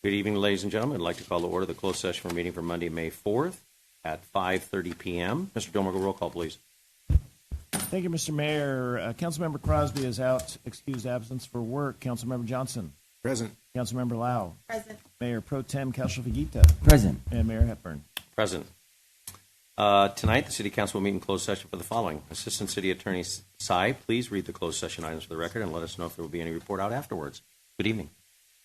Good evening, ladies and gentlemen. I'd like to call to order the closed session for meeting for Monday, May 4th at 5:30 p.m. Mr. Domergue, roll call, please. Thank you, Mr. Mayor. Councilmember Crosby is out, excused absence for work. Councilmember Johnson. Present. Councilmember Lau. Present. Mayor Pro Tem Calcio-Figuita. Present. And Mayor Hepburn. Present. Tonight, the City Council will meet in closed session for the following. Assistant City Attorney Sy, please read the closed session items for the record and let us know if there will be any report out afterwards. Good evening.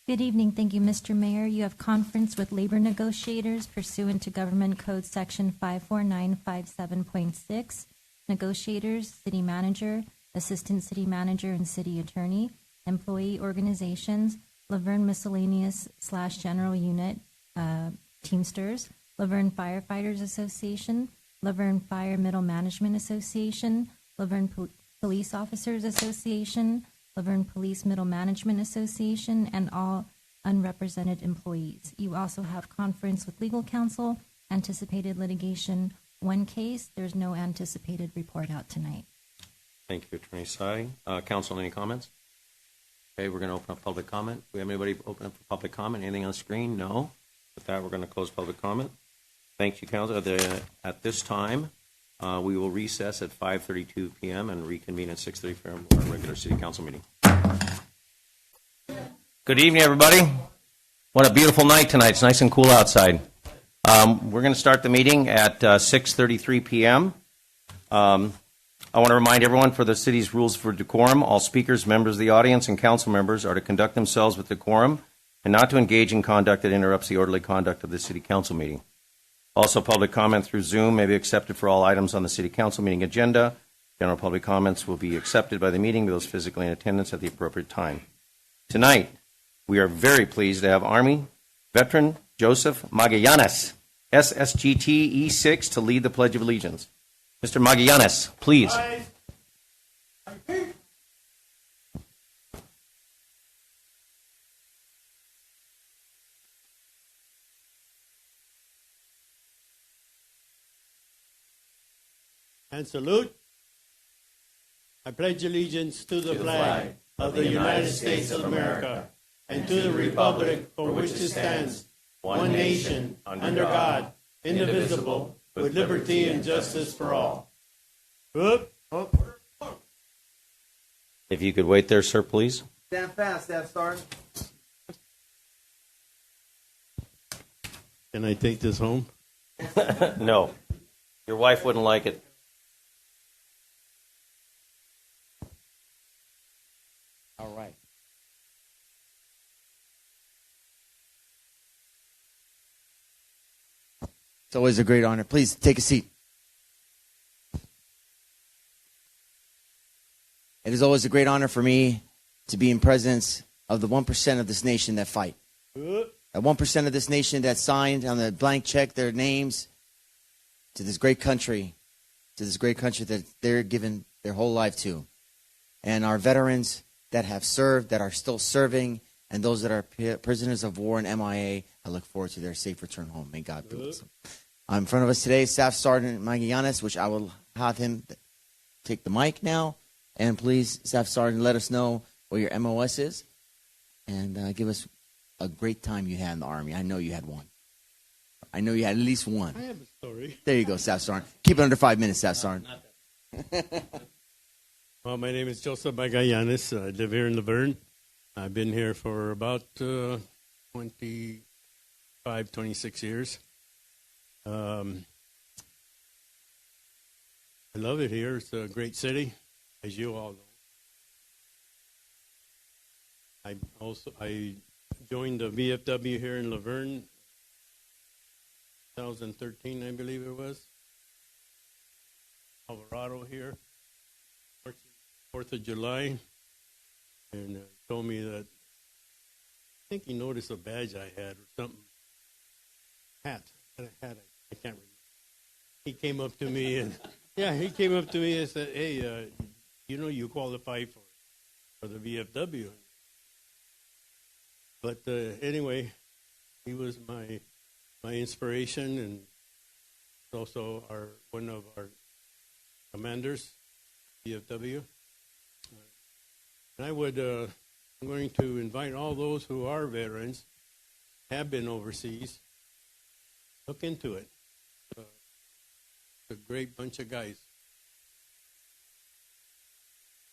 Good evening. Thank you, Mr. Mayor. You have conference with labor negotiators pursuant to Government Code Section 54957.6. Negotiators, city manager, assistant city manager, and city attorney, employee organizations, Laverne Miscellaneous / General Unit, Teamsters, Laverne Firefighters Association, Laverne Fire Middle Management Association, Laverne Police Officers Association, Laverne Police Middle Management Association, and all unrepresented employees. You also have conference with legal counsel, anticipated litigation, one case. There's no anticipated report out tonight. Thank you, Attorney Sy. Council, any comments? Okay, we're going to open up public comment. Do we have anybody open up for public comment? Anything on the screen? No. With that, we're going to close public comment. Thank you, Council. At this time, we will recess at 5:32 p.m. and reconvene at 6:30 for our regular City Council meeting. Good evening, everybody. What a beautiful night tonight. It's nice and cool outside. We're going to start the meeting at 6:33 p.m. I want to remind everyone for the city's rules for decorum, all speakers, members of the audience, and council members are to conduct themselves with decorum and not to engage in conduct that interrupts the orderly conduct of the City Council meeting. Also, public comment through Zoom may be accepted for all items on the City Council meeting agenda. General public comments will be accepted by the meeting by those physically in attendance at the appropriate time. Tonight, we are very pleased to have Army veteran Joseph Magallanes, SSGT E6, to lead the Pledge of Allegiance. Mr. Magallanes, please. And salute. I pledge allegiance to the flag of the United States of America and to the republic for which it stands, one nation, under God, indivisible, with liberty and justice for all. Whoop. If you could wait there, sir, please. Stand fast, Staff Sergeant. Can I take this home? No. Your wife wouldn't like it. All right. It's always a great honor. Please take a seat. It is always a great honor for me to be in presence of the 1% of this nation that fight. Whoop. That 1% of this nation that signed on the blank check their names to this great country that they're giving their whole life to. And our veterans that have served, that are still serving, and those that are prisoners of war and MIA, I look forward to their safe return home. May God bless them. In front of us today is Staff Sergeant Magallanes, which I will have him take the mic now. And please, Staff Sergeant, let us know what your MOS is and give us a great time you had in the Army. I know you had one. I know you had at least one. I have a story. There you go, Staff Sergeant. Keep it under 5 minutes, Staff Sergeant. Well, my name is Joseph Magallanes. I live here in Laverne. I've been here for about 26 years. I love it here. It's a great city, as you all know. I joined the VFW here in Laverne, 2013, I believe it was. Colorado here, 4th of July, and told me that I think he noticed a badge I had or something. Hat. I can't remember. He came up to me and said, "Hey, you qualify for the VFW." But anyway, he was my inspiration, and also one of our commanders, VFW. And I'm going to invite all those who are veterans have been overseas, look into it. It's a great bunch of guys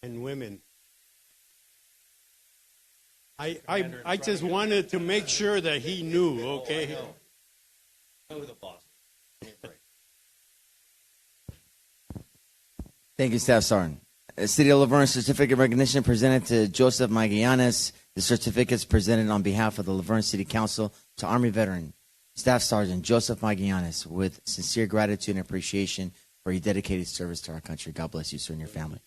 and women. I just wanted to make sure that he knew, okay? Thank you, Staff Sergeant. City of Laverne Certificate of Recognition presented to Joseph Magallanes. The certificate is presented on behalf of the Laverne City Council to Army veteran Staff Sergeant Joseph Magallanes with sincere gratitude and appreciation for your dedicated service to our country. God bless you, sir, and your family.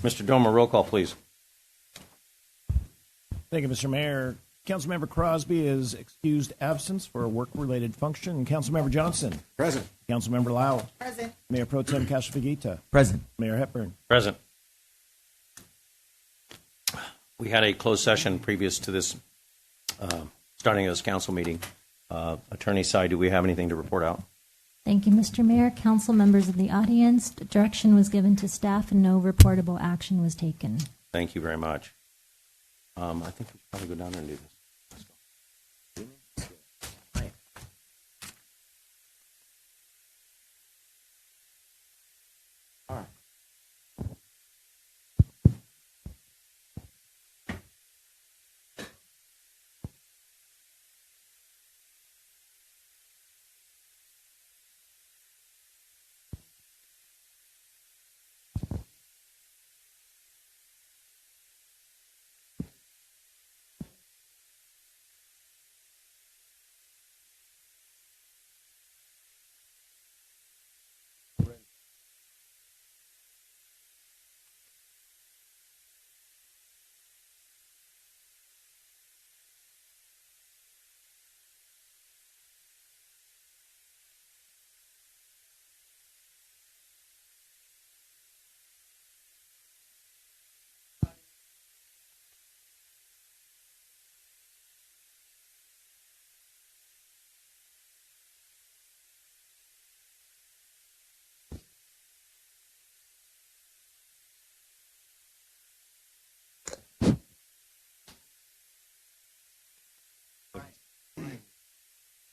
Mr. Domer, roll call, please. Thank you, Mr. Mayor. Councilmember Crosby is excused absence for a work-related function. And Councilmember Johnson. Present. Councilmember Lau. Present. Mayor Pro Tem Castroviguita. Present. Mayor Hepburn. Present. We had a closed session previous to this starting of this council meeting. Attorney side, do we have anything to report out? Thank you, Mr. Mayor. Council members of the audience, direction was given to staff and no reportable action was taken. Thank you very much. I think we should probably go down there and do this. Let's go.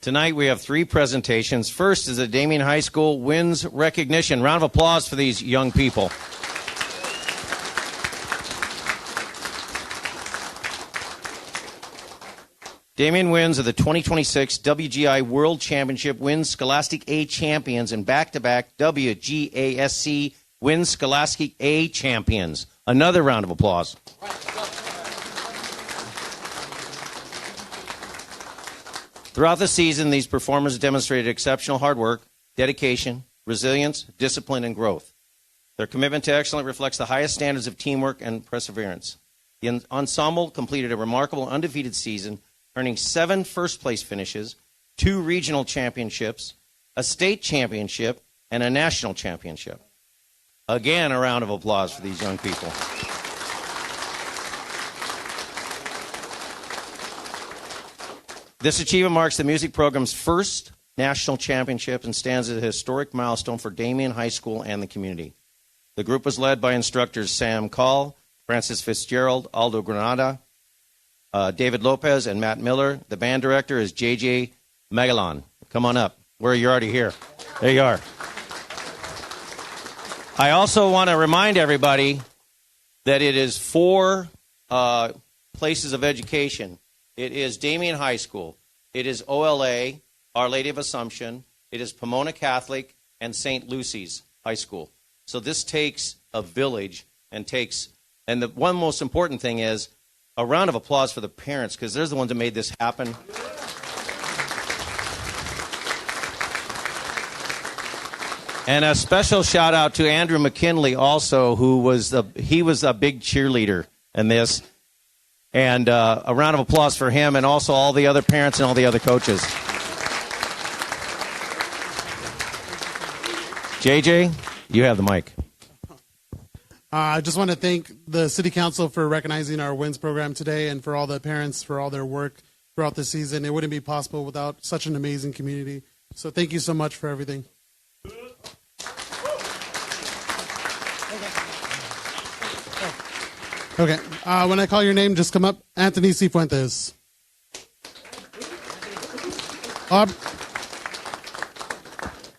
Tonight we have three presentations. First is the Damien High School Wins Recognition. Round of applause for these young people. Damien Wins are the 2026 WGI World Championship Wins Scholastic A champions and back-to-back WGASC Wins Scholastic A champions. Another round of applause. Throughout the season, these performers demonstrated exceptional hard work, dedication, resilience, discipline, and growth. Their commitment to excellence reflects the highest standards of teamwork and perseverance. The ensemble completed a remarkable undefeated season, earning 7 first-place finishes, 2 regional championships, a state championship, and a national championship. Again, a round of applause for these young people. This achievement marks the music program's first national championship and stands as a historic milestone for Damien High School and the community. The group was led by instructors Sam Call, Francis Fitzgerald, Aldo Granada, David Lopez, and Matt Miller. The band director is J.J. Magalon. Come on up. Where you're already here. There you are. I also want to remind everybody that it is 4 places of education. It is Damien High School. It is OLA, Our Lady of Assumption. It is Pomona Catholic, and St. Lucy's High School. So this takes a village and the one most important thing is a round of applause for the parents, because they're the ones that made this happen. And a special shout out to Andrew McKinley also, who was a big cheerleader in this. And a round of applause for him, and also all the other parents and all the other coaches. JJ, you have the mic. I just want to thank the City Council for recognizing our WINS program today, and for all the parents for all their work throughout the season. It wouldn't be possible without such an amazing community. So thank you so much for everything. Okay. When I call your name, just come up. Anthony Cifuentes.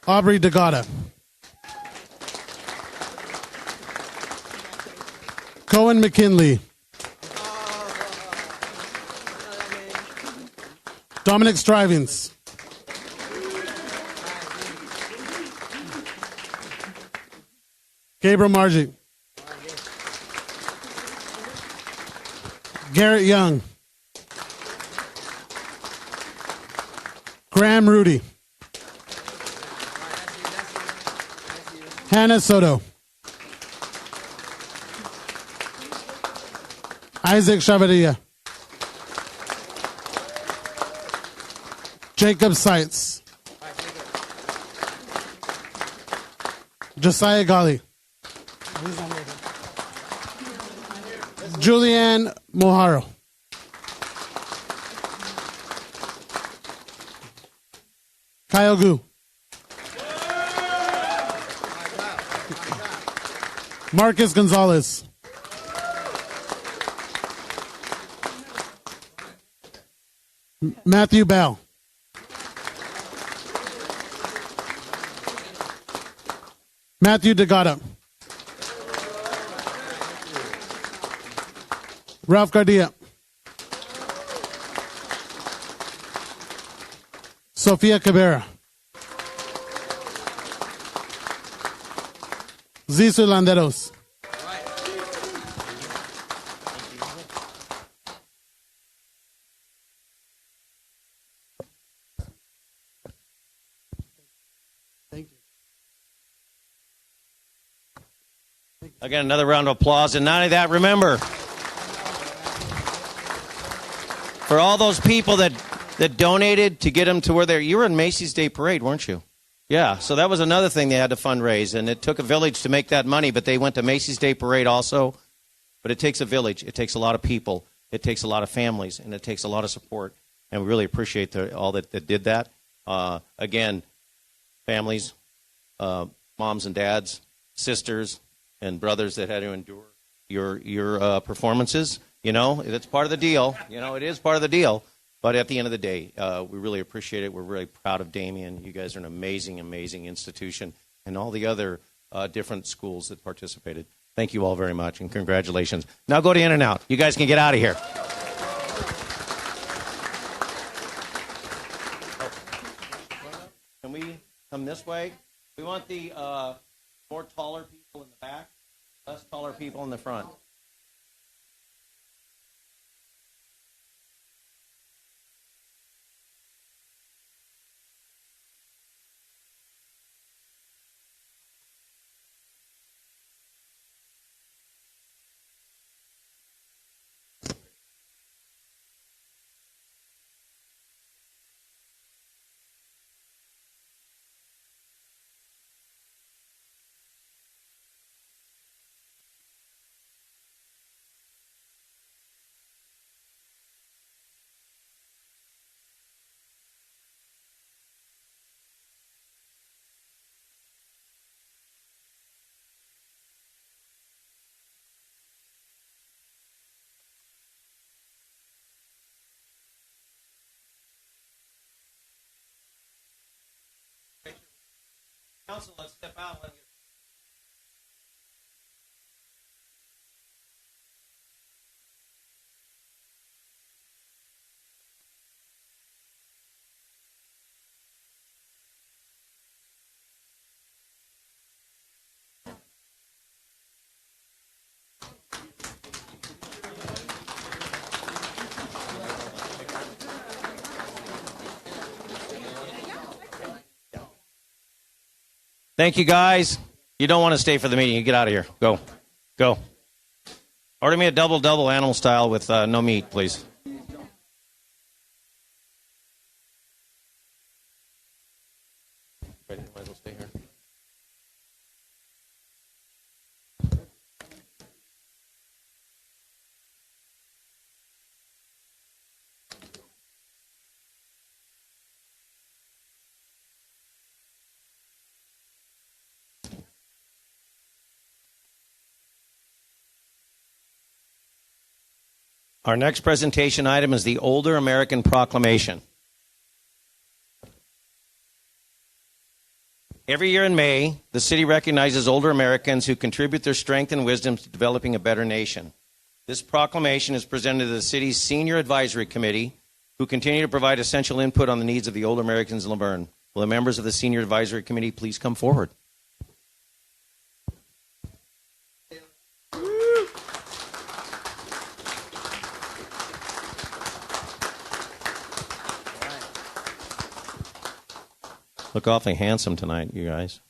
Aubrey DeGata. Cohen McKinley. Dominic Strivings. Gabriel Margie. Garrett Young. Graham Rudy. Hannah Soto. Isaac Chavarria. Jacob Seitz. Josiah Gali. Julianne Moharo. Kyle Gu. Marcus Gonzalez. Matthew Bell. Matthew DeGata. Ralph Gardia. Sofia Cabrera. Zisu Landeros. Again, another round of applause. And not only that, remember, for all those people that donated to get them to where they're, you were in Macy's Day Parade, weren't you? Yeah, so that was another thing they had to fundraise, and it took a village to make that money, but they went to Macy's Day Parade also. But it takes a village. It takes a lot of people. It takes a lot of families, and it takes a lot of support, and we really appreciate all that did that. Again, families, moms and dads, sisters, and brothers that had to endure your performances. You know, it's part of the deal. You know, it is part of the deal. But at the end of the day, we really appreciate it. We're really proud of Damien. You guys are an amazing, amazing institution, and all the other different schools that participated. Thank you all very much, and congratulations. Now go to In-N-Out. You guys can get out of here. Can we come this way? We want the more taller people in the back, less taller people in the front. Council, let's step out. Thank you, guys. You don't want to stay for the meeting. You get out of here. Go. Go. Order me a double animal style with no meat, please. Might as well stay here. Our next presentation item is the Older American Proclamation. Every year in May, the city recognizes older Americans who contribute their strength and wisdom to developing a better nation. This proclamation is presented to the city's Senior Advisory Committee, who continue to provide essential input on the needs of the older Americans in Laverne. Will the members of the Senior Advisory Committee please come forward? Look awfully handsome tonight, you guys.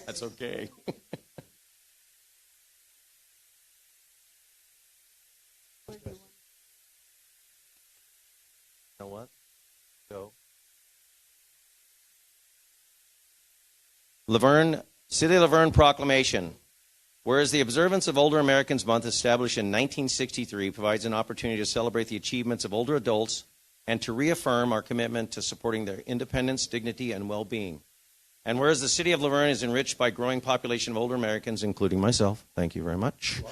That's okay. You know what? Go. Laverne, City of Laverne Proclamation. Whereas the observance of Older Americans Month, established in 1963, provides an opportunity to celebrate the achievements of older adults and to reaffirm our commitment to supporting their independence, dignity, and well-being. And whereas the city of Laverne is enriched by a growing population of older Americans, including myself, thank you very much,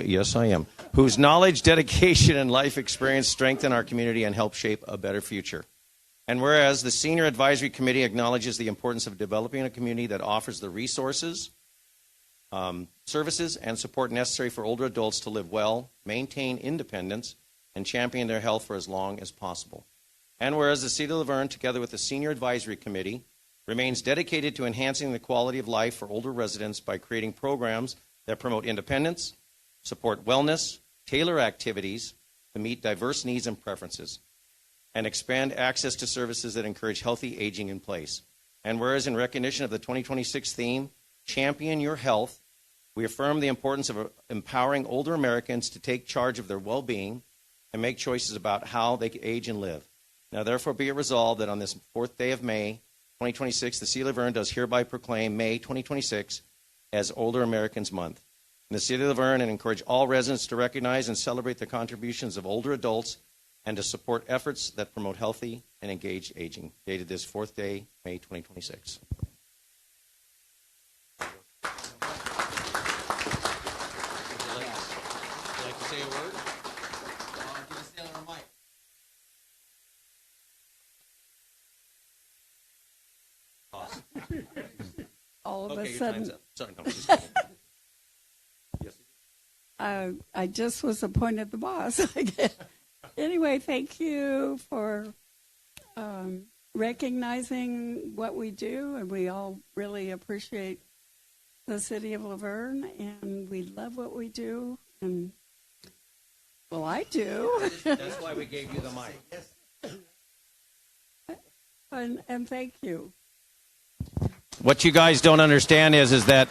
yes, I am, whose knowledge, dedication, and life experience strengthen our community and help shape a better future. And whereas the Senior Advisory Committee acknowledges the importance of developing a community that offers the resources, services, and support necessary for older adults to live well, maintain independence, and champion their health for as long as possible. And whereas the City of Laverne, together with the Senior Advisory Committee, remains dedicated to enhancing the quality of life for older residents by creating programs that promote independence, support wellness, tailor activities to meet diverse needs and preferences, and expand access to services that encourage healthy aging in place. And whereas in recognition of the 2026 theme, Champion Your Health, we affirm the importance of empowering older Americans to take charge of their well-being and make choices about how they age and live. Now, therefore, be it resolved that on this 4th day of May, 2026, the City of Laverne does hereby proclaim May 2026 as Older Americans Month. In the City of Laverne, and encourage all residents to recognize and celebrate the contributions of older adults and to support efforts that promote healthy and engaged aging. Dated this 4th day, May 2026. All of Okay, a your sudden, time's up. Sorry, no, just kidding. Yes. I just was appointed the boss. Anyway, thank you for recognizing what we do, and we all really appreciate the city of Laverne, and we love what we do, and well, I do. That's why we gave you the mic. And thank you. What you guys don't understand is that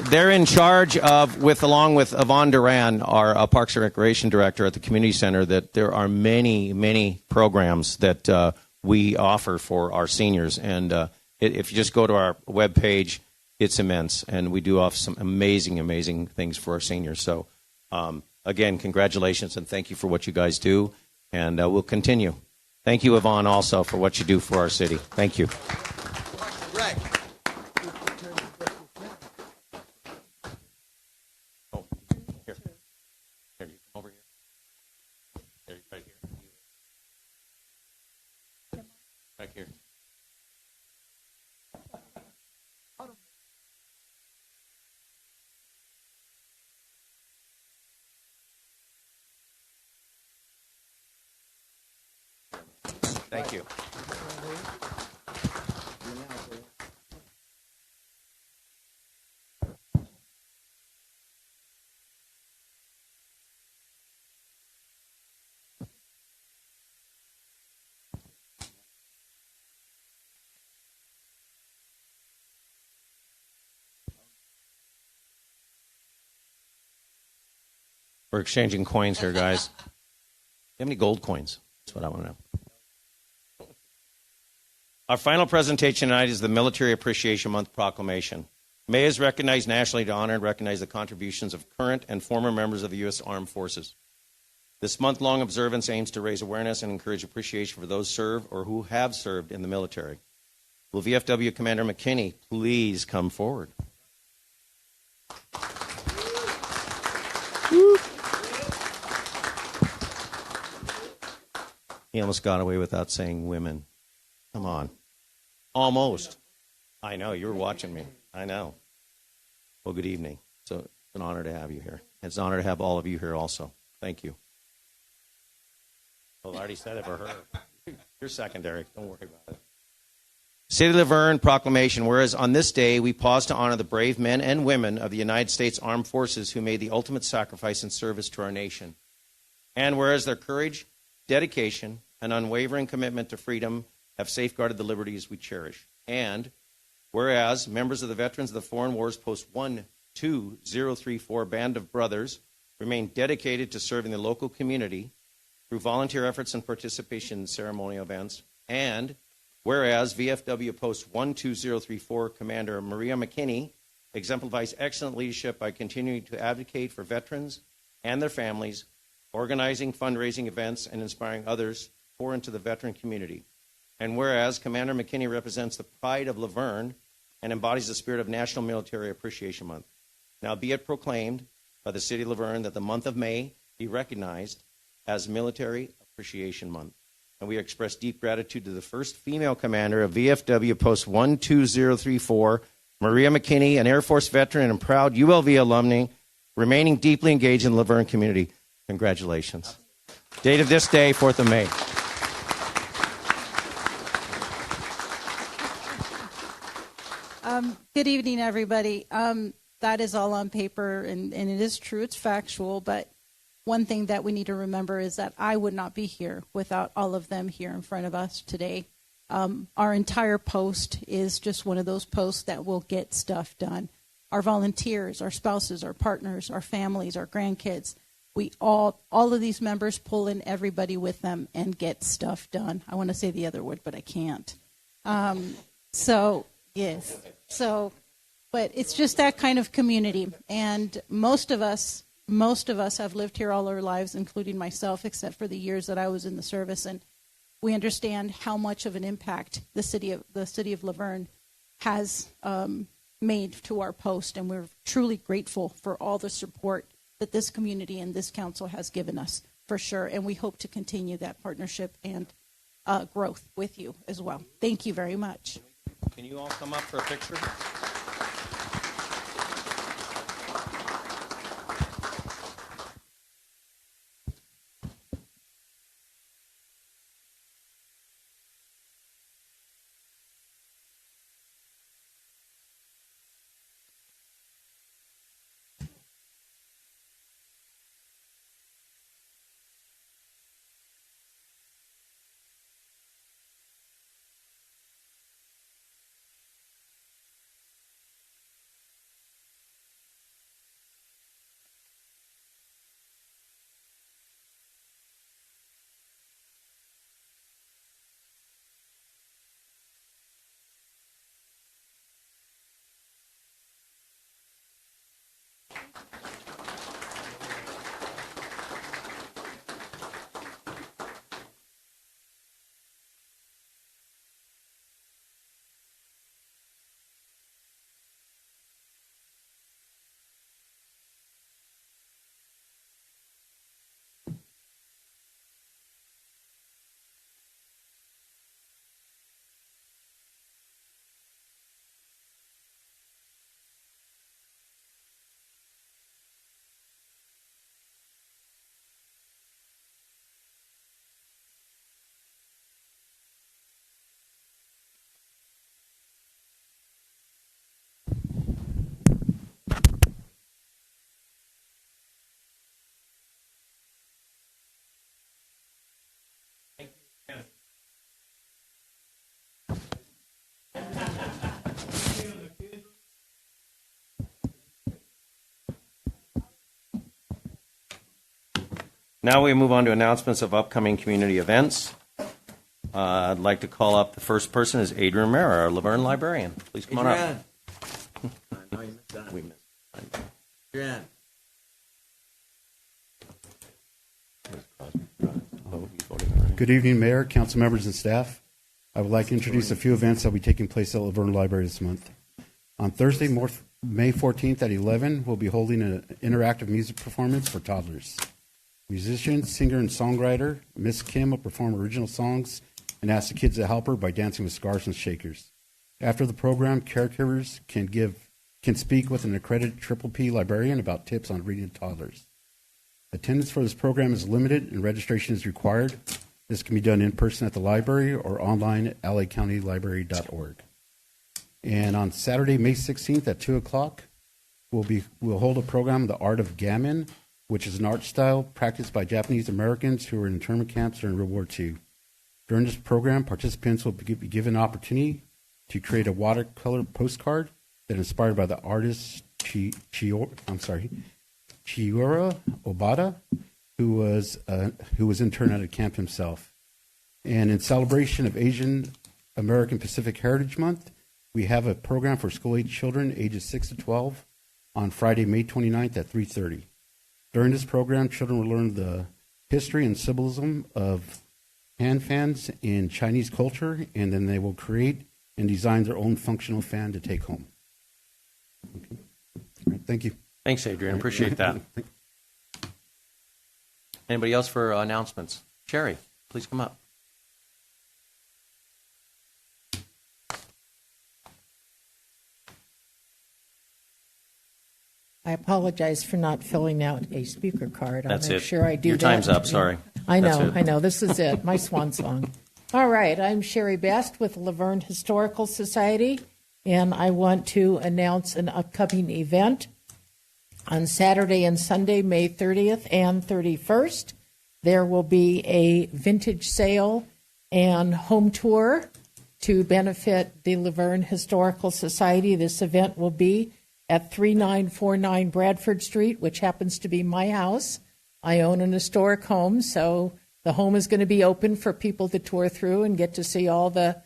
they're in charge of, along with Yvonne Duran, our Parks and Recreation Director at the Community Center, that there are many, many programs that we offer for our seniors. And if you just go to our webpage, it's immense. And we do offer some amazing, amazing things for our seniors. So, again, congratulations and thank you for what you guys do. And we'll continue. Thank you, Yvonne, also for what you do for our city. Thank you. Oh, here. Here, you come over here. There, right here. Back here. Thank you. We're exchanging coins here, guys. Do you have any gold coins? That's what I want to know. Our final presentation tonight is the Military Appreciation Month proclamation. May is recognized nationally to honor and recognize the contributions of current and former members of the U.S. Armed Forces. This month-long observance aims to raise awareness and encourage appreciation for those served or who have served in the military. Will VFW Commander McKinney please come forward? He almost got away without saying women. Come on. Almost. I know, you were watching me. I know. Well, good evening. So it's an honor to have you here. It's an honor to have all of you here also. Thank you. Well, I already said it for her. You're secondary. Don't worry about it. City of Laverne proclamation. Whereas on this day, we pause to honor the brave men and women of the United States Armed Forces who made the ultimate sacrifice in service to our nation. And whereas their courage, dedication, and unwavering commitment to freedom have safeguarded the liberties we cherish. And whereas members of the Veterans of the Foreign Wars Post 12034 Band of Brothers remain dedicated to serving the local community through volunteer efforts and participation in ceremonial events. And whereas VFW Post 12034 Commander Maria McKinney exemplifies excellent leadership by continuing to advocate for veterans and their families, organizing fundraising events, and inspiring others to pour into the veteran community. And whereas Commander McKinney represents the pride of Laverne and embodies the spirit of National Military Appreciation Month. Now be it proclaimed by the City of Laverne that the month of May be recognized as Military Appreciation Month. And we express deep gratitude to the first female commander of VFW Post 12034, Maria McKinney, an Air Force veteran and proud ULV alumni, remaining deeply engaged in the Laverne community. Congratulations. Date of this day, 4th of May. Good evening, everybody. That is all on paper, and it is true. It's factual, but one thing that we need to remember is that I would not be here without all of them here in front of us today. Our entire post is just one of those posts that will get stuff done. Our volunteers, our spouses, our partners, our families, our grandkids, we all of these members pull in everybody with them and get stuff done. I want to say the other word, but I can't. Yes. But it's just that kind of community. And most of us have lived here all our lives, including myself, except for the years that I was in the service. And we understand how much of an impact the city of Laverne has made to our post. And we're truly grateful for all the support that this community and this council has given us, for sure. And we hope to continue that partnership and growth with you as well. Thank you very much. Can you all come up for a picture? Now we move on to announcements of upcoming community events. I'd like to call up the first person is Adrian Mera, our Laverne librarian. Please come on up. Adrian. I know you missed that. We missed. Adrian. Good evening, Mayor, council members, and staff. I would like to introduce a few events that will be taking place at Laverne Library this month. On Thursday, May 14th at 11, we'll be holding an interactive music performance for toddlers. Musician, singer, and songwriter Miss Kim will perform original songs and ask the kids to help her by dancing with scarves and shakers. After the program, caregivers can speak with an accredited Triple P librarian about tips on reading to toddlers. Attendance for this program is limited and registration is required. This can be done in person at the library or online at lacountylibrary.org. And on Saturday, May 16th at 2 o'clock, we'll hold a program, The Art of Gammon, which is an art style practiced by Japanese Americans who were in internment camps during World War II. During this program, participants will be given an opportunity to create a watercolor postcard that is inspired by the artist Chiura Obata, who was interned at a camp himself. And in celebration of Asian American Pacific Heritage Month, we have a program for school-age children ages 6 to 12 on Friday, May 29th at 3:30. During this program, children will learn the history and symbolism of hand fans in Chinese culture, and then they will create and design their own functional fan to take home. Okay. All right, thank you. Thanks, Adrian. Appreciate that. Anybody else for announcements? Sherry, please come up. I apologize for not filling out a speaker card. I'll That's make it. sure I do Your that. time's up, sorry. I That's know, it. I know. This is it, my swan song. All right, I'm Sherry Best with Laverne Historical Society, and I want to announce an upcoming event on Saturday and Sunday, May 30th and 31st. There will be a vintage sale and home tour to benefit the Laverne Historical Society. This event will be at 3949 Bradford Street, which happens to be my house. I own an historic home, so the home is going to be open for people to tour through and get to see all the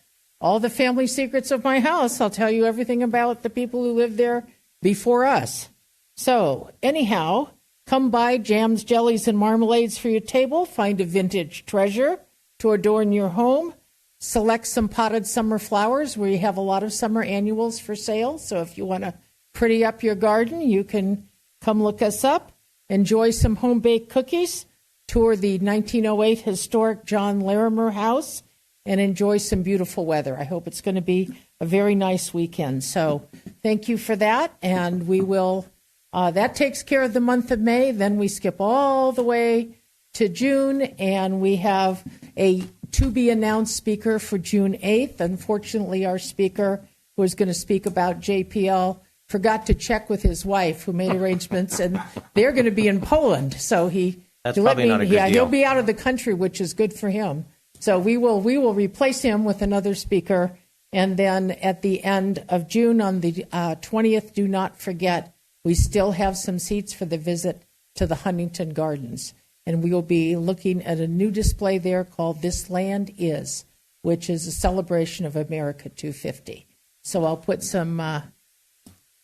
family secrets of my house. I'll tell you everything about the people who lived there before us. So, anyhow, come by, jams, jellies, and marmalades for your table. Find a vintage treasure to adorn your home. Select some potted summer flowers. We have a lot of summer annuals for sale, so if you want to pretty up your garden, you can come look us up. Enjoy some home-baked cookies. Tour the 1908 historic John Larimer House and enjoy some beautiful weather. I hope it's going to be a very nice weekend. So thank you for that, and we will, that takes care of the month of May. Then we skip all the way to June, and we have a to-be-announced speaker for June 8th. Unfortunately, our speaker who is going to speak about JPL forgot to check with his wife, who made arrangements, and they're going to be in Poland. So That's probably not a good deal. he'll be out of the country, which is good for him. So we will replace him with another speaker, and then at the end of June, on the 20th, do not forget, we still have some seats for the visit to the Huntington Gardens, and we will be looking at a new display there called "This Land Is," which is a celebration of America 250. So I'll put some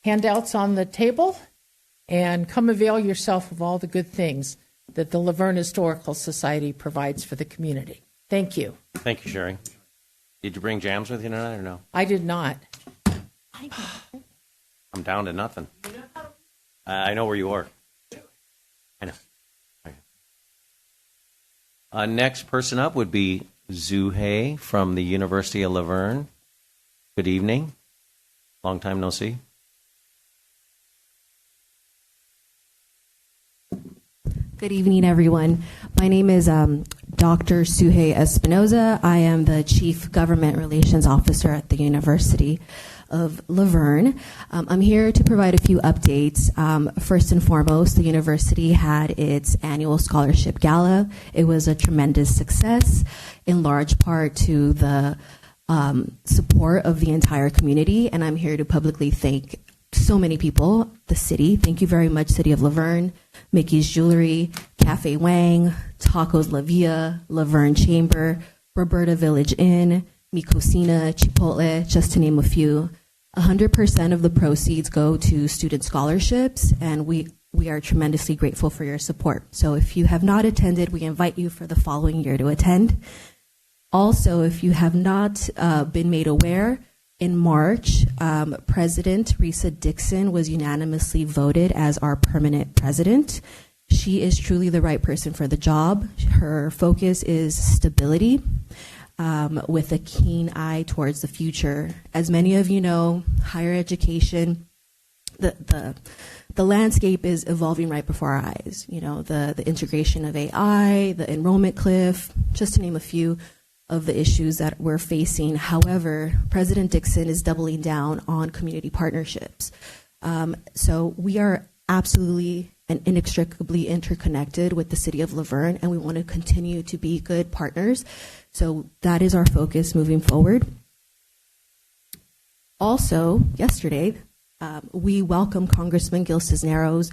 handouts on the table, and come avail yourself of all the good things that the Laverne Historical Society provides for the community. Thank you. Thank you, Sherry. Did you bring jams with you tonight or no? I did not. I'm down to nothing. I know where you are. I know. Next person up would be Zuhei from the University of Laverne. Good evening. Long time no see. Good evening, everyone. My name is Dr. Suhey Espinoza. I am the Chief Government Relations Officer at the University of Laverne. I'm here to provide a few updates. First and foremost, the university had its annual scholarship gala. It was a tremendous success, in large part to the support of the entire community, and I'm here to publicly thank so many people, the city. Thank you very much, City of Laverne, Mickey's Jewelry, Cafe Wang, Tacos La Via, Laverne Chamber, Roberta Village Inn, Mi Cocina, Chipotle, just to name a few. 100% of the proceeds go to student scholarships, and we are tremendously grateful for your support. So if you have not attended, we invite you for the following year to attend. Also, if you have not been made aware, in March, President Risa Dixon was unanimously voted as our permanent president. She is truly the right person for the job. Her focus is stability, with a keen eye towards the future. As many of you know, higher education, the landscape is evolving right before our eyes. You know, the integration of AI, the enrollment cliff, just to name a few of the issues that we're facing. However, President Dixon is doubling down on community partnerships. So we are absolutely and inextricably interconnected with the city of Laverne, and we want to continue to be good partners. So that is our focus moving forward. Also, yesterday, we welcomed Congressman Gil Cisneros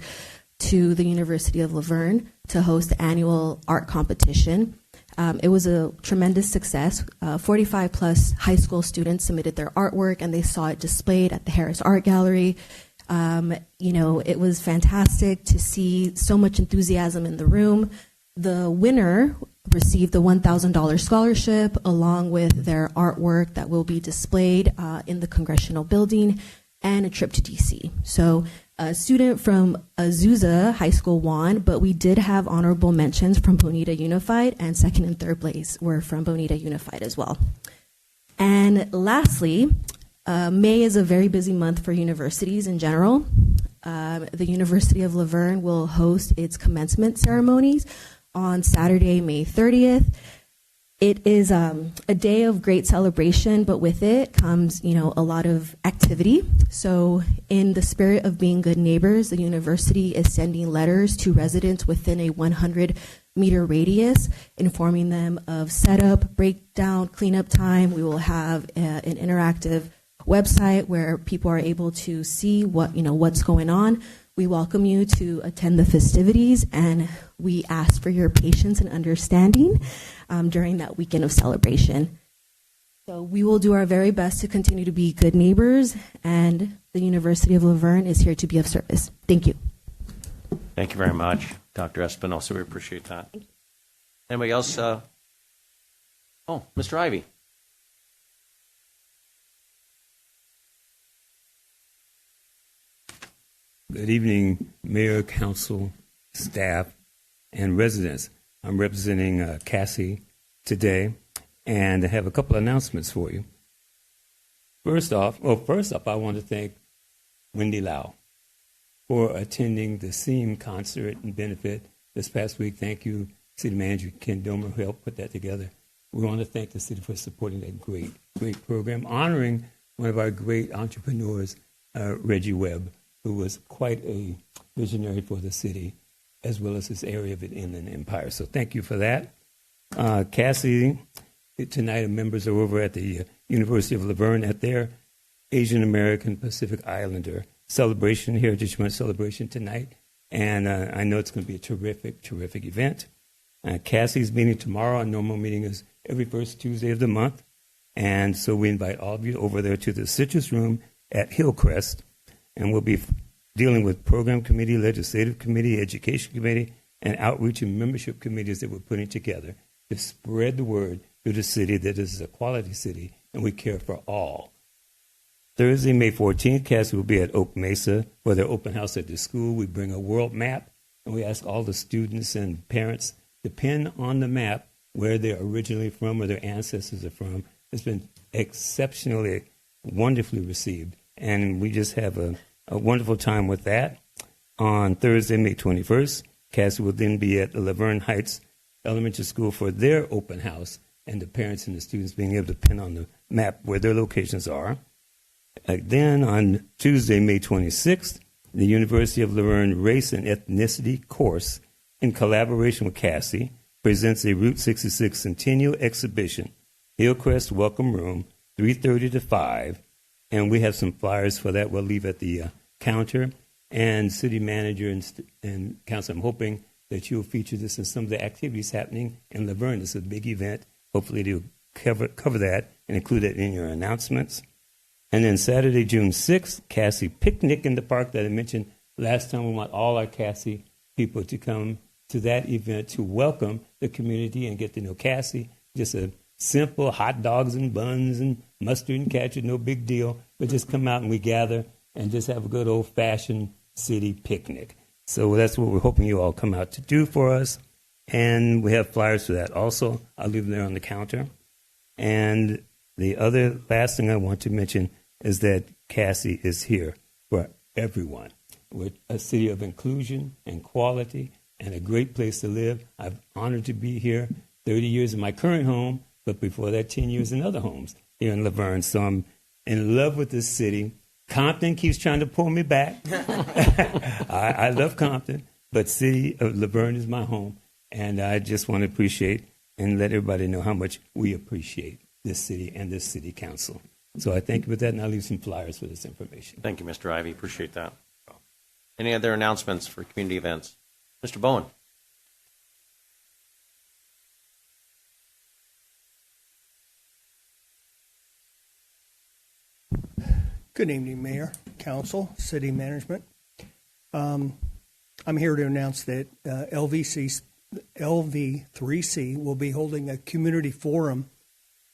to the University of Laverne to host the annual art competition. It was a tremendous success. 45 plus high school students submitted their artwork, and they saw it displayed at the Harris Art Gallery. You know, it was fantastic to see so much enthusiasm in the room. The winner received the $1,000 scholarship along with their artwork that will be displayed in the Congressional Building and a trip to DC. So a student from Azusa High School won, but we did have honorable mentions from Bonita Unified, and second and third place were from Bonita Unified as well. And lastly, May is a very busy month for universities in general. The University of Laverne will host its commencement ceremonies on Saturday, May 30th. It is a day of great celebration, but with it comes, you know, a lot of activity. So in the spirit of being good neighbors, the university is sending letters to residents within a 100-meter radius, informing them of setup, breakdown, cleanup time. We will have an interactive website where people are able to see what's going on. We welcome you to attend the festivities, and we ask for your patience and understanding during that weekend of celebration. So we will do our very best to continue to be good neighbors, and the University of Laverne is here to be of service. Thank you. Thank you very much, Dr. Espinosa. We appreciate that. Anybody else? Oh, Mr. Ivy. Good evening, Mayor, Council, staff, and residents. I'm representing Cassie today, and I have a couple of announcements for you. First up, I want to thank Wendy Lau for attending the SEAM concert and benefit this past week. Thank you, City Manager Ken Domer, who helped put that together. We want to thank the city for supporting that great program, honoring one of our great entrepreneurs, Reggie Webb, who was quite a visionary for the city, as well as this area of the Inland Empire. So thank you for that. Cassie, tonight members are over at the University of Laverne at their Asian American Pacific Islander celebration, Heritage Month celebration tonight. And I know it's going to be a terrific event. Cassie's meeting tomorrow. Our normal meeting is every first Tuesday of the month. And so we invite all of you over there to the Citrus Room at Hillcrest. And we'll be dealing with program committee, legislative committee, education committee, and outreach and membership committees that we're putting together to spread the word through the city that this is a quality city and we care for all. Thursday, May 14th, Cassie will be at Oak Mesa for their open house at the school. We bring a world map, and we ask all the students and parents to pin on the map where they're originally from or their ancestors are from. It's been exceptionally, wonderfully received, and we just have a wonderful time with that. On Thursday, May 21st, Cassie will then be at the Laverne Heights Elementary School for their open house, and the parents and the students being able to pin on the map where their locations are. Then on Tuesday, May 26th, the University of Laverne Race and Ethnicity course, in collaboration with Cassie, presents a Route 66 Centennial Exhibition, Hillcrest Welcome Room, 3:30 to 5. And we have some flyers for that we'll leave at the counter. And city manager and council, I'm hoping that you'll feature this in some of the activities happening in Laverne. It's a big event. Hopefully they'll cover that and include it in your announcements. And then Saturday, June 6th, Cassie Picnic in the park that I mentioned last time. We want all our Cassie people to come to that event to welcome the community and get to know Cassie. Just a simple hot dogs and buns and mustard and ketchup, no big deal. But just come out and we gather and just have a good old-fashioned city picnic. So that's what we're hoping you all come out to do for us. And we have flyers for that also. I'll leave them there on the counter. And the other last thing I want to mention is that Cassie is here for everyone. We're a city of inclusion and quality and a great place to live. I'm honored to be here. 30 years in my current home, but before that, 10 years in other homes here in Laverne. So I'm in love with this city. Compton keeps trying to pull me back. I love Compton, but city of Laverne is my home. And I just want to appreciate and let everybody know how much we appreciate this city and this city council. So I thank you for that, and I'll leave some flyers for this information. Thank you, Mr. Ivy. Appreciate that. Any other announcements for community events? Mr. Bowen. Good evening, Mayor, Council, City Management. I'm here to announce that LV3C will be holding a community forum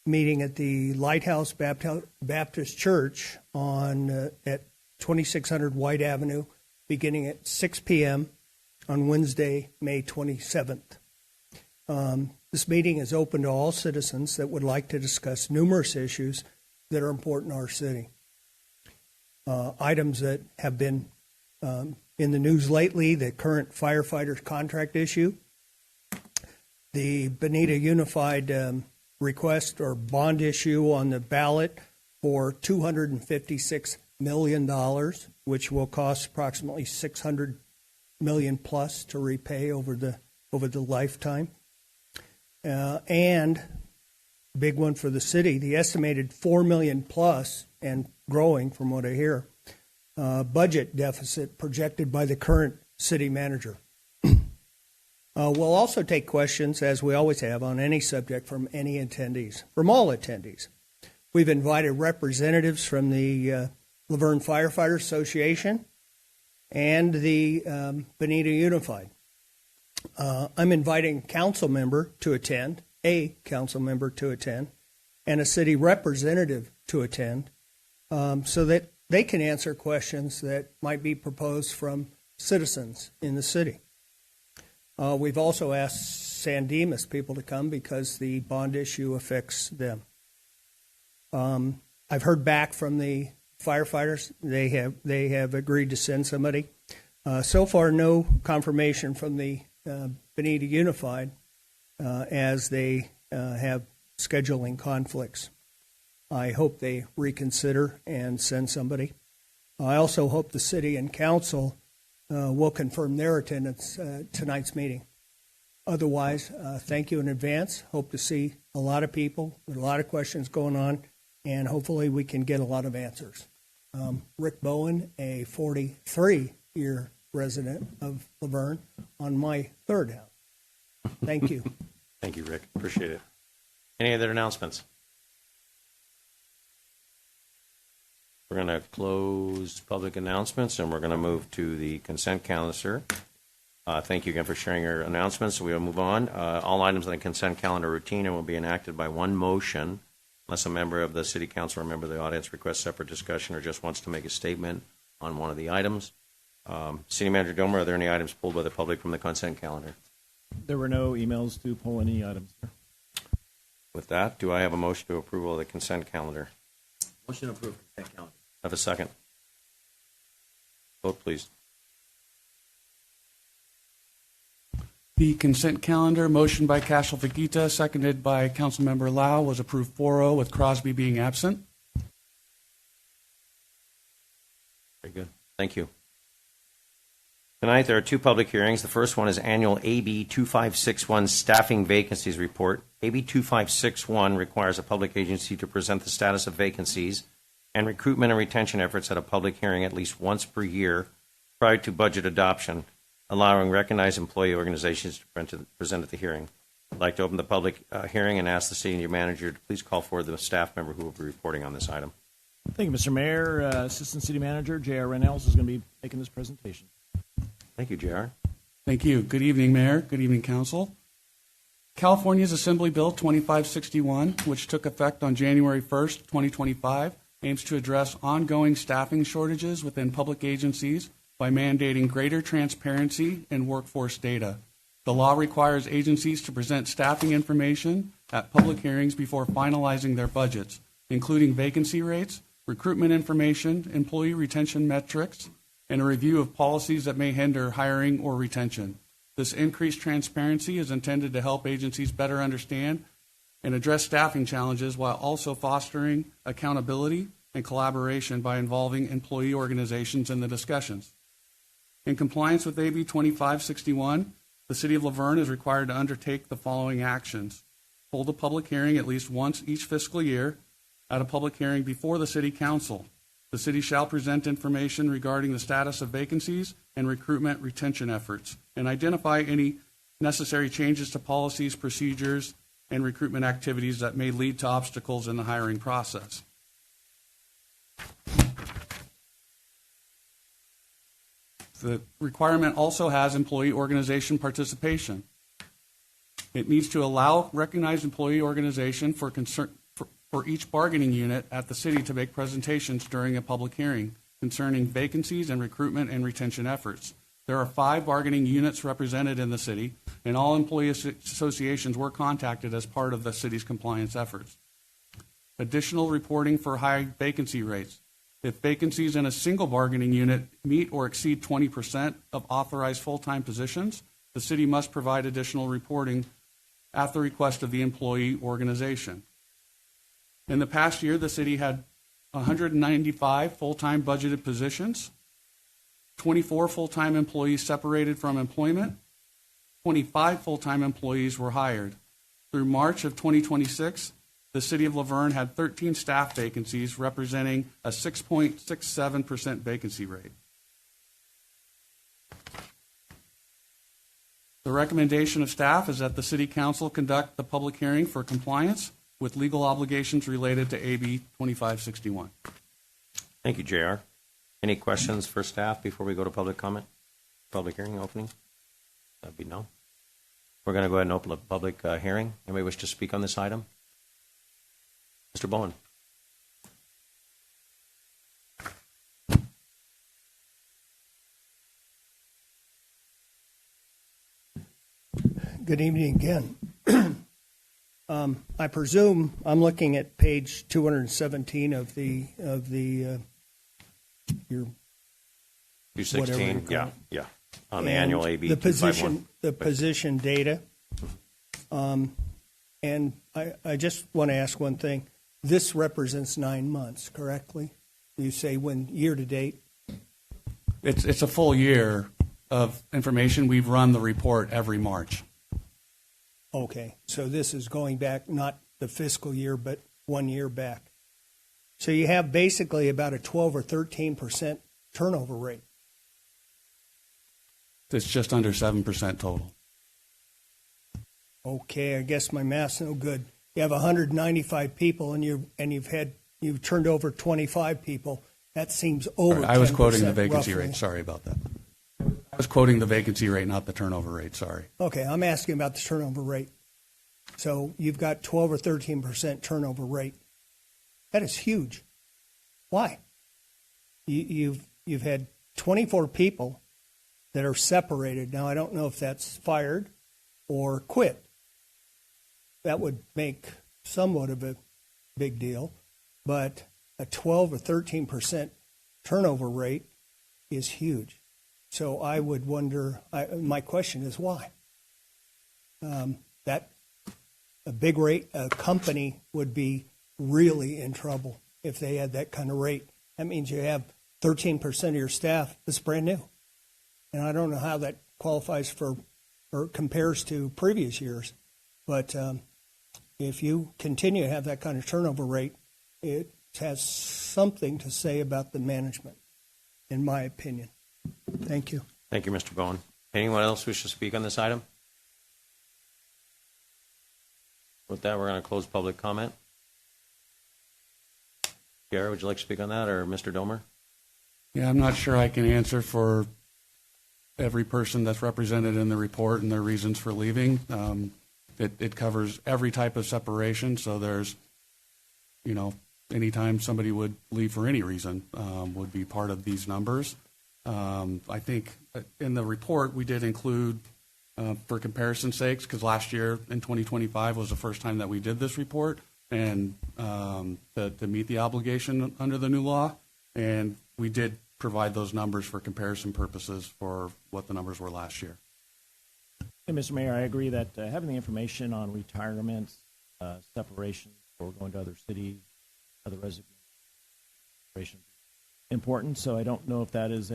meeting at the Lighthouse Baptist Church at 2600 White Avenue, beginning at 6 p.m. on Wednesday, May 27th. This meeting is open to all citizens that would like to discuss numerous issues that are important to our city. Items that have been in the news lately: the current firefighters contract issue, the Bonita Unified request or bond issue on the ballot for $256 million, which will cost approximately $600 million plus to repay over the lifetime, and big one for the city, the estimated $4 million plus and growing from what I hear, budget deficit projected by the current city manager. We'll also take questions, as we always have, on any subject from any attendees, from all attendees. We've invited representatives from the Laverne Firefighter Association and the Bonita Unified. I'm inviting a council member to attend, and a city representative to attend, so that they can answer questions that might be proposed from citizens in the city. We've also asked San Dimas people to come because the bond issue affects them. I've heard back from the firefighters. They have agreed to send somebody. So far, no confirmation from the Bonita Unified as they have scheduling conflicts. I hope they reconsider and send somebody. I also hope the city and council will confirm their attendance tonight's meeting. Otherwise, thank you in advance. Hope to see a lot of people with a lot of questions going on, and hopefully we can get a lot of answers. Rick Bowen, a 43-year resident of Laverne, on my third house. Thank you. Thank you, Rick. Appreciate it. Any other announcements? We're going to close public announcements, and we're going to move to the consent calendar. Thank you again for sharing your announcements. We will move on. All items on the consent calendar are routine and will be enacted by one motion, unless a member of the city council or a member of the audience requests separate discussion or just wants to make a statement on one of the items. City Manager Gilmer, are there any items pulled by the public from the consent calendar? There were no emails to pull any items. With that, do I have a motion to approval of the consent calendar? Motion to approve consent calendar. Have a second. Vote, please. The consent calendar, motion by Cashel Fakita, seconded by Councilmember Lau, was approved 4-0 with Crosby being absent. Very good. Thank you. Tonight there are two public hearings. The first one is annual AB 2561 staffing vacancies report. AB 2561 requires a public agency to present the status of vacancies and recruitment and retention efforts at a public hearing at least once per year prior to budget adoption. allowing recognized employee organizations to present at the hearing. I'd like to open the public hearing and ask the city manager to please call forward the staff member who will be reporting on this item. Thank you, Mr. Mayor. Assistant City Manager J.R. Reynolds is going to be making this presentation. Thank you, JR. Thank you. Good evening, Mayor. Good evening, Council. California's Assembly Bill 2561, which took effect on January 1st, 2025, aims to address ongoing staffing shortages within public agencies by mandating greater transparency in workforce data. The law requires agencies to present staffing information at public hearings before finalizing their budgets, including vacancy rates, recruitment information, employee retention metrics, and a review of policies that may hinder hiring or retention. This increased transparency is intended to help agencies better understand and address staffing challenges while also fostering accountability and collaboration by involving employee organizations in the discussions. In compliance with AB 2561, the City of Laverne is required to undertake the following actions. Hold a public hearing at least once each fiscal year at a public hearing before the City Council. The City shall present information regarding the status of vacancies and recruitment retention efforts and identify any necessary changes to policies, procedures, and recruitment activities that may lead to obstacles in the hiring process. The requirement also has employee organization participation. It needs to allow recognized employee organization for each bargaining unit at the city to make presentations during a public hearing concerning vacancies and recruitment and retention efforts. There are 5 bargaining units represented in the city, and all employee associations were contacted as part of the city's compliance efforts. Additional reporting for high vacancy rates. If vacancies in a single bargaining unit meet or exceed 20% of authorized full-time positions, the city must provide additional reporting at the request of the employee organization. In the past year, the city had 195 full-time budgeted positions, 24 full-time employees separated from employment, 25 full-time employees were hired. Through March of 2026, the City of Laverne had 13 staff vacancies, representing a 6.67% vacancy rate. The recommendation of staff is that the City Council conduct the public hearing for compliance with legal obligations related to AB 2561. Thank you, JR. Any questions for staff before we go to public comment? Public hearing opening? That'd be no. We're going to go ahead and open the public hearing. Anybody wish to speak on this item? Mr. Bowen. Good evening again. I presume I'm looking at page 217 of the your 216. Yeah. On the annual AB the 251. position data. And I just want to ask one thing. This represents 9 months, correctly? You say when year to date? It's a full year of information. We've run the report every March. Okay, so this is going back, not the fiscal year, but 1 year back. So you have basically about a 12 or 13% turnover rate. It's just under 7% total. Okay, I guess my math's no good. You have 195 people, and you've turned over 25 people. That seems over. Right, I was quoting the vacancy roughly. rate. Sorry about that. I was quoting the vacancy rate, not the turnover rate. Sorry. Okay, I'm asking about the turnover rate. So you've got 12 or 13% turnover rate. That is huge. Why? You've had 24 people that are separated. Now, I don't know if that's fired or quit. That would make somewhat of a big deal. But a 12 or 13% turnover rate is huge. So I would wonder, my question is why? That a big rate, a company would be really in trouble if they had that kind of rate. That means you have 13% of your staff that's brand new. And I don't know how that qualifies for or compares to previous years. But if you continue to have that kind of turnover rate, it has something to say about the management, in my opinion. Thank you. Thank you, Mr. Bowen. Anyone else wish to speak on this item? With that, we're going to close public comment. Gary, would you like to speak on that, or Mr. Domer? Yeah, I'm not sure I can answer for every person that's represented in the report and their reasons for leaving. It covers every type of separation, so there's, anytime somebody would leave for any reason would be part of these numbers. I think in the report we did include, for comparison's sakes, because last year in 2025 was the first time that we did this report, and to meet the obligation under the new law, and we did provide those numbers for comparison purposes for what the numbers were last year. Hey, Mr. Mayor, I agree that having the information on retirements, separation, or going to other cities, other resignations, important. So I don't know if that is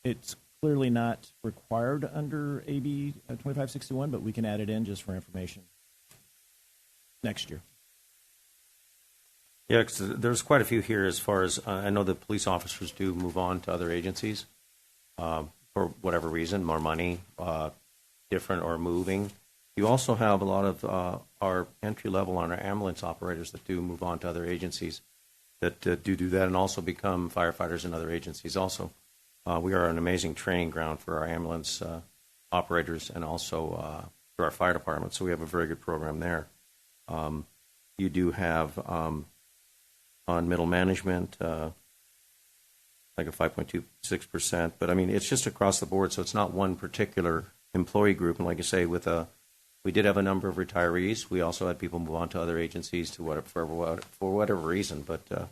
it's clearly not required under AB 2561, but we can add it in just for information next year. Yeah, because there's quite a few here as far as, I know that police officers do move on to other agencies for whatever reason, more money, different or moving. You also have a lot of our entry level on our ambulance operators that do move on to other agencies that do that and also become firefighters in other agencies also. We are an amazing training ground for our ambulance operators and also for our fire department, so we have a very good program there. You do have on middle management like a 5.26%, but I mean, it's just across the board, so it's not one particular employee group. And like I say, we did have a number of retirees. We also had people move on to other agencies for whatever reason. But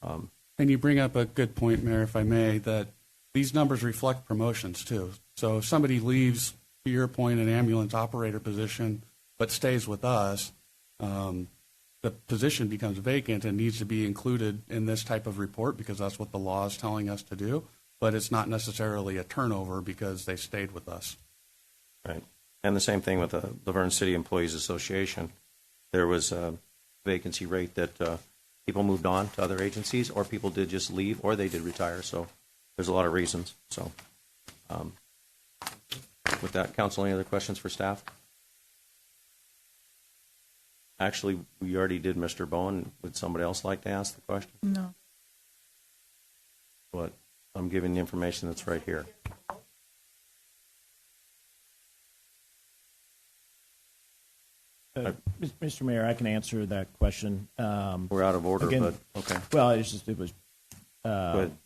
and you bring up a good point, Mayor, if I may, that these numbers reflect promotions too. So if somebody leaves, to your point, an ambulance operator position, but stays with us, the position becomes vacant and needs to be included in this type of report because that's what the law is telling us to do. But it's not necessarily a turnover because they stayed with us. Right. And the same thing with the Verne City Employees Association. There was a vacancy rate that people moved on to other agencies, or people did just leave, or they did retire. So there's a lot of reasons. So with that, council, any other questions for staff? Actually, we already did Mr. Bowen. Would somebody else like to ask the question? No. But I'm giving the information that's right here. Mr. Mayor, I can answer that question. We're out of order, again, but okay. Well, it was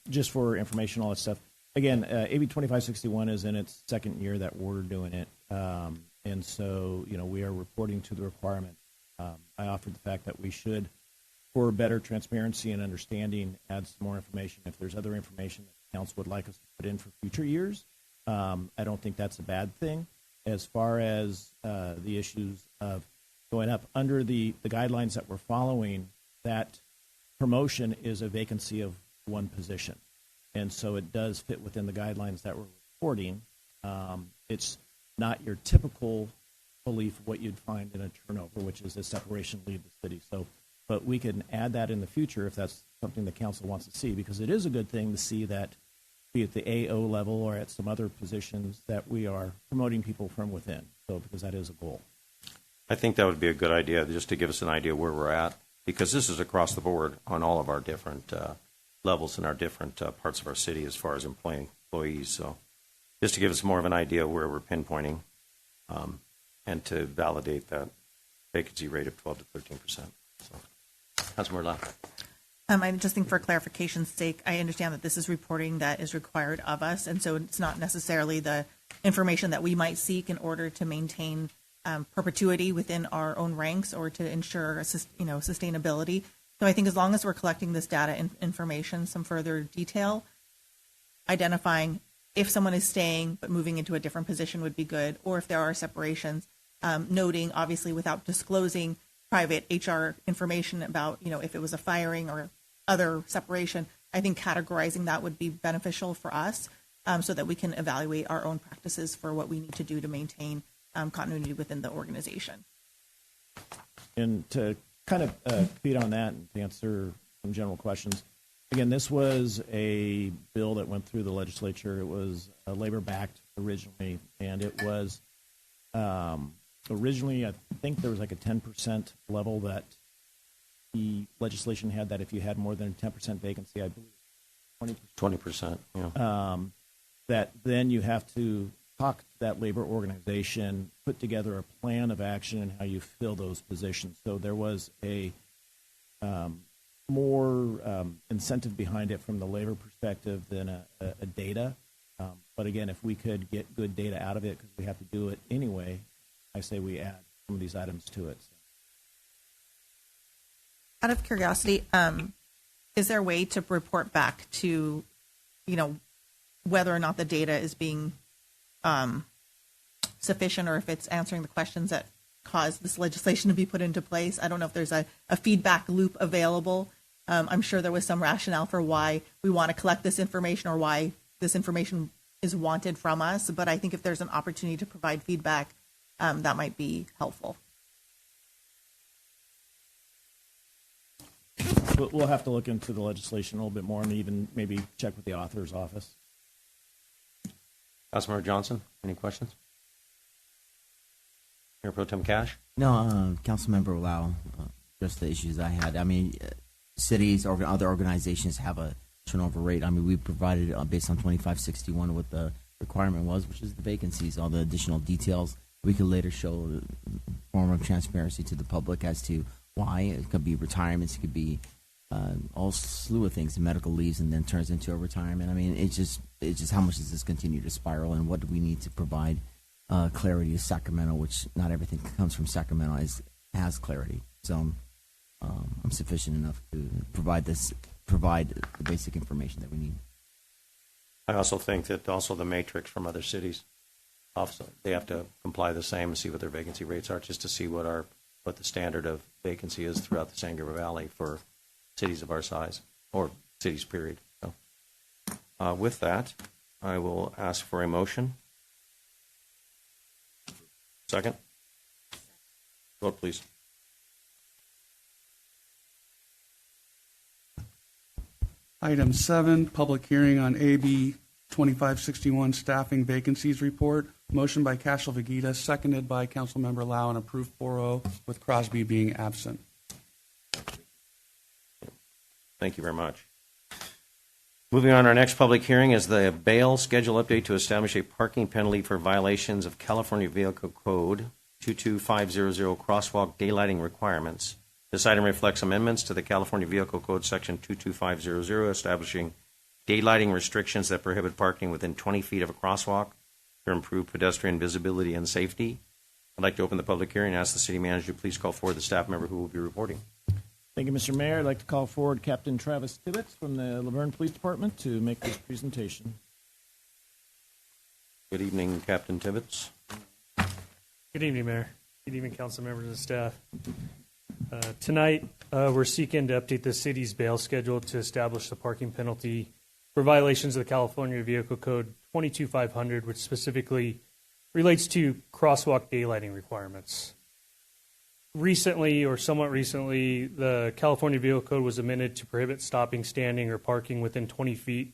just for information, all that stuff. Again, AB 2561 is in its second year that we're doing it, and so we are reporting to the requirement. I offered the fact that we should, for better transparency and understanding, add some more information. If there's other information that the council would like us to put in for future years, I don't think that's a bad thing. As far as the issues of going up under the guidelines that we're following, that promotion is a vacancy of one position. And so it does fit within the guidelines that we're reporting. It's not your typical belief of what you'd find in a turnover, which is a separation leave the city. So, but we can add that in the future if that's something the council wants to see, because it is a good thing to see that, be it the AO level or at some other positions, that we are promoting people from within. So, because that is a goal. I think that would be a good idea, just to give us an idea where we're at, because this is across the board on all of our different levels in our different parts of our city as far as employees. So just to give us more of an idea where we're pinpointing and to validate that vacancy rate of 12 to 13%. So, Councilmember Lau. I just think for clarification's sake, I understand that this is reporting that is required of us, and so it's not necessarily the information that we might seek in order to maintain perpetuity within our own ranks or to ensure sustainability. So I think as long as we're collecting this data and information, some further detail, identifying if someone is staying but moving into a different position would be good, or if there are separations, noting obviously without disclosing private HR information about, if it was a firing or other separation, I think categorizing that would be beneficial for us so that we can evaluate our own practices for what we need to do to maintain continuity within the organization. And to kind of feed on that and to answer some general questions, again, this was a bill that went through the legislature. It was labor-backed originally, and it was originally, I think there was like a 10% level that the legislation had, that if you had more than a 10% vacancy, I believe 20%, yeah. that then you have to talk to that labor organization, put together a plan of action and how you fill those positions. So there was a more incentive behind it from the labor perspective than a data. But again, if we could get good data out of it, because we have to do it anyway, I say we add some of these items to it. Out of curiosity, is there a way to report back to, whether or not the data is being sufficient, or if it's answering the questions that caused this legislation to be put into place? I don't know if there's a feedback loop available. I'm sure there was some rationale for why we want to collect this information or why this information is wanted from us, but I think if there's an opportunity to provide feedback, that might be helpful. We'll have to look into the legislation a little bit more and even maybe check with the author's office. Councilmember Johnson, any questions? Mayor Pro Tem Cash? No, Councilmember Lau, just the issues I had. I mean, cities or other organizations have a turnover rate. I mean, we provided based on 2561 what the requirement was, which is the vacancies, all the additional details. We could later show a form of transparency to the public as to why. It could be retirements, it could be all slew of things, medical leaves, and then turns into a retirement. I mean, it's just how much does this continue to spiral, and what do we need to provide clarity to Sacramento, which not everything that comes from Sacramento has clarity. So I'm sufficient enough to provide the basic information that we need. I also think that also the matrix from other cities, also, they have to comply the same and see what their vacancy rates are, just to see what the standard of vacancy is throughout the San Gabriel Valley for cities of our size, or cities, period. So, with that, I will ask for a motion. Second? Vote, please. Item 7, public hearing on AB 2561 staffing vacancies report. Motion by Cashel Vegeta, seconded by Councilmember Lau, and approved 4-0, with Crosby being absent. Thank you very much. Moving on, our next public hearing is the bail schedule update to establish a parking penalty for violations of California Vehicle Code 22500 crosswalk daylighting requirements. This item reflects amendments to the California Vehicle Code Section 22500 establishing daylighting restrictions that prohibit parking within 20 feet of a crosswalk to improve pedestrian visibility and safety. I'd like to open the public hearing and ask the city manager to please call forward the staff member who will be reporting. Thank you, Mr. Mayor. I'd like to call forward Captain Travis Tibbetts from the Laverne Police Department to make this presentation. Good evening, Captain Tibbetts. Good evening, Mayor. Good evening, council members and staff. Tonight, we're seeking to update the city's bail schedule to establish the parking penalty for violations of the California Vehicle Code 22500, which specifically relates to crosswalk daylighting requirements. Recently, or somewhat recently, the California Vehicle Code was amended to prohibit stopping, standing, or parking within 20 feet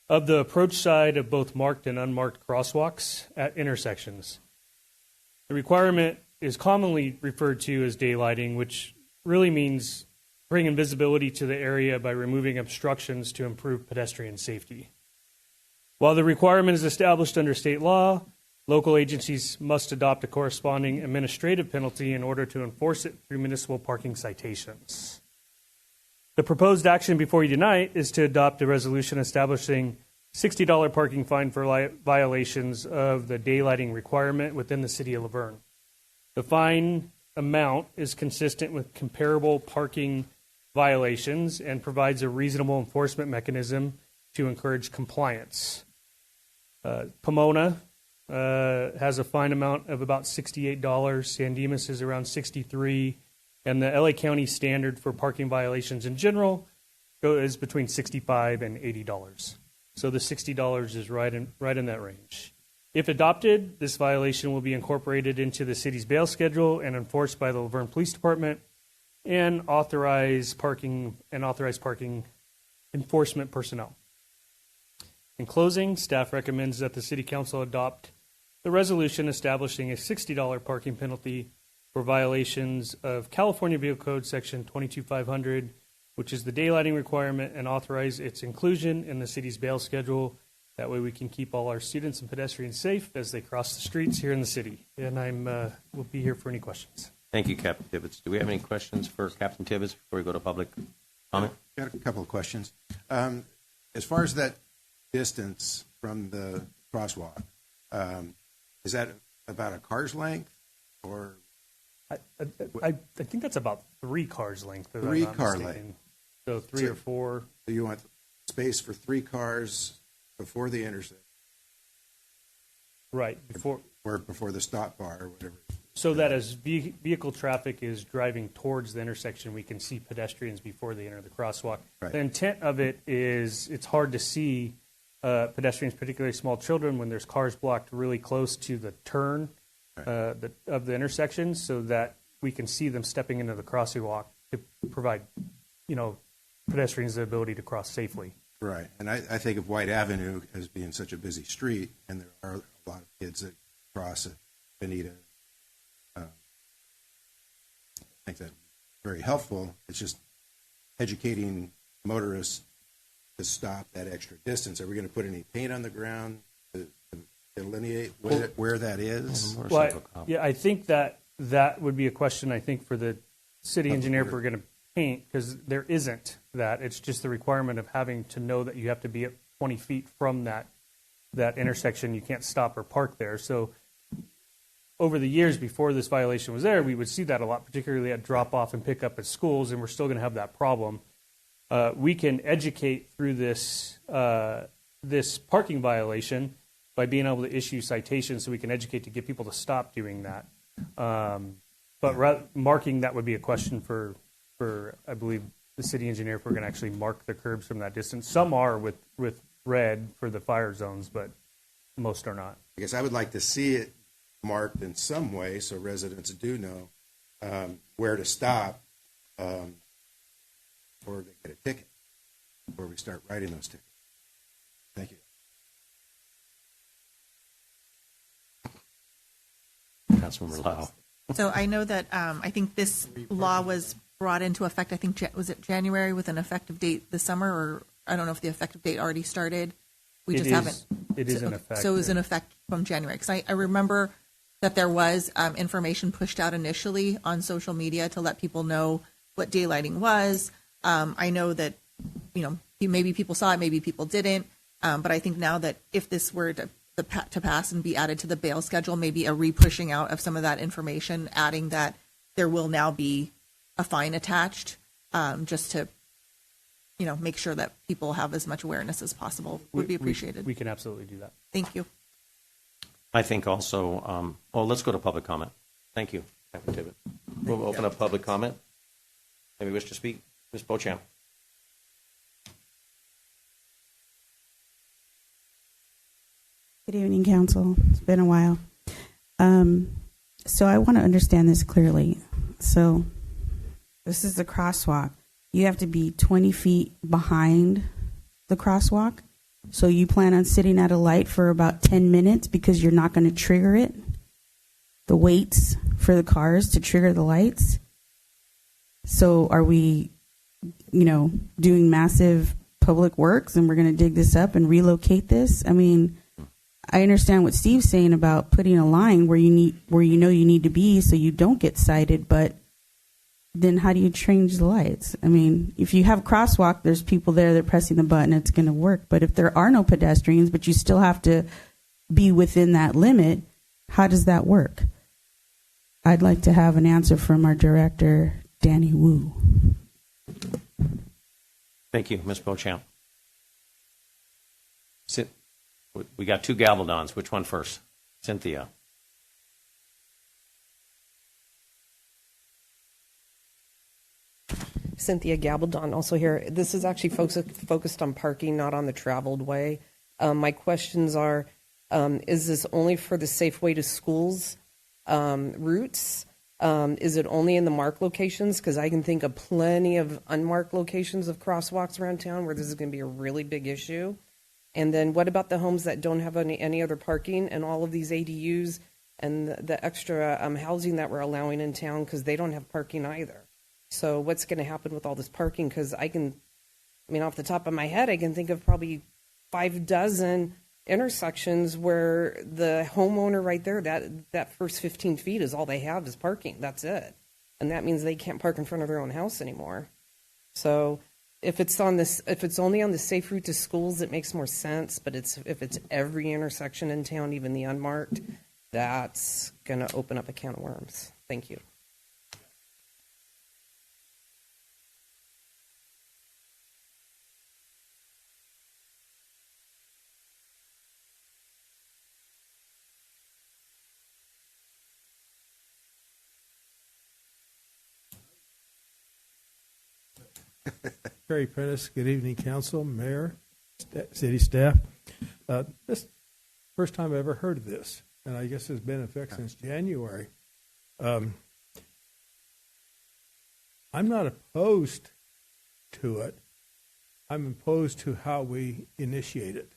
of the approach side of both marked and unmarked crosswalks at intersections. The requirement is commonly referred to as daylighting, which really means bringing visibility to the area by removing obstructions to improve pedestrian safety. While the requirement is established under state law, local agencies must adopt a corresponding administrative penalty in order to enforce it through municipal parking citations. The proposed action before you tonight is to adopt a resolution establishing $60 parking fine for violations of the daylighting requirement within the city of Laverne. The fine amount is consistent with comparable parking violations and provides a reasonable enforcement mechanism to encourage compliance. Pomona has a fine amount of about $68. San Dimas is around $63, and the LA County standard for parking violations in general is between $65 and $80. So the $60 is right in that range. If adopted, this violation will be incorporated into the city's bail schedule and enforced by the Laverne Police Department and authorized parking enforcement personnel. In closing, staff recommends that the City Council adopt the resolution establishing a $60 parking penalty for violations of California Vehicle Code Section 22500, which is the daylighting requirement, and authorize its inclusion in the city's bail schedule. That way we can keep all our students and pedestrians safe as they cross the streets here in the city. And will be here for any questions. Thank you, Captain Tibbetts. Do we have any questions for Captain Tibbetts before we go to public comment? Got a couple of questions. As far as that distance from the crosswalk, is that about a car's length, or? I think that's about 3 cars length. if I'm 3 not car mistaken. length. So 3 or 4. So you want space for 3 cars before the intersection, Right, before. or before the stop bar, or whatever. So that as vehicle traffic is driving towards the intersection, we can see pedestrians before they enter the crosswalk. Right. The intent of it is it's hard to see pedestrians, particularly small children, when there's cars blocked really close to the turn of the intersection, so that we can see them stepping into the crosswalk to provide, pedestrians the ability to cross safely. Right, and I think of White Avenue as being such a busy street, and there are a lot of kids that cross at Benita. I think that's very helpful. It's just educating motorists to stop that extra distance. Are we going to put any paint on the ground to delineate where that is? Well, I think that would be a question, I think, for the city engineer if we're going to paint, because there isn't that. It's just the requirement of having to know that you have to be at 20 feet from that intersection. You can't stop or park there. So over the years before this violation was there, we would see that a lot, particularly at drop-off and pick-up at schools, and we're still going to have that problem. We can educate through this parking violation by being able to issue citations, so we can educate to get people to stop doing that. But marking that would be a question for I believe the city engineer, if we're going to actually mark the curbs from that distance. Some are with red for the fire zones, but most are not. I guess I would like to see it marked in some way so residents do know where to stop before they get a ticket, before we start writing those tickets. Thank you. Councilmember Lau. So I know that I think this law was brought into effect, I think, was it January with an effective date this summer, or I don't know if the effective date already started. It is in effect. So it was in effect from January. Because I remember that there was information pushed out initially on social media to let people know what daylighting was. I know that, maybe people saw it, maybe people didn't. But I think now that if this were to pass and be added to the bail schedule, maybe a re-pushing out of some of that information, adding that there will now be a fine attached, just to, make sure that people have as much awareness as possible would be appreciated. We can absolutely do that. Thank you. I think also, let's go to public comment. Thank you, Captain Tibbet. We'll open up public comment. Maybe wish to speak? Ms. Beauchamp. Good evening, Council. It's been a while. So I want to understand this clearly. So this is the crosswalk. You have to be 20 feet behind the crosswalk. So you plan on sitting at a light for about 10 minutes because you're not going to trigger it? The waits for the cars to trigger the lights? So are we, doing massive public works and we're going to dig this up and relocate this? I mean, I understand what Steve's saying about putting a line where you need to be so you don't get cited, but then how do you change the lights? I mean, if you have a crosswalk, there's people there that are pressing the button, it's going to work. But if there are no pedestrians, but you still have to be within that limit, how does that work? I'd like to have an answer from our director, Danny Wu. Thank you, Ms. Beauchamp. We got 2 Gavaldons. Which one first? Cynthia. Cynthia Gabaldon, also here. This is actually focused on parking, not on the traveled way. My questions are, is this only for the safe way to schools routes? Is it only in the marked locations? Because I can think of plenty of unmarked locations of crosswalks around town where this is going to be a really big issue. And then what about the homes that don't have any other parking, and all of these ADUs and the extra housing that we're allowing in town, because they don't have parking either? So what's going to happen with all this parking? Because off the top of my head, I can think of probably 6 intersections where the homeowner right there, that first 15 feet is all they have is parking. That's it. And that means they can't park in front of their own house anymore. So if it's only on the safe route to schools, it makes more sense. But if it's every intersection in town, even the unmarked, that's going to open up a can of worms. Thank you. Terry Prentice, good evening, council, mayor, city staff. This first time I've ever heard of this, and I guess it's been in effect since January. I'm not opposed to it. I'm opposed to how we initiate it.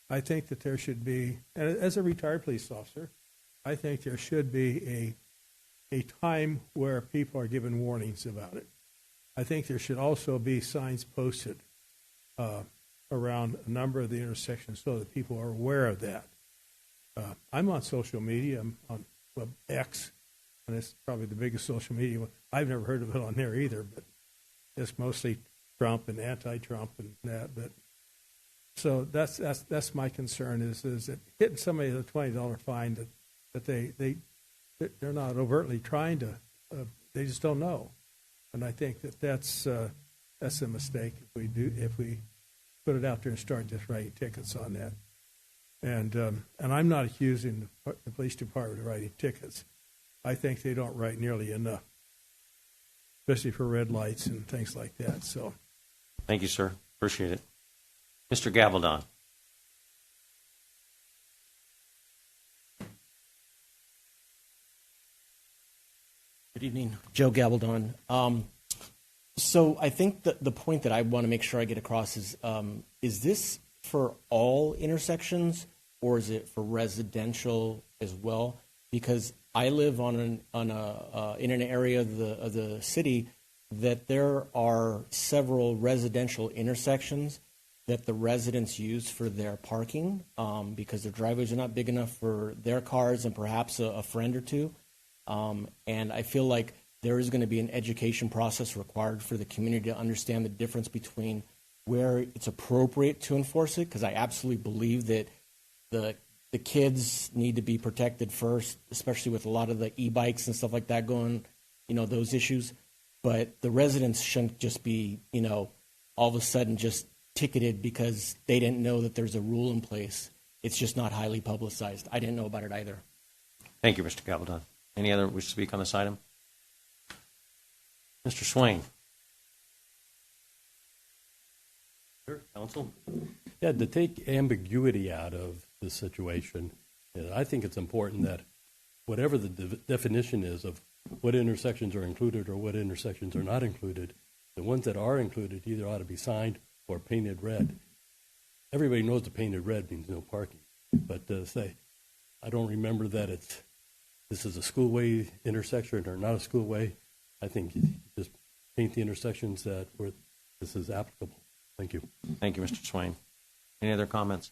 I think that there should be, and as a retired police officer, I think there should be a time where people are given warnings about it. I think there should also be signs posted around a number of the intersections so that people are aware of that. I'm on social media. I'm on X, and it's probably the biggest social media one. I've never heard of it on there either, but it's mostly Trump and anti-Trump and that. But so that's my concern is that hitting somebody with a $20 fine that they're not overtly trying to, they just don't know. And I think that's a mistake if we put it out there and start just writing tickets on that. And I'm not accusing the police department of writing tickets. I think they don't write nearly enough, especially for red lights and things like that. So, thank you, sir. Appreciate it, Mr. Gabaldon. Good evening, Joe Gabaldon. So I think the point that I want to make sure I get across is this for all intersections or is it for residential as well? Because I live in an area of the city that there are several residential intersections that the residents use for their parking because their driveways are not big enough for their cars and perhaps a friend or two. And I feel like there is going to be an education process required for the community to understand the difference between where it's appropriate to enforce it, because I absolutely believe that the kids need to be protected first, especially with a lot of the e-bikes and stuff like that going, those issues. But the residents shouldn't just be, all of a sudden just ticketed because they didn't know that there's a rule in place. It's just not highly publicized. I didn't know about it either. Thank you, Mr. Gabaldon. Any other wish to speak on this item? Mr. Swain. Sure, counsel. Yeah, to take ambiguity out of the situation, I think it's important that whatever the definition is of what intersections are included or what intersections are not included, the ones that are included either ought to be signed or painted red. Everybody knows the painted red means no parking, but I don't remember that this is a schoolway intersection or not a schoolway. I think you just paint the intersections where this is applicable. Thank you. Thank you, Mr. Swain. Any other comments?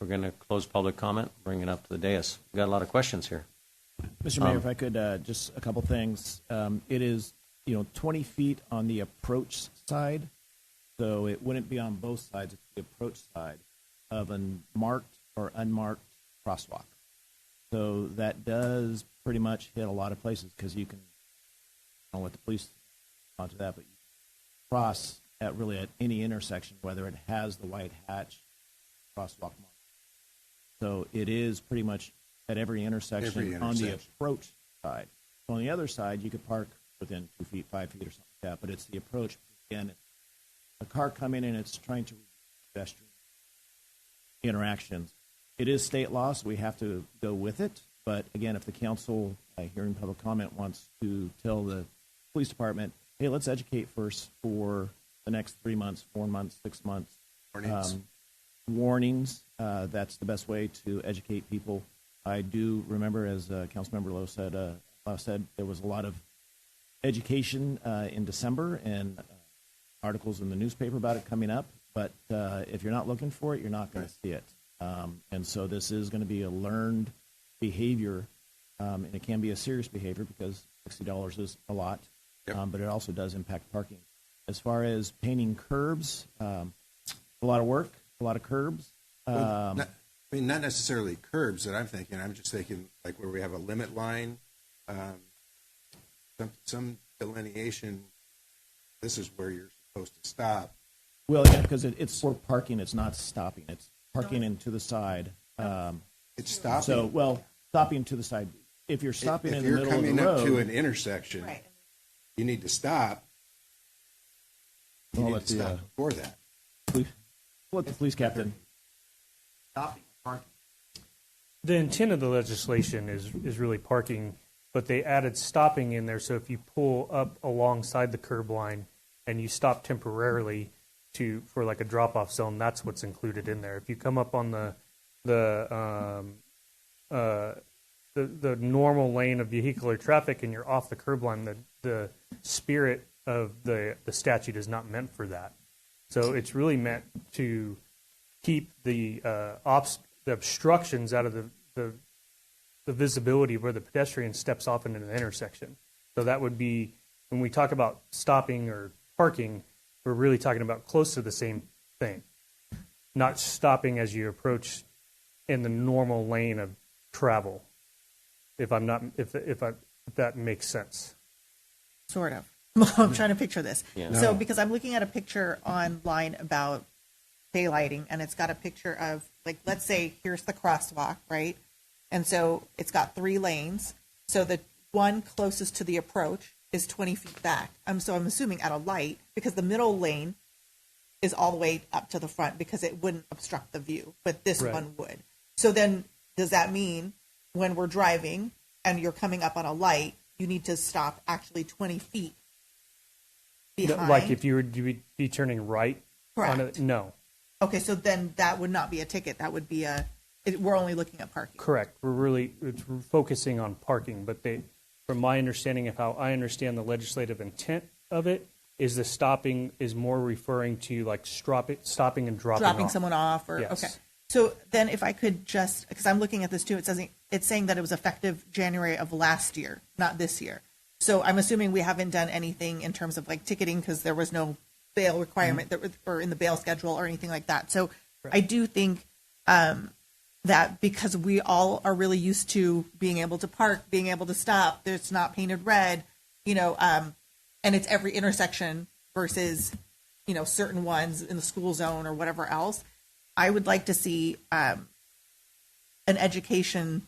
We're going to close public comment, bring it up to the dais. We've got a lot of questions here. Mr. Mayor, if I could, just a couple things. It is, 20 feet on the approach side, so it wouldn't be on both sides. It's the approach side of a marked or unmarked crosswalk. So that does pretty much hit a lot of places because you can, I don't know what the police onto that, but you can cross at any intersection, whether it has the white hatch crosswalk mark. So it is pretty much at every intersection on the approach side. So on the other side, you could park within 2 feet, 5 feet or something like that, but it's the approach. Again, a car coming in, it's trying to pedestrian interactions. It is state law, so we have to go with it. But again, if the council, hearing public comment, wants to tell the police department, hey, let's educate first for the next 3 months, 4 months, 6 months, Warnings. Warnings. That's the best way to educate people. I do remember, as Councilmember Lowe said, there was a lot of education in December and articles in the newspaper about it coming up. But if you're not looking for it, you're not going to see it. And so this is going to be a learned behavior, and it can be a serious behavior because $60 is a lot, but it also does impact parking. As far as painting curbs, a lot of work, a lot of curbs. Not necessarily curbs that I'm thinking. I'm just thinking like where we have a limit line, some delineation. This is where you're supposed to stop. Well, yeah, because it's for parking. It's not stopping. It's parking and to the side. It's stopping. So, well, stopping to the side. If you're stopping in the middle of the road. If you're coming up to an intersection, you need to stop. You need to stop before that. Let the police captain. Stopping parking. The intent of the legislation is really parking, but they added stopping in there. So if you pull up alongside the curb line and you stop temporarily for like a drop-off zone, that's what's included in there. If you come up on the normal lane of vehicular traffic and you're off the curb line, the spirit of the statute is not meant for that. So it's really meant to keep the obstructions out of the visibility where the pedestrian steps off into the intersection. So that would be, when we talk about stopping or parking, we're really talking about close to the same thing. Not stopping as you approach in the normal lane of travel. If that makes sense. Sort of. I'm trying to picture this. Yeah. So No. because I'm looking at a picture online about daylighting, and it's got a picture of, like, let's say here's the crosswalk, right? And so it's got 3 lanes. So the one closest to the approach is 20 feet back. So I'm assuming at a light, because the middle lane is all the way up to the front because it wouldn't obstruct the view, but this Right. one would. So then does that mean when we're driving and you're coming up on a light, you need to stop actually 20 feet behind? Like if you were to be turning right? Correct. No. Okay, so then that would not be a ticket. That would be we're only looking at parking. Correct. We're focusing on parking, but from my understanding of how I understand the legislative intent of it, is the stopping is more referring to like stopping and dropping off. Someone off, or Yes. okay. So then, if I could just, because I'm looking at this too, it's saying that it was effective January of last year, not this year. So I'm assuming we haven't done anything in terms of like ticketing because there was no bail requirement or in the bail schedule or anything like that. So I do think that because we all are really used to being able to park, being able to stop, it's not painted red, and it's every intersection versus, certain ones in the school zone or whatever else. I would like to see an education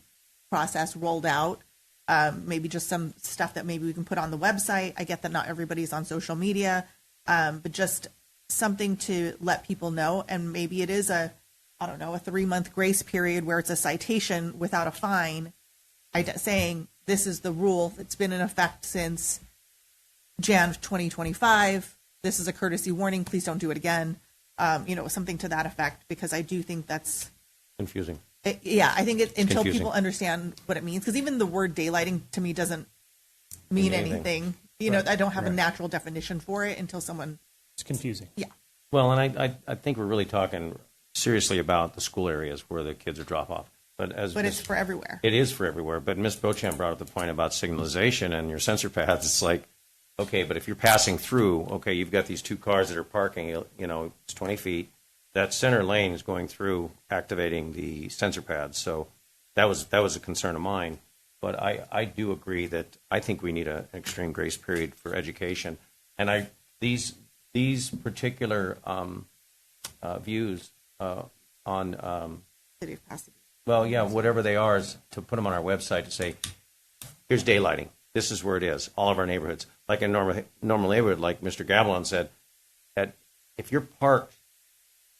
process rolled out, maybe just some stuff that maybe we can put on the website. I get that not everybody's on social media, but just something to let people know. And maybe it is a 3-month grace period where it's a citation without a fine, saying this is the rule. It's been in effect since Jan 2025. This is a courtesy warning. Please don't do it again. Something to that effect, because I do think that's confusing. I think until confusing. people understand what it means, because even the word daylighting to me doesn't mean anything. Right. I don't have a Right. natural definition for it until someone. It's confusing. Yeah. Well, and I think we're really talking seriously about the school areas where the kids are drop off. But it's for everywhere. It is for everywhere. But Ms. Beauchamp brought up the point about signalization and your sensor pads. It's like, okay, but if you're passing through, okay, you've got these 2 cars that are parking, it's 20 feet. That center lane is going through, activating the sensor pads. So that was a concern of mine. But I do agree that I think we need an extreme grace period for education. And these particular views on City of Pasadena. well, yeah, whatever they are, is to put them on our website to say, here's daylighting. This is where it is. All of our neighborhoods, like in a normal neighborhood, like Mr. Gavilan said, that if you're parked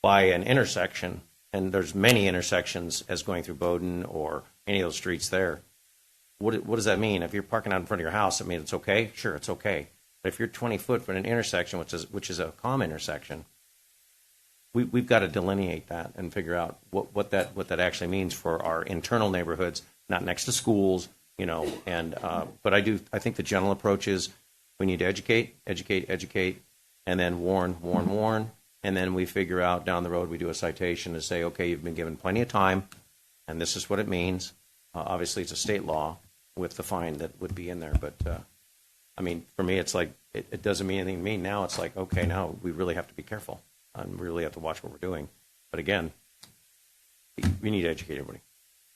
by an intersection, and there's many intersections as going through Bowdoin or any of those streets there, what does that mean? If you're parking out in front of your house, I mean, it's okay? Sure, it's okay. But if you're 20 foot from an intersection, which is a common intersection, we've got to delineate that and figure out what that actually means for our internal neighborhoods, not next to schools, you know. And but I think the general approach is we need to educate, and then warn, and then we figure out down the road, we do a citation to say, okay, you've been given plenty of time, and this is what it means. Obviously, it's a state law with the fine that would be in there, but I mean, for me, it's like it doesn't mean anything to me. Now it's like, okay, now we really have to be careful and we really have to watch what we're doing. But again, we need to educate everybody.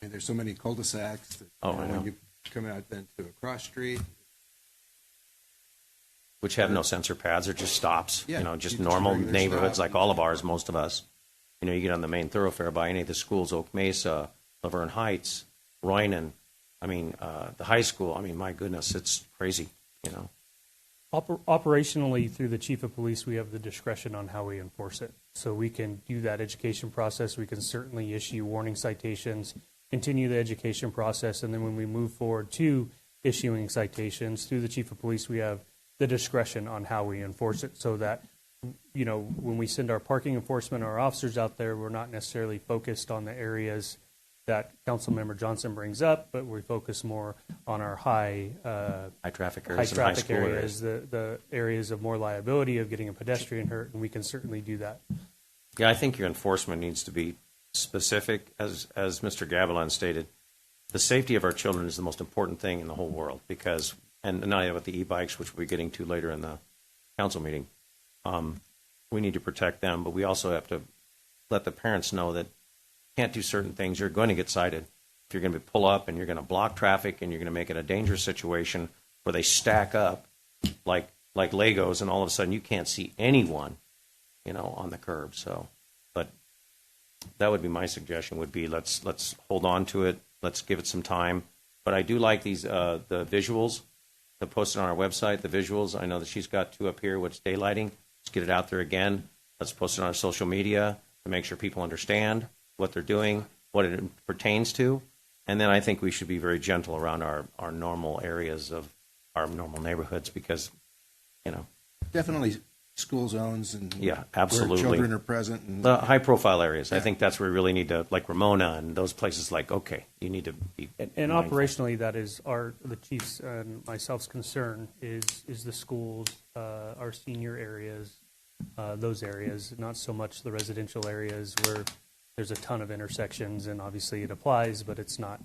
And there's so many cul-de-sacs that, I know. when you come out then to a cross street, Which have no sensor pads, they're just stops. Yeah, You know, just you just normal regular neighborhoods stop. like all of ours, most of us. You know, you get on the main thoroughfare by any of the schools, Oak Mesa, Laverne Heights, Roynan. I mean, the high school. I mean, my goodness, it's crazy. You know. Operationally, through the chief of police, we have the discretion on how we enforce it. So we can do that education process. We can certainly issue warning citations, continue the education process, and then when we move forward to issuing citations through the chief of police, we have the discretion on how we enforce it, so that, you know, when we send our parking enforcement, our officers out there, we're not necessarily focused on the areas that Councilmember Johnson brings up, but we focus more on our high traffic high areas and high traffic school areas, the areas of more liability of getting a pedestrian hurt, and we can certainly do that. Yeah, I think your enforcement needs to be specific, as Mr. Gavilan stated. The safety of our children is the most important thing in the whole world, because, and not only with the e-bikes, which we'll be getting to later in the council meeting, we need to protect them, but we also have to let the parents know that you can't do certain things. You're going to get cited. If you're going to pull up and you're going to block traffic and you're going to make it a dangerous situation where they stack up like Legos, and all of a sudden you can't see anyone, you know, on the curb. So, but that would be my suggestion. Would be let's hold on to it. Let's give it some time. But I do like these the visuals. To post it on our website. The visuals. I know that she's got two up here. What's daylighting? Let's get it out there again. Let's post it on our social media to make sure people understand what they're doing, what it pertains to, and then I think we should be very gentle around our normal areas of our normal neighborhoods, because, you know. definitely school zones and Yeah, absolutely. where children are present. And The high-profile areas. I think that's where we really need to, like Ramona and those places. Like, okay, you need to be. And mindful. operationally, that is the chief's and myself's concern is the schools, our senior areas, those areas, not so much the residential areas where there's a ton of intersections, and obviously it applies, but it's not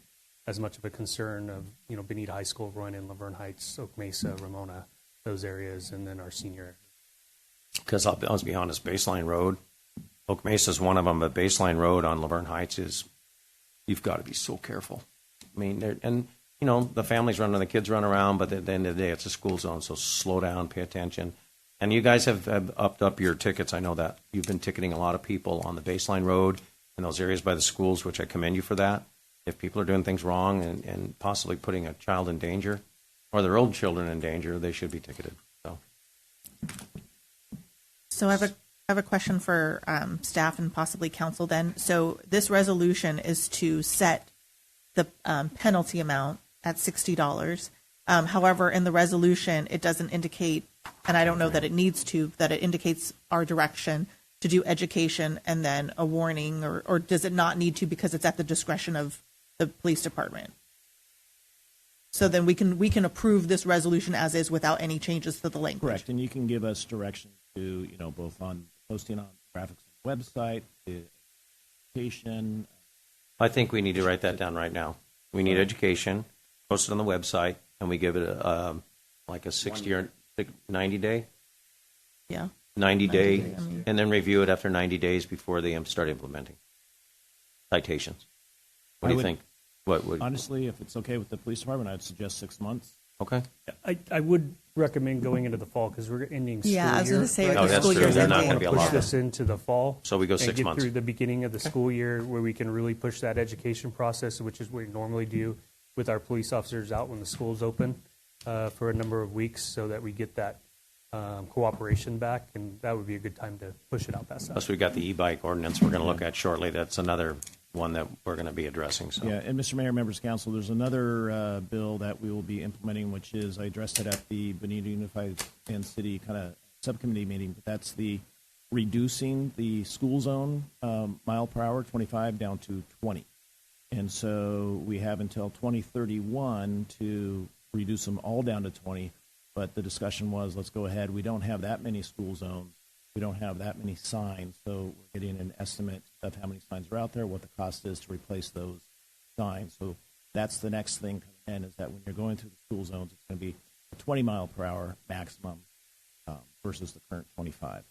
as much of a concern of, you know, Benita High School, Roynan, Laverne Heights, Oak Mesa, Ramona, those areas, and then our senior areas. Because I'll be honest, Baseline Road, Oak Mesa is one of them, but Baseline Road on Laverne Heights is, you've got to be so careful. I mean, and, you know, the families run and the kids run around, but at the end of the day, it's a school zone, so slow down, pay attention. And you guys have upped up your tickets. I know that. You've been ticketing a lot of people on the Baseline Road and those areas by the schools, which I commend you for that. If people are doing things wrong and possibly putting a child in danger or their own children in danger, they should be ticketed. So I have a question for staff and possibly council then. So this resolution is to set the penalty amount at $60. However, in the resolution, it doesn't indicate, and I don't know that it needs to, that it indicates our direction to do education and then a warning, or does it not need to because it's at the discretion of the police department? So then we can approve this resolution as is without any changes to the language. Correct, and you can give us direction to, you know, both on posting on graphics on the website, the education. I think we need to write that down right now. We need education, post it on the website, and we give it like a 60 or 90 day? Yeah. 90 day, day, I mean. and then review it after 90 days before they start implementing citations. What do you think? What would Honestly, if it's okay with the police department, I'd suggest 6 months. Okay. I would recommend going into the fall because we're ending school year. Yeah, I was going to say right? the that's school true. year's They're not ending. gonna be Push allowed. this into the fall. So we go 6 and get months. through the beginning of the school year where we can really push that education process, which is what we normally do with our police officers out when the school's open for a number of weeks, so that we get that cooperation back, and that would be a good time to push it out past that. Plus, we got the e-bike ordinance we're going to look at shortly. That's another one that we're going to be addressing. So. Yeah, and Mr. Mayor, members of council, there's another bill that we will be implementing, which is, I addressed it at the Benita Unified and City kind of subcommittee meeting, but that's the reducing the school zone mile per hour, 25, down to 20. And so we have until 2031 to reduce them all down to 20. But the discussion was, let's go ahead. We don't have that many school zones. We don't have that many signs. So we're getting an estimate of how many signs are out there, what the cost is to replace those signs. So that's the next thing coming in, is that when you're going through the school zones, it's going to be a 20 mile per hour maximum versus the current 25.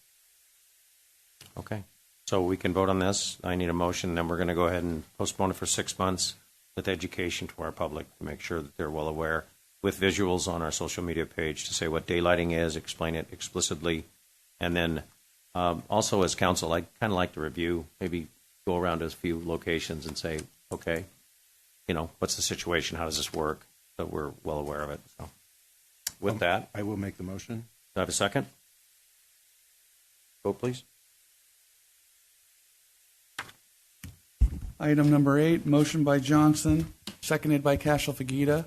Okay. So we can vote on this. I need a motion, then we're going to go ahead and postpone it for 6 months with education to our public to make sure that they're well aware, with visuals on our social media page to say what daylighting is, explain it explicitly, and then also as council, I'd kind of like to review, maybe go around to a few locations and say, okay, what's the situation? How does this work? So we're well aware of it. So with that, I will make the motion. Do I have a second? Vote, please. Item number 8, motion by Johnson, seconded by Cashel-Fagita.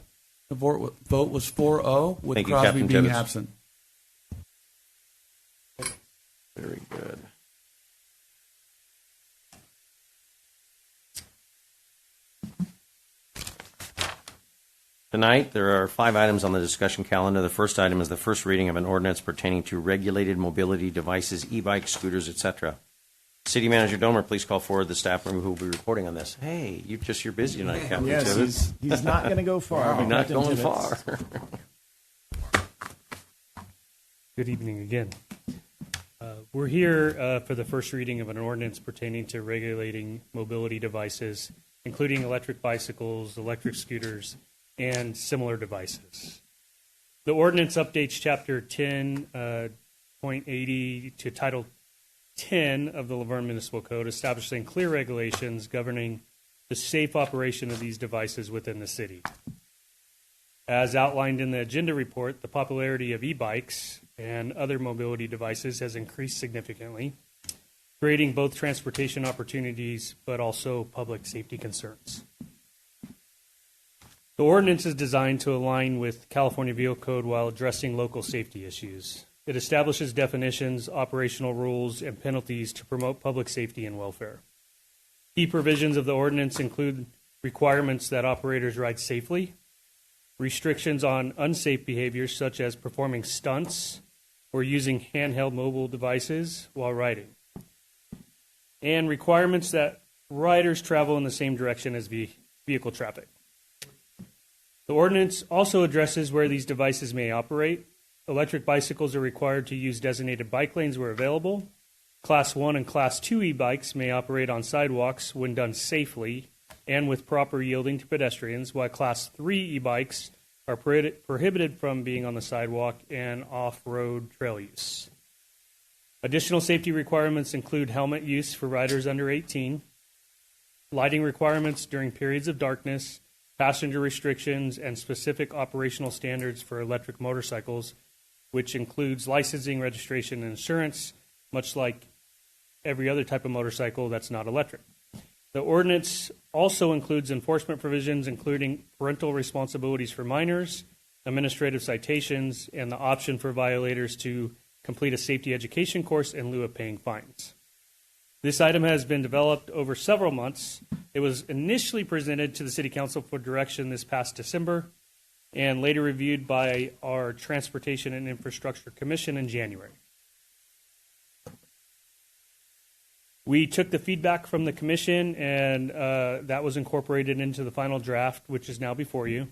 The vote was 4-0, with Thank you, Crosby Captain being Tibbetts. absent. Very good. Tonight, there are 5 items on the discussion calendar. The first item is the first reading of an ordinance pertaining to regulated mobility devices, e-bikes, scooters, etc. City Manager Domer, please call forward the staff member who will be reporting on this. Hey, you're busy tonight, Captain Yes, Tibbetts. he's not going to go far. You're not Captain going Tibbetts. far. Good evening again. We're here for the first reading of an ordinance pertaining to regulating mobility devices, including electric bicycles, electric scooters, and similar devices. The ordinance updates Chapter 10.80 to Title 10 of the Laverne Municipal Code, establishing clear regulations governing the safe operation of these devices within the city. As outlined in the agenda report, the popularity of e-bikes and other mobility devices has increased significantly, creating both transportation opportunities but also public safety concerns. The ordinance is designed to align with California Vehicle Code while addressing local safety issues. It establishes definitions, operational rules, and penalties to promote public safety and welfare. Key provisions of the ordinance include requirements that operators ride safely, restrictions on unsafe behaviors such as performing stunts or using handheld mobile devices while riding, and requirements that riders travel in the same direction as vehicle traffic. The ordinance also addresses where these devices may operate. Electric bicycles are required to use designated bike lanes where available. Class 1 and Class 2 e-bikes may operate on sidewalks when done safely and with proper yielding to pedestrians, while Class 3 e-bikes are prohibited from being on the sidewalk and off-road trail use. Additional safety requirements include helmet use for riders under 18, lighting requirements during periods of darkness, passenger restrictions, and specific operational standards for electric motorcycles, which includes licensing, registration, and insurance, much like every other type of motorcycle that's not electric. The ordinance also includes enforcement provisions, including parental responsibilities for minors, administrative citations, and the option for violators to complete a safety education course in lieu of paying fines. This item has been developed over several months. It was initially presented to the City Council for direction this past December and later reviewed by our Transportation and Infrastructure Commission in January. We took the feedback from the Commission, and that was incorporated into the final draft, which is now before you.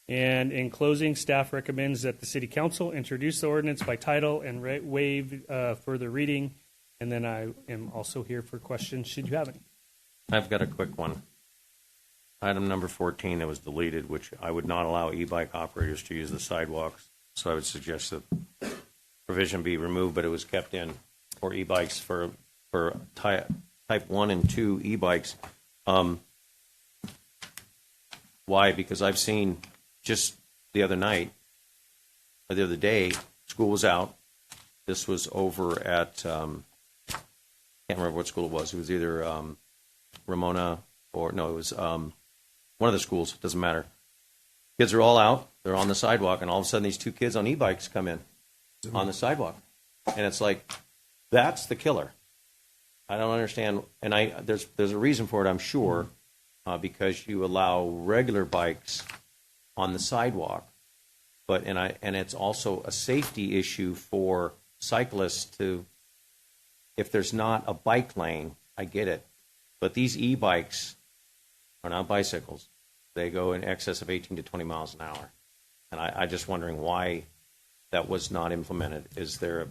And in closing, staff recommends that the City Council introduce the ordinance by title and waive further reading. And then I am also here for questions, should you have any. I've got a quick one. Item number 14 that was deleted, which I would not allow e-bike operators to use the sidewalks. So I would suggest that provision be removed, but it was kept in for e-bikes for type 1 and 2 e-bikes. Why? Because I've seen just the other night, or the other day, school was out. This was over at, can't remember what school it was. It was either Ramona or, no, it was one of the schools. It doesn't matter. Kids are all out. They're on the sidewalk, and all of a sudden these 2 kids on e-bikes come in on the sidewalk. And it's like, That's the killer. I don't understand, and there's a reason for it, I'm sure, because you allow regular bikes on the sidewalk, and it's also a safety issue for cyclists to, if there's not a bike lane, I get it, but these e-bikes are not bicycles. They go in excess of 18 to 20 miles an hour, and I'm just wondering why that was not implemented. Is there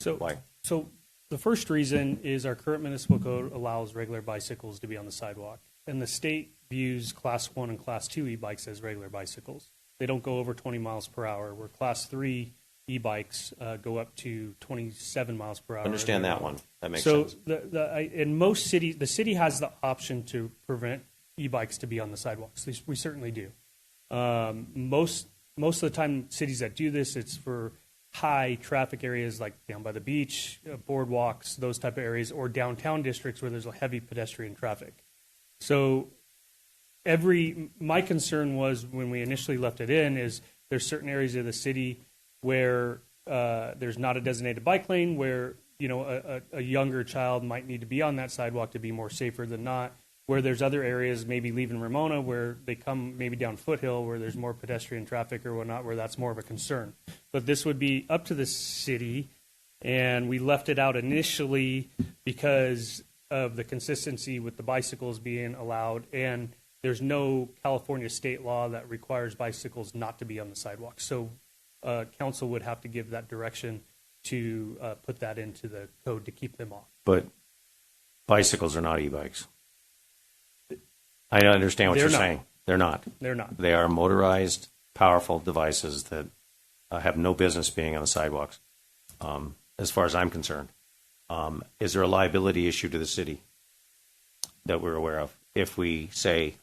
why? So the first reason is our current municipal code allows regular bicycles to be on the sidewalk, and the state views Class 1 and Class 2 e-bikes as regular bicycles. They don't go over 20 miles per hour, where Class 3 e-bikes go up to 27 miles per hour. Understand that one. That makes so sense. In most cities, the city has the option to prevent e-bikes to be on the sidewalks. We certainly do. Most of the time, cities that do this, it's for high traffic areas like down by the beach, boardwalks, those type of areas, or downtown districts where there's a heavy pedestrian traffic. So my concern was when we initially left it in is there's certain areas of the city where there's not a designated bike lane, where a younger child might need to be on that sidewalk to be more safer than not, where there's other areas, maybe leaving Ramona, where they come maybe down Foothill, where there's more pedestrian traffic or whatnot, where that's more of a concern. But this would be up to the city, and we left it out initially because of the consistency with the bicycles being allowed, and there's no California state law that requires bicycles not to be on the sidewalk. So council would have to give that direction to put that into the code to keep them off. But bicycles are not e-bikes. I understand what you're saying. They're not. They're not. They are motorized, powerful devices that have no business being on the sidewalks, as far as I'm concerned. Is there a liability issue to the city that we're aware of? If we say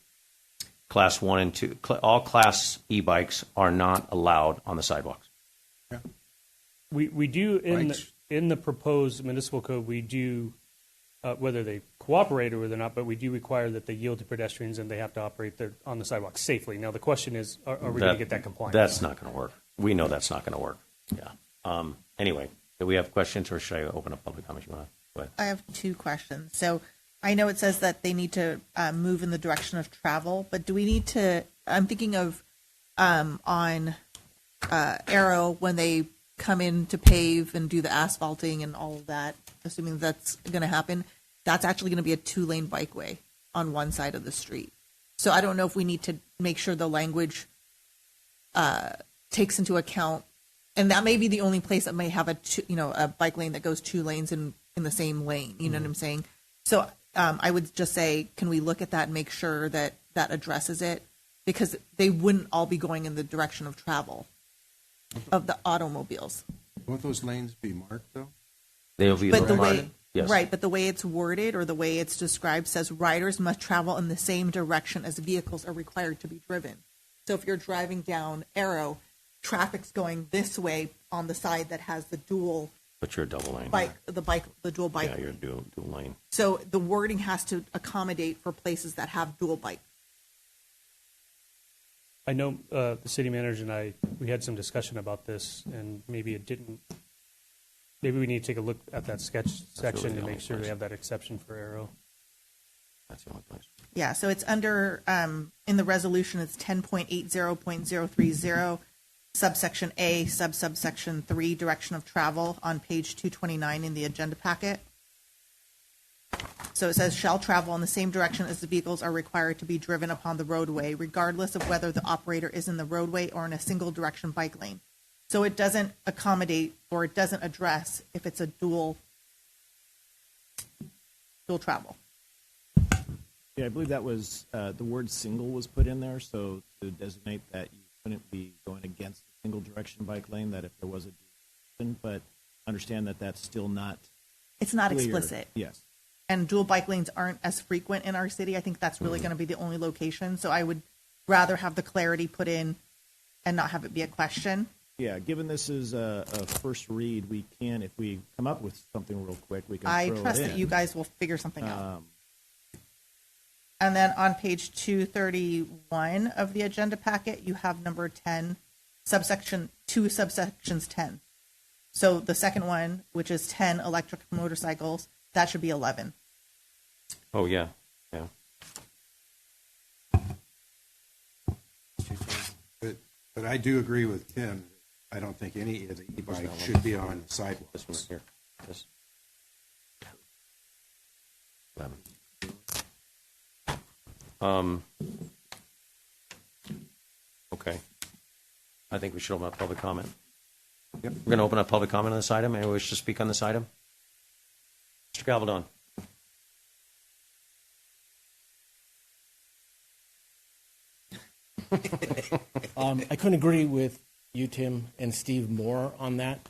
Class 1 and 2, all Class e-bikes are not allowed on the sidewalks. Yeah. We do in the proposed municipal code, we do, whether they cooperate or whether not, but we do require that they yield to pedestrians and they have to operate on the sidewalk safely. Now the question is, are we going to get that compliant? That's not going to work. We know that's not going to work. Yeah. Anyway, do we have questions, or should I open up public comment? Go ahead. I have two questions. So I know it says that they need to move in the direction of travel, but do we need to, I'm thinking of on Arrow when they come in to pave and do the asphalting and all of that, assuming that's going to happen, that's actually going to be a 2-lane bikeway on one side of the street. So I don't know if we need to make sure the language takes into account, and that may be the only place that may have a bike lane that goes 2 lanes in the same lane. You know what I'm saying? So I would just say, can we look at that and make sure that that addresses it? Because they wouldn't all be going in the direction of travel of the automobiles. Won't those lanes be marked, though? They'll be marked. Yes. Right, but the way it's worded or the way it's described says riders must travel in the same direction as vehicles are required to be driven. So if you're driving down Arrow, traffic's going this way on the side that has the dual. But you're a double lane. The dual bike. Yeah, you're a dual lane. So the wording has to accommodate for places that have dual bike. I know the city manager and I, we had some discussion about this, and maybe it didn't. Maybe we need to take a look at that sketch section really to make sure they have that exception for Arrow. That's the only place. Yeah, so it's under, in the resolution, it's 10.80.030, subsection A, subsection 3, direction of travel on page 229 in the agenda packet. So it says, shall travel in the same direction as the vehicles are required to be driven upon the roadway, regardless of whether the operator is in the roadway or in a single direction bike lane. So it doesn't accommodate or it doesn't address if it's a dual travel. Yeah, I believe that was the word single was put in there, so to designate that you couldn't be going against a single direction bike lane, that if there was a direction, but understand that that's still not It's not clear. explicit. Yes. And dual bike lanes aren't as frequent in our city. I think that's really going to be the only location. So I would rather have the clarity put in and not have it be a question. Yeah, given this is a first read, we can, if we come up with something real quick, we can I throw trust it in. that you guys will figure something out. And then on page 231 of the agenda packet, you have number 10, subsection 2, subsections 10. So the second one, which is 10 electric motorcycles, that should be 11. Oh, yeah, yeah. But I do agree with Tim. I don't think any of the e-bikes should be on sidewalks. This one here. This. 11. Okay. I think we should open up public comment. Yep. We're going to open up public comment on this item. Anyone wish to speak on this item? Mr. Gavaldon. I couldn't agree with you, Tim, and Steve more on that.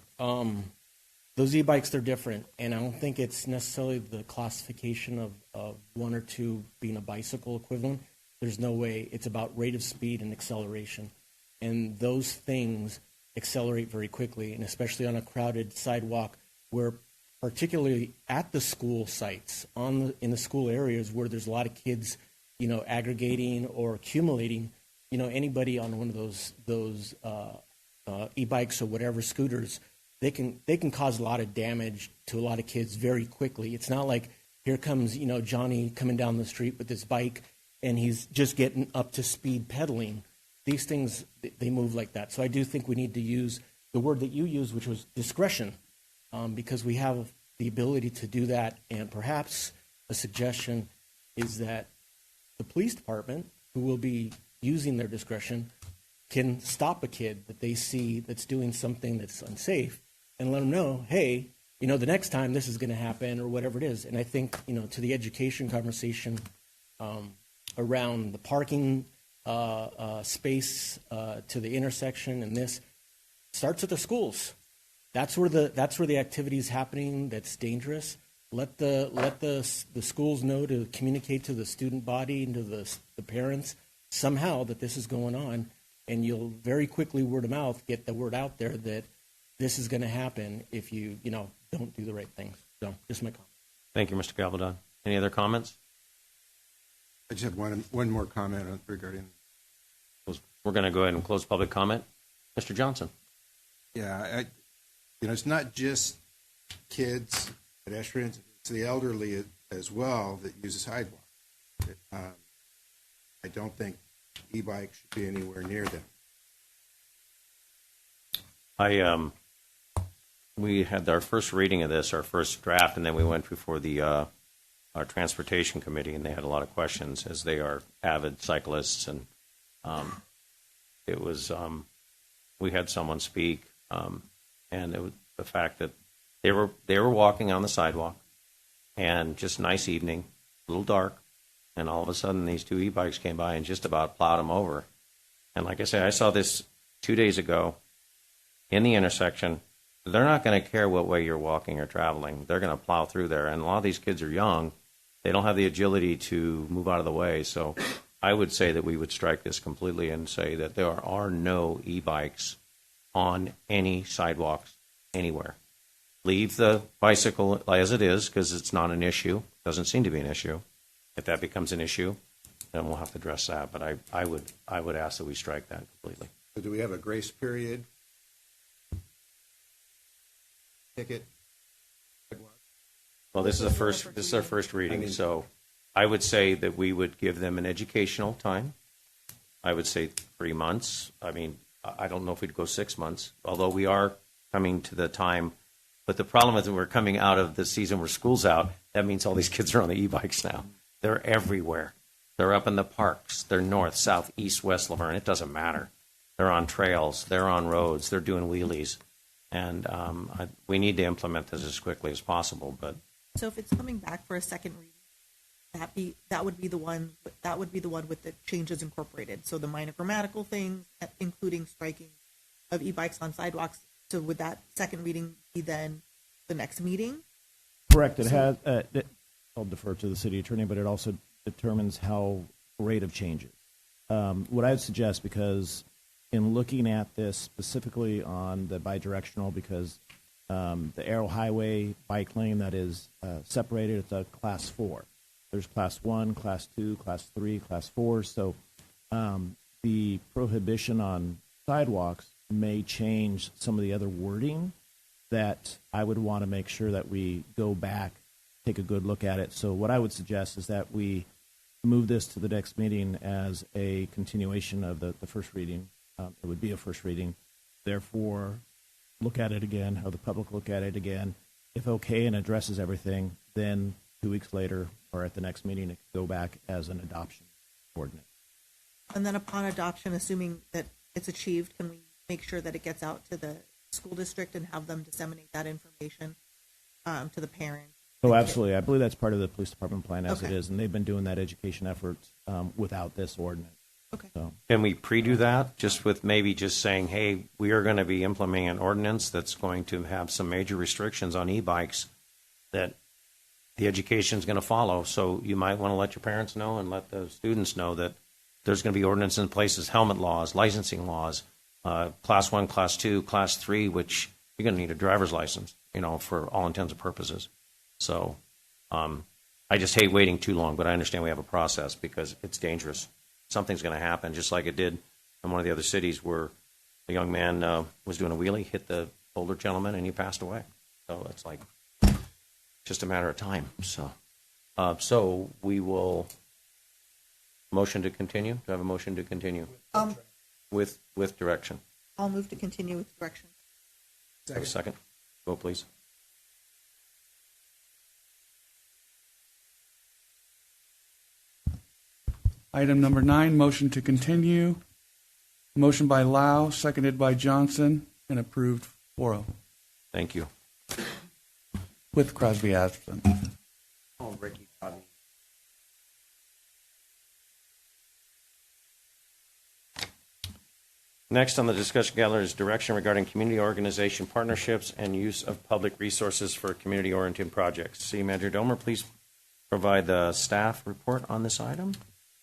Those e-bikes, they're different, and I don't think it's necessarily the classification of one or two being a bicycle equivalent. There's no way. It's about rate of speed and acceleration. And those things accelerate very quickly, and especially on a crowded sidewalk where, particularly at the school sites, in the school areas where there's a lot of kids, aggregating or accumulating, anybody on one of those e-bikes or whatever scooters, they can cause a lot of damage to a lot of kids very quickly. It's not like here comes Johnny coming down the street with his bike and he's just getting up to speed pedaling. These things, they move like that. So I do think we need to use the word that you used, which was discretion, because we have the ability to do that. And perhaps a suggestion is that the police department, who will be using their discretion, can stop a kid that they see that's doing something that's unsafe and let them know, hey, the next time this is going to happen or whatever it is. And I think, to the education conversation around the parking space to the intersection, and this starts at the schools. That's where the activity is happening. That's dangerous. Let the schools know to communicate to the student body and to the parents somehow that this is going on, and you'll very quickly word of mouth get the word out there that this is going to happen if you don't do the right things. So just my comment. Thank you, Mr. Gavaldon. Any other comments? I just have one more comment regarding. We're going to go ahead and close public comment. Mr. Johnson. Yeah, it's not just kids, pedestrians, it's the elderly as well that use the sidewalk. I don't think e-bikes should be anywhere near them. We had our first reading of this, our first draft, and then we went before our transportation committee, and they had a lot of questions, as they are avid cyclists, and it was we had someone speak, and it was the fact that they were walking on the sidewalk, and just nice evening, a little dark, and all of a sudden these two e-bikes came by and just about plowed them over. And like I say, I saw this 2 days ago in the intersection. They're not going to care what way you're walking or traveling. They're going to plow through there. And a lot of these kids are young. They don't have the agility to move out of the way. So I would say that we would strike this completely and say that there are no e-bikes on any sidewalks anywhere. Leave the bicycle as it is, because it's not an issue. Doesn't seem to be an issue. If that becomes an issue, then we'll have to address that. But I would ask that we strike that completely. So do we have a grace period? Ticket. Well, this is our first reading, so I would say that we would give them an educational time. I would say 3 months. I mean, I don't know if we'd go 6 months, although we are coming to the time. But the problem is that we're coming out of the season where school's out. That means all these kids are on the e-bikes now. They're everywhere. They're up in the parks. They're north, south, east, west Laverne. It doesn't matter. They're on trails. They're on roads. They're doing wheelies. And we need to implement this as quickly as possible. But so if it's coming back for a second reading, that would be the one with the changes incorporated. So the minor grammatical things, including striking of e-bikes on sidewalks. So would that second reading be then the next meeting? Correct. It has. I'll defer to the city attorney, but it also determines how rate of changes. What I would suggest, because in looking at this specifically on the bidirectional, because the Arrow Highway bike lane that is separated, it's a class 4. There's class 1, class 2, class 3, class 4. So the prohibition on sidewalks may change some of the other wording that I would want to make sure that we go back, take a good look at it. So what I would suggest is that we move this to the next meeting as a continuation of the first reading. It would be a first reading. Therefore, look at it again, have the public look at it again. If okay and addresses everything, then 2 weeks later or at the next meeting, it could go back as an adoption ordinance. And then upon adoption, assuming that it's achieved, can we make sure that it gets out to the school district and have them disseminate that information to the parents? Oh, absolutely. I believe that's part of the police department plan as Okay. it is, and they've been doing that education effort without this ordinance. Okay. So, Can we pre-do that, just with maybe just saying, hey, we are going to be implementing an ordinance that's going to have some major restrictions on e-bikes that the education is going to follow, so you might want to let your parents know and let the students know that there's going to be ordinance in places, helmet laws, licensing laws, class 1, class 2, class 3, which you're going to need a driver's license, for all intents and purposes. So I just hate waiting too long, but I understand we have a process because it's dangerous. Something's going to happen, just like it did in one of the other cities where a young man was doing a wheelie, hit the older gentleman, and he passed away. So it's like just a matter of time. So we will motion to continue. Do I have a motion to continue with direction? I'll move to continue with direction. Have a second. Vote, please. Item number 9, motion to continue. Motion by Lau, seconded by Johnson, and approved 4-0. Thank you. With Crosby absent. Oh, Ricky. Next on the discussion calendar is direction regarding community organization partnerships and use of public resources for community-oriented projects. City Manager Domer, please provide the staff report on this item.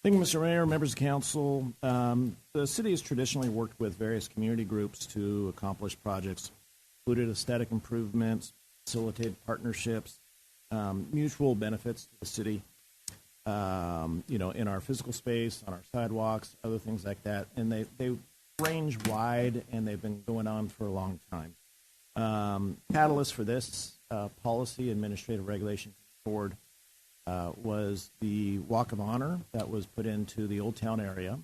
Thank you, Mr. Mayor, members of council. The city has traditionally worked with various community groups to accomplish projects, included aesthetic improvements, facilitated partnerships, mutual benefits to the city, in our physical space, on our sidewalks, other things like that. And they range wide, and they've been going on for a long time. Catalyst for this policy administrative regulation board was the Walk of Honor that was put into the Old Town area.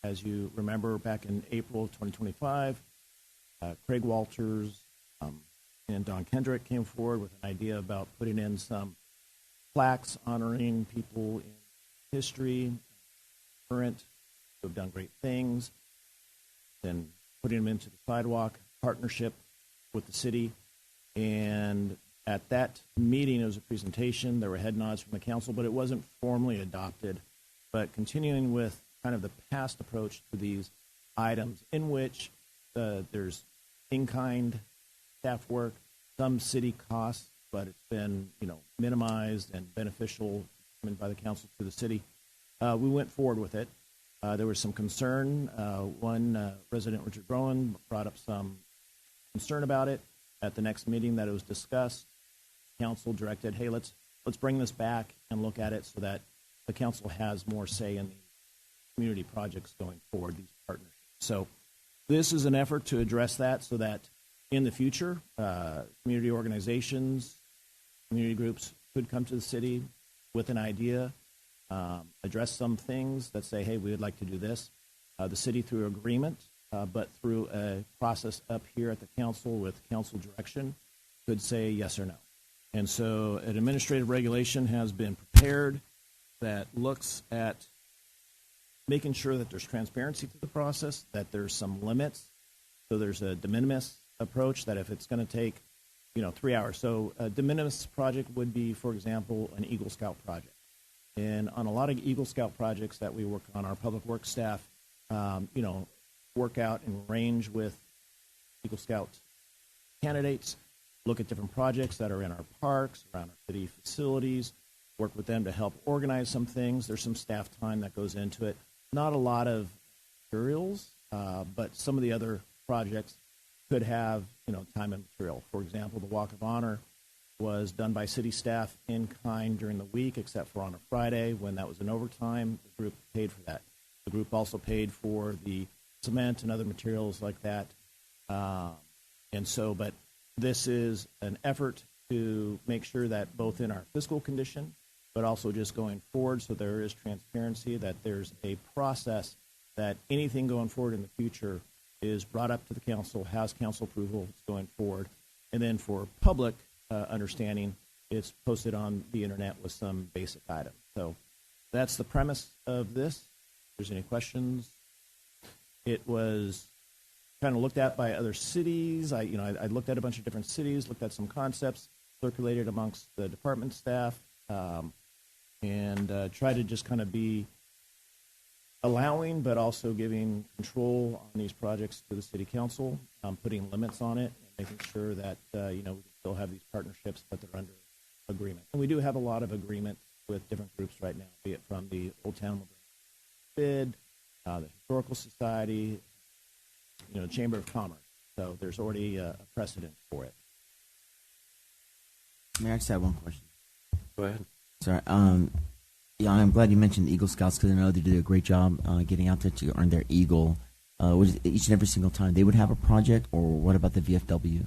As you remember, back in April of 2025, Craig Walters and Don Kendrick came forward with an idea about putting in some plaques honoring people in history, current, who have done great things, and putting them into the sidewalk partnership with the city. And at that meeting, it was a presentation. There were head nods from the council, but it wasn't formally adopted. But continuing with kind of the past approach to these items, in which there's in-kind staff work, some city costs, but it's been minimized and beneficial by the council to the city. We went forward with it. There was some concern. One resident, Richard Rowan, brought up some concern about it. At the next meeting that it was discussed, council directed, hey, let's bring this back and look at it so that the council has more say in the community projects going forward, these partnerships. So this is an effort to address that so that in the future, community organizations, community groups could come to the city with an idea, address some things that say, hey, we would like to do this. The city, through agreement, but through a process up here at the council with council direction, could say yes or no. And so an administrative regulation has been prepared that looks at making sure that there's transparency to the process, that there's some limits. So there's a de minimis approach that if it's going to take 3 hours. So a de minimis project would be, for example, an Eagle Scout project. And on a lot of Eagle Scout projects that we work on, our public works staff, work out and range with Eagle Scout candidates, look at different projects that are in our parks, around our city facilities, work with them to help organize some things. There's some staff time that goes into it. Not a lot of materials, but some of the other projects could have, time and material. For example, the Walk of Honor was done by city staff in kind during the week, except for on a Friday when that was an overtime. The group paid for that. The group also paid for the cement and other materials like that. But this is an effort to make sure that both in our fiscal condition, but also just going forward, so there is transparency, that there's a process that anything going forward in the future is brought up to the council, has council approval going forward, and then for public understanding, it's posted on the internet with some basic items. So that's the premise of this. If there's any questions, it was kind of looked at by other cities. I looked at a bunch of different cities, looked at some concepts, circulated amongst the department staff, and tried to just kind of be allowing, but also giving control on these projects to the city council, putting limits on it, and making sure that we can still have these partnerships, but they're under agreement. And we do have a lot of agreement with different groups right now, be it from the Old Town Bid, the Historical Society, Chamber of Commerce. So there's already a precedent for it. Mayor, I just have one question. Go ahead. Sorry. Yeah, I'm glad you mentioned the Eagle Scouts because I know they do a great job getting out there to earn their Eagle. Each and every single time they would have a project, or what about the VFW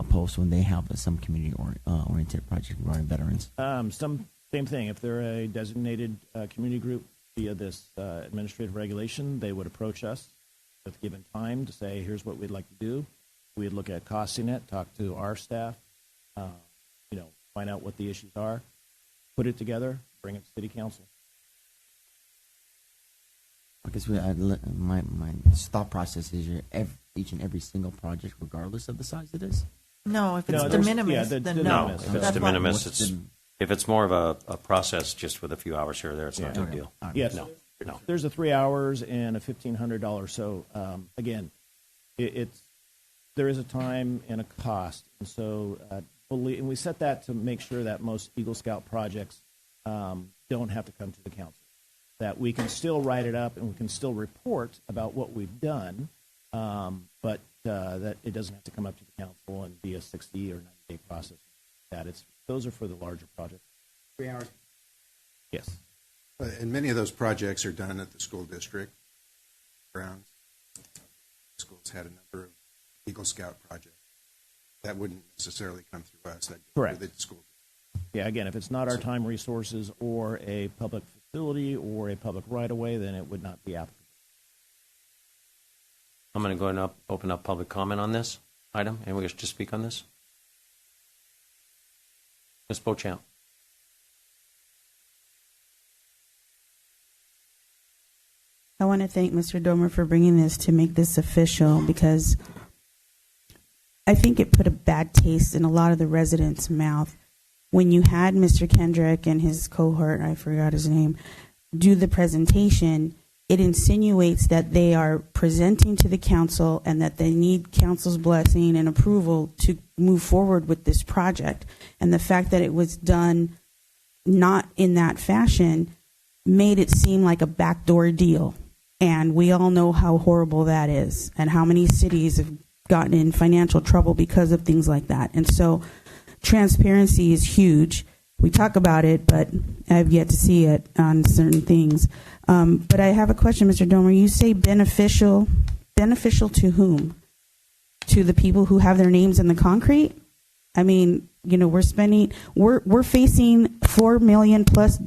post when they have some community oriented project regarding veterans? Same thing. If they're a designated community group via this administrative regulation, they would approach us with given time to say, here's what we'd like to do. We'd look at costing it, talk to our staff, find out what the issues are, put it together, bring it to city council. I guess my thought process is each and every single project, regardless of the size it is. No, if it's de minimis, then no. If it's de minimis, if it's more of a process just with a few hours here or there, it's not a big deal. Yes. No. There's a 3 hours and a $1,500. So again, there is a time and a cost, and so and we set that to make sure that most Eagle Scout projects don't have to come to the council. That we can still write it up and we can still report about what we've done, but that it doesn't have to come up to the council and be a 60 or 90-day process. Those are for the larger projects. 3 hours. Yes. And many of those projects are done at the school district grounds. Schools had a number of Eagle Scout projects. That wouldn't necessarily come through us. That'd go Correct. through the school. Yeah, again, if it's not our time resources or a public facility or a public right-of-way, then it would not be applicable. I'm going to go and open up public comment on this item. Anyone wish to speak on this? Ms. Beauchamp. I want to thank Mr. Domer for bringing this to make this official, because I think it put a bad taste in a lot of the residents' mouth when you had Mr. Kendrick and his cohort, I forgot his name, do the presentation. It insinuates that they are presenting to the council and that they need council's blessing and approval to move forward with this project. And the fact that it was done not in that fashion made it seem like a backdoor deal. And we all know how horrible that is and how many cities have gotten in financial trouble because of things like that. And so transparency is huge. We talk about it, but I've yet to see it on certain things. But I have a question, Mr. Domer. You say beneficial. Beneficial to whom? To the people who have their names in the concrete? I mean, we're facing $4 million plus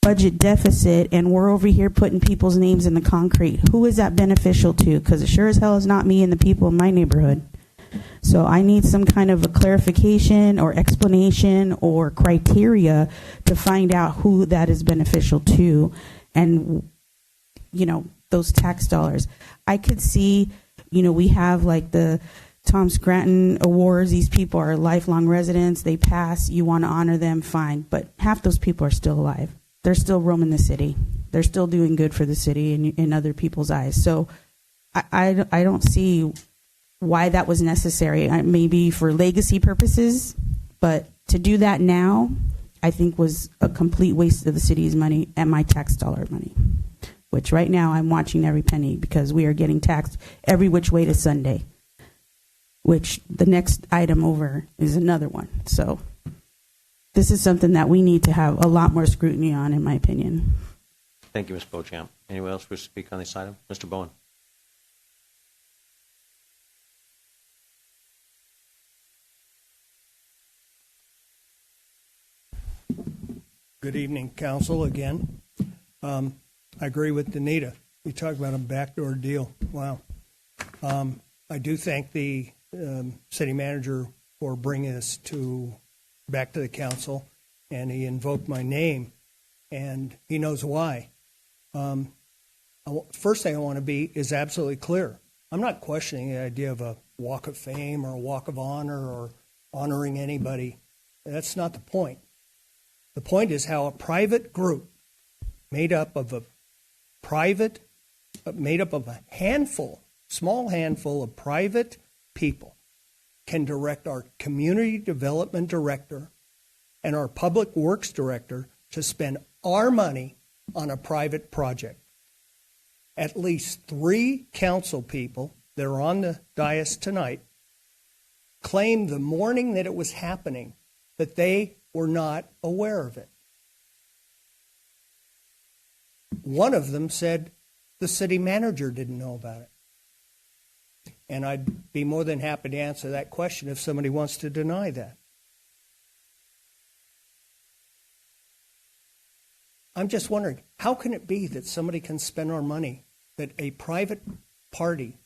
budget deficit, and we're over here putting people's names in the concrete. Who is that beneficial to? Because it sure as hell is not me and the people in my neighborhood. So I need some kind of a clarification or explanation or criteria to find out who that is beneficial to, and those tax dollars. I could see, we have like the Tom Scranton Awards. These people are lifelong residents. They pass. You want to honor them, fine. But half those people are still alive. They're still roaming the city. They're still doing good for the city in other people's eyes. So I don't see why that was necessary. Maybe for legacy purposes, but to do that now, I think was a complete waste of the city's money and my tax dollar money, which right now I'm watching every penny because we are getting taxed every which way to Sunday, which the next item over is another one. So this is something that we need to have a lot more scrutiny on, in my opinion. Thank you, Ms. Beauchamp. Anyone else wish to speak on this item? Mr. Bowen. Good evening, Council, again. I agree with Danita. You talk about a backdoor deal. Wow. I do thank the city manager for bringing us back to the council, and he invoked my name, and he knows why. First thing I want to be is absolutely clear. I'm not questioning the idea of a walk of fame or a walk of honor or honoring anybody. That's not the point. The point is how a private group made up of a small handful of private people can direct our community development director and our public works director to spend our money on a private project. At least 3 council people that are on the dais tonight claimed the morning that it was happening that they were not aware of it. One of them said the city manager didn't know about it. And I'd be more than happy to answer that question if somebody wants to deny that. I'm just wondering, how can it be that somebody can spend our money, that a private party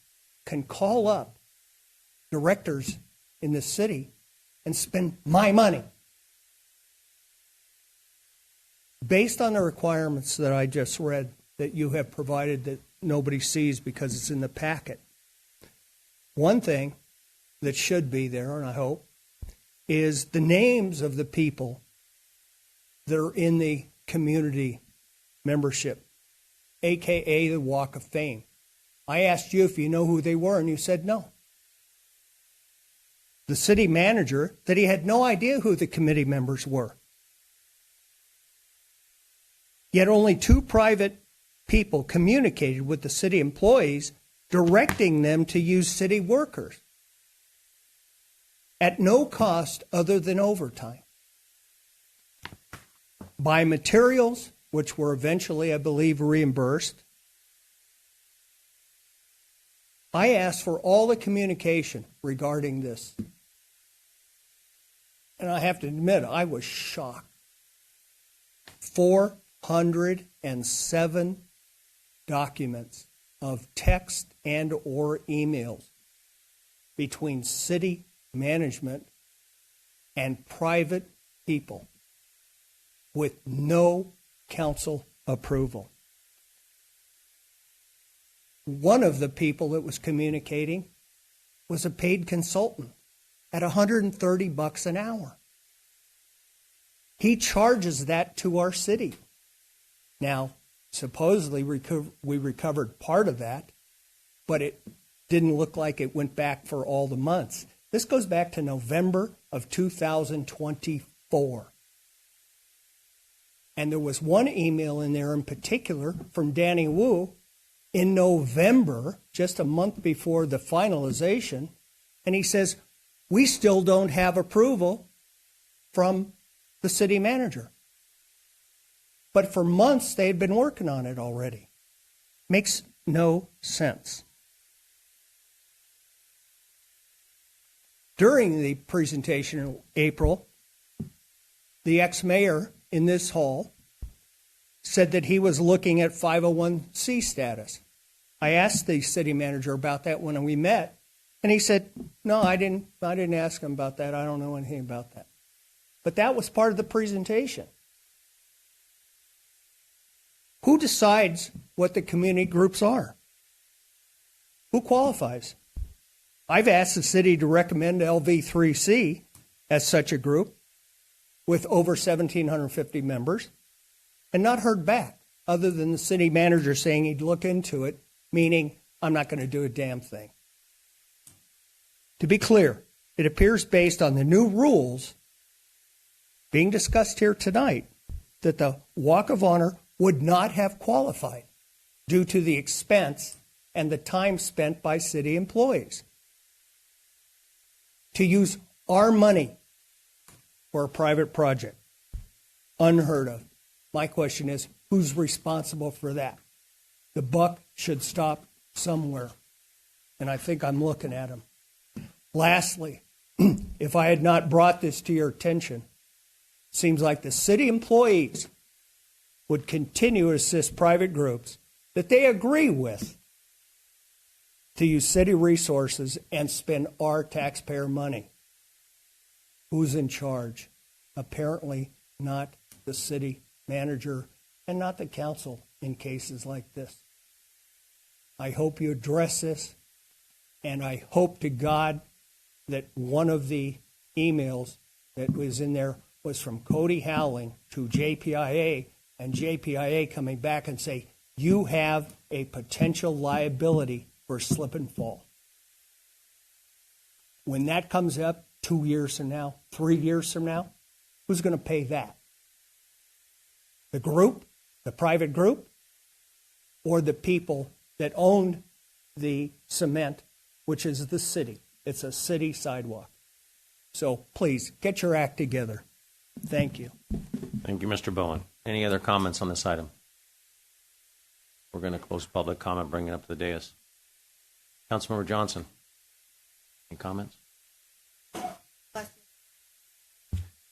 can call up directors in the city and spend my money? Based on the requirements that I just read that you have provided that nobody sees because it's in the packet, one thing that should be there, and I hope, is the names of the people that are in the community membership, a.k.a. the Walk of Fame. I asked you if you know who they were, and you said no. The city manager that he had no idea who the committee members were. Yet only 2 private people communicated with the city employees, directing them to use city workers at no cost other than overtime. Buy materials, which were eventually, I believe, reimbursed. I asked for all the communication regarding this. And I have to admit, I was shocked. 407 documents of text and or emails between city management and private people with no council approval. One of the people that was communicating was a paid consultant at $130 an hour. He charges that to our city. Now, supposedly we recovered part of that, but it didn't look like it went back for all the months. This goes back to November of 2024. And there was one email in there in particular from Danny Wu in November, just a month before the finalization, and he says, we still don't have approval from the city manager. But for months they had been working on it already. Makes no sense. During the presentation in April, the ex-mayor in this hall said that he was looking at 501c status. I asked the city manager about that when we met, and he said, no, I didn't ask him about that. I don't know anything about that. But that was part of the presentation. Who decides what the community groups are? Who qualifies? I've asked the city to recommend LV3C as such a group with over 1,750 members and not heard back, other than the city manager saying he'd look into it, meaning I'm not going to do a damn thing. To be clear, it appears based on the new rules being discussed here tonight that the Walk of Honor would not have qualified due to the expense and the time spent by city employees. To use our money for a private project, unheard of. My question is, who's responsible for that? The buck should stop somewhere, and I think I'm looking at him. Lastly, if I had not brought this to your attention, Seems like the city employees would continue to assist private groups that they agree with to use city resources and spend our taxpayer money. Who's in charge? Apparently not the city manager and not the council in cases like this. I hope you address this, and I hope to God that one of the emails that was in there was from Cody Howling to JPIA, and JPIA coming back and say, you have a potential liability for slip and fall. When that comes up 2 years from now, 3 years from now, who's going to pay that? The group, the private group, or the people that owned the cement, which is the city? It's a city sidewalk. So please, get your act together. Thank you. Thank you, Mr. Bowen. Any other comments on this item? We're going to close public comment, bring it up to the dais. Councilmember Johnson, any comments?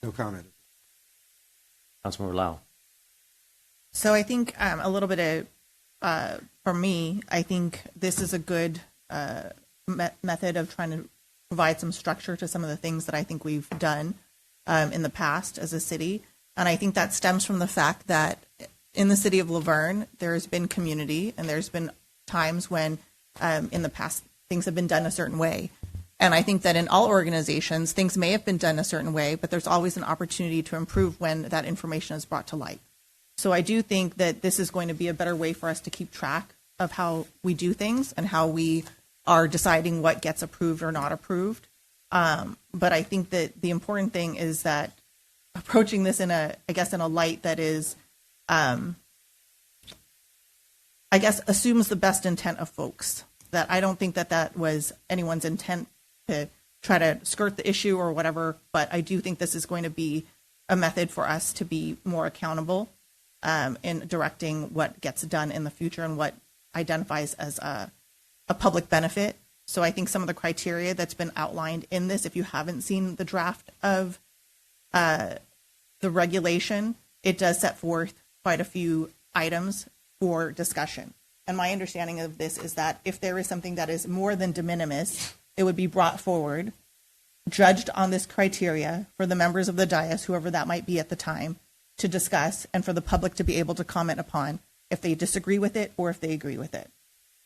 No comment. Councilmember Lau. So I think a little bit of, for me, I think this is a good method of trying to provide some structure to some of the things that I think we've done in the past as a city. And I think that stems from the fact that in the city of Laverne, there has been community, and there's been times when in the past things have been done a certain way. And I think that in all organizations, things may have been done a certain way, but there's always an opportunity to improve when that information is brought to light. So I do think that this is going to be a better way for us to keep track of how we do things and how we are deciding what gets approved or not approved. But I think that the important thing is that approaching this in a light that is, I guess, assumes the best intent of folks. That I don't think that was anyone's intent to try to skirt the issue or whatever, but I do think this is going to be a method for us to be more accountable in directing what gets done in the future and what identifies as a public benefit. So I think some of the criteria that's been outlined in this, if you haven't seen the draft of the regulation, it does set forth quite a few items for discussion. And my understanding of this is that if there is something that is more than de minimis, it would be brought forward, judged on this criteria for the members of the dais, whoever that might be at the time, to discuss and for the public to be able to comment upon if they disagree with it or if they agree with it.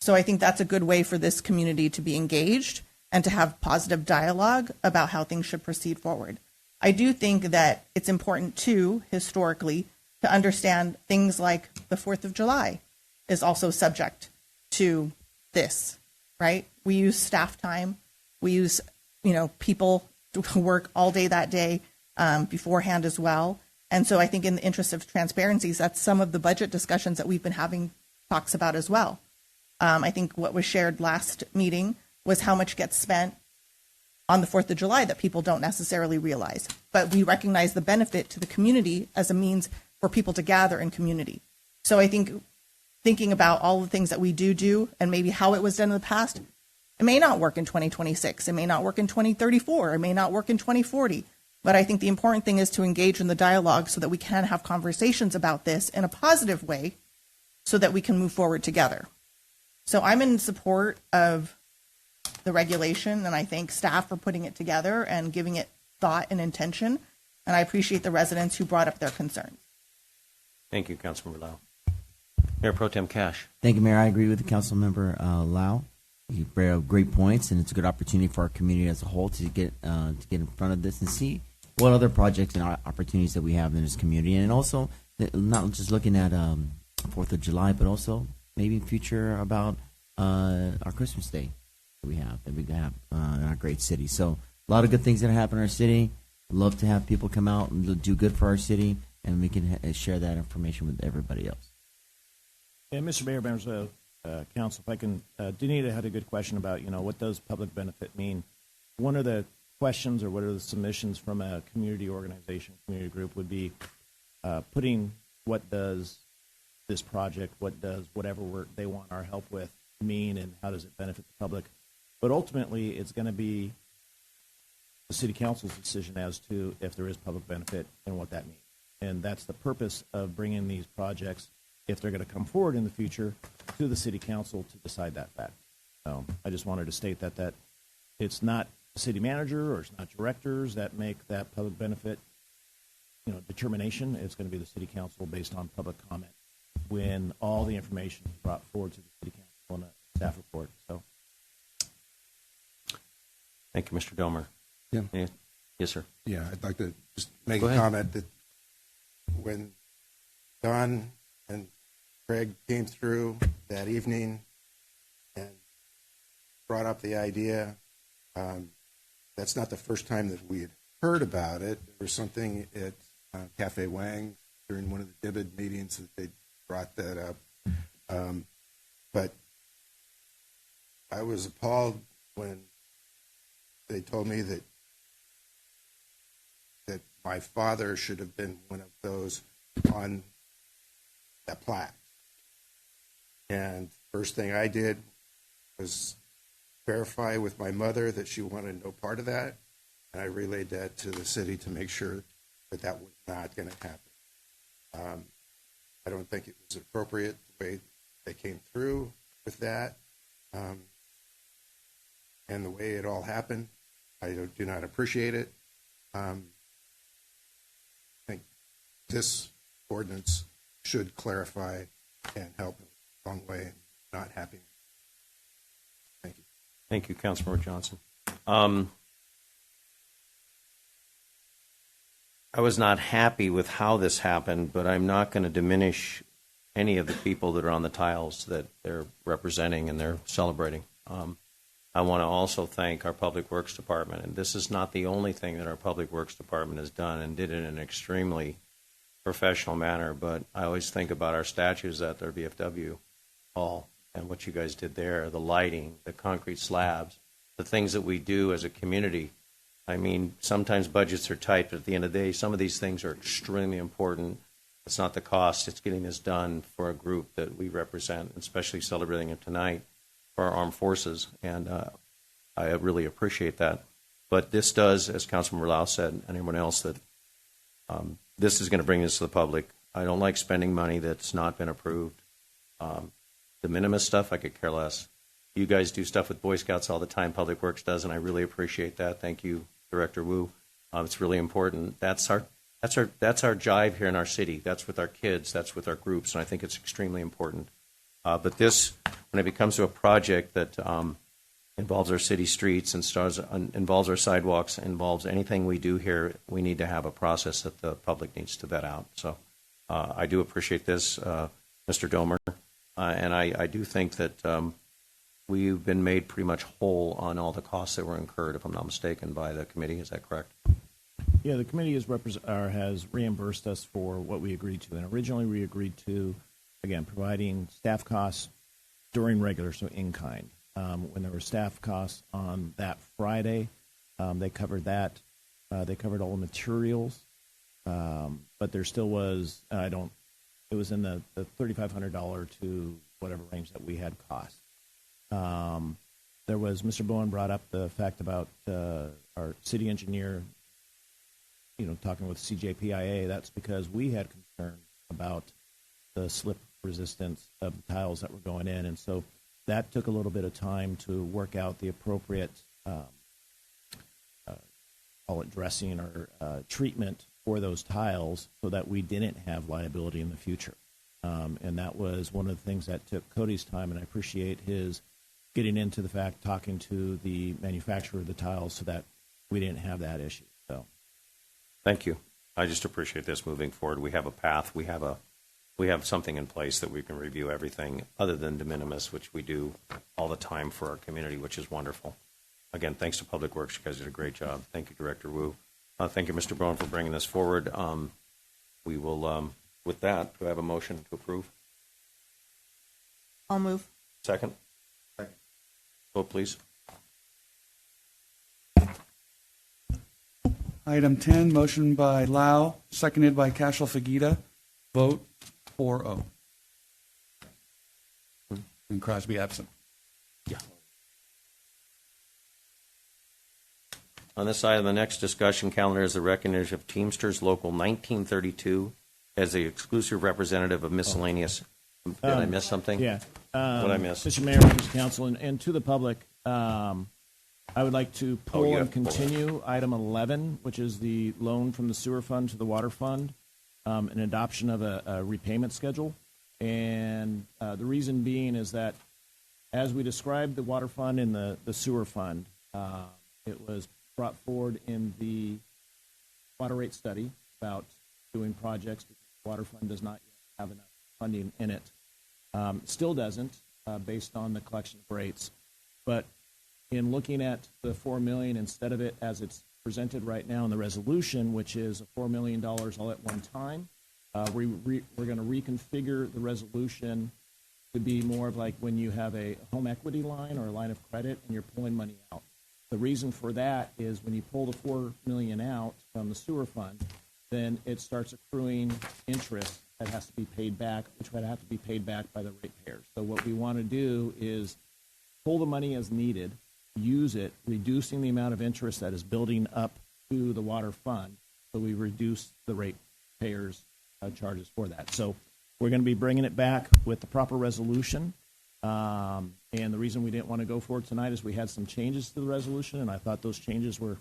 So I think that's a good way for this community to be engaged and to have positive dialogue about how things should proceed forward. I do think that it's important too, historically, to understand things like the 4th of July is also subject to this, right? We use staff time. We use, people to work all day that day beforehand as well. And so I think in the interest of transparency, that's some of the budget discussions that we've been having talks about as well. I think what was shared last meeting was how much gets spent on the 4th of July that people don't necessarily realize. But we recognize the benefit to the community as a means for people to gather in community. So I think thinking about all the things that we do and maybe how it was done in the past, it may not work in 2026. It may not work in 2034. It may not work in 2040. But I think the important thing is to engage in the dialogue so that we can have conversations about this in a positive way so that we can move forward together. So I'm in support of the regulation, and I thank staff for putting it together and giving it thought and intention. And I appreciate the residents who brought up their concerns. Thank you, Councilmember Lau. Mayor Pro Tem Cash. Thank you, Mayor. I agree with the council member Lau. You bring up great points, and it's a good opportunity for our community as a whole to get in front of this and see what other projects and opportunities that we have in this community, and also not just looking at 4th of July, but also maybe future about our Christmas Day that we have in our great city. So a lot of good things that happen in our city. Love to have people come out and do good for our city, and we can share that information with everybody else. And Mr. Mayor, members of council, if I can, Danita had a good question about, what does public benefit mean? One of the questions or what are the submissions from a community organization, community group would be putting what does this project, what does whatever they want our help with mean, and how does it benefit the public? But ultimately, it's going to be the city council's decision as to if there is public benefit and what that means. And that's the purpose of bringing these projects, if they're going to come forward in the future, to the city council to decide that fact. So I just wanted to state that it's not the city manager or it's not directors that make that public benefit, determination. It's going to be the city council based on public comment when all the information is brought forward to the city council in a staff report. So, thank you, Mr. Domer. Yeah. Yes, sir. Yeah, I'd like to just make Go a ahead. comment that when Don and Craig came through that evening and brought up the idea, that's not the first time that we had heard about it. There was something at Cafe Wang during one of the DIBID meetings that they brought that up. But I was appalled when they told me that my father should have been one of those on that plaque. And first thing I did was verify with my mother that she wanted no part of that, and I relayed that to the city to make sure that that was not going to happen. I don't think it was appropriate the way they came through with that, and the way it all happened. I do not appreciate it. I think this ordinance should clarify and help in a long way and not happen. Thank you. Thank you, Councilmember Johnson. I was not happy with how this happened, but I'm not going to diminish any of the people that are on the tiles that they're representing and they're celebrating. I want to also thank our Public Works Department, and this is not the only thing that our Public Works Department has done and did it in an extremely professional manner, but I always think about our statues at their VFW hall and what you guys did there, the lighting, the concrete slabs, the things that we do as a community. I mean, sometimes budgets are tight, but at the end of the day, some of these things are extremely important. It's not the cost, it's getting this done for a group that we represent, especially celebrating it tonight for our armed forces, and I really appreciate that. But this does, as Councilman Lau said, and everyone else, that this is going to bring this to the public. I don't like spending money that's not been approved. The minimus stuff, I could care less. You guys do stuff with Boy Scouts all the time, Public Works does, and I really appreciate that. Thank you, Director Wu. It's really important. That's our jive here in our city. That's with our kids. That's with our groups, and I think it's extremely important. But this, when it becomes to a project that involves our city streets and involves our sidewalks, involves anything we do here, we need to have a process that the public needs to vet out. So I do appreciate this, Mr. Domer, and I do think that we've been made pretty much whole on all the costs that were incurred, if I'm not mistaken, by the committee. Is that correct? yeah, the committee has reimbursed us for what we agreed to. And originally we agreed to, again, providing staff costs during regular, so in kind. When there were staff costs on that Friday, they covered that. They covered all the materials. But there still was, it was in the $3,500 to whatever range that we had cost. There was, Mr. Bowen brought up the fact about our city engineer, talking with CJPIA. That's because we had concern about the slip resistance of the tiles that were going in. And so that took a little bit of time to work out the appropriate, call it dressing or treatment for those tiles so that we didn't have liability in the future. And that was one of the things that took Cody's time, and I appreciate his getting into the fact, talking to the manufacturer of the tiles so that we didn't have that issue. So, Thank you. I just appreciate this moving forward. We have a path. We have something in place that we can review everything other than de minimis, which we do all the time for our community, which is wonderful. Again, thanks to Public Works. You guys did a great job. Thank you, Director Wu. Thank you, Mr. Bowen, for bringing this forward. We will, with that, do I have a motion to approve? I'll move. Second? Second. Vote, please. Item 10, motion by Lau, seconded by Cashel Fagita. Vote 4-0. And Crosby absent. Yeah. On this item, the next discussion calendar is the recognition of Teamsters Local 1932 as the exclusive representative of miscellaneous. Did I miss something? Yeah. What did I miss? Mr. Mayor, members of council, and to the public, I would like to pull you and have to pull it. continue item 11, which is the loan from the sewer fund to the water fund, an adoption of a repayment schedule. And the reason being is that as we described the water fund and the sewer fund, it was brought forward in the water rate study about doing projects because the water fund does not yet have enough funding in it. Still doesn't, based on the collection of rates. But in looking at the $4 million, instead of it as it's presented right now in the resolution, which is $4 million all at one time, we're going to reconfigure the resolution to be more of like when you have a home equity line or a line of credit and you're pulling money out. The reason for that is when you pull the $4 million out from the sewer fund, then it starts accruing interest that has to be paid back, which would have to be paid back by the ratepayers. So what we want to do is pull the money as needed, use it, reducing the amount of interest that is building up to the water fund, so we reduce the ratepayers' charges for that. So we're going to be bringing it back with the proper resolution. And the reason we didn't want to go forward tonight is we had some changes to the resolution, and I thought those changes were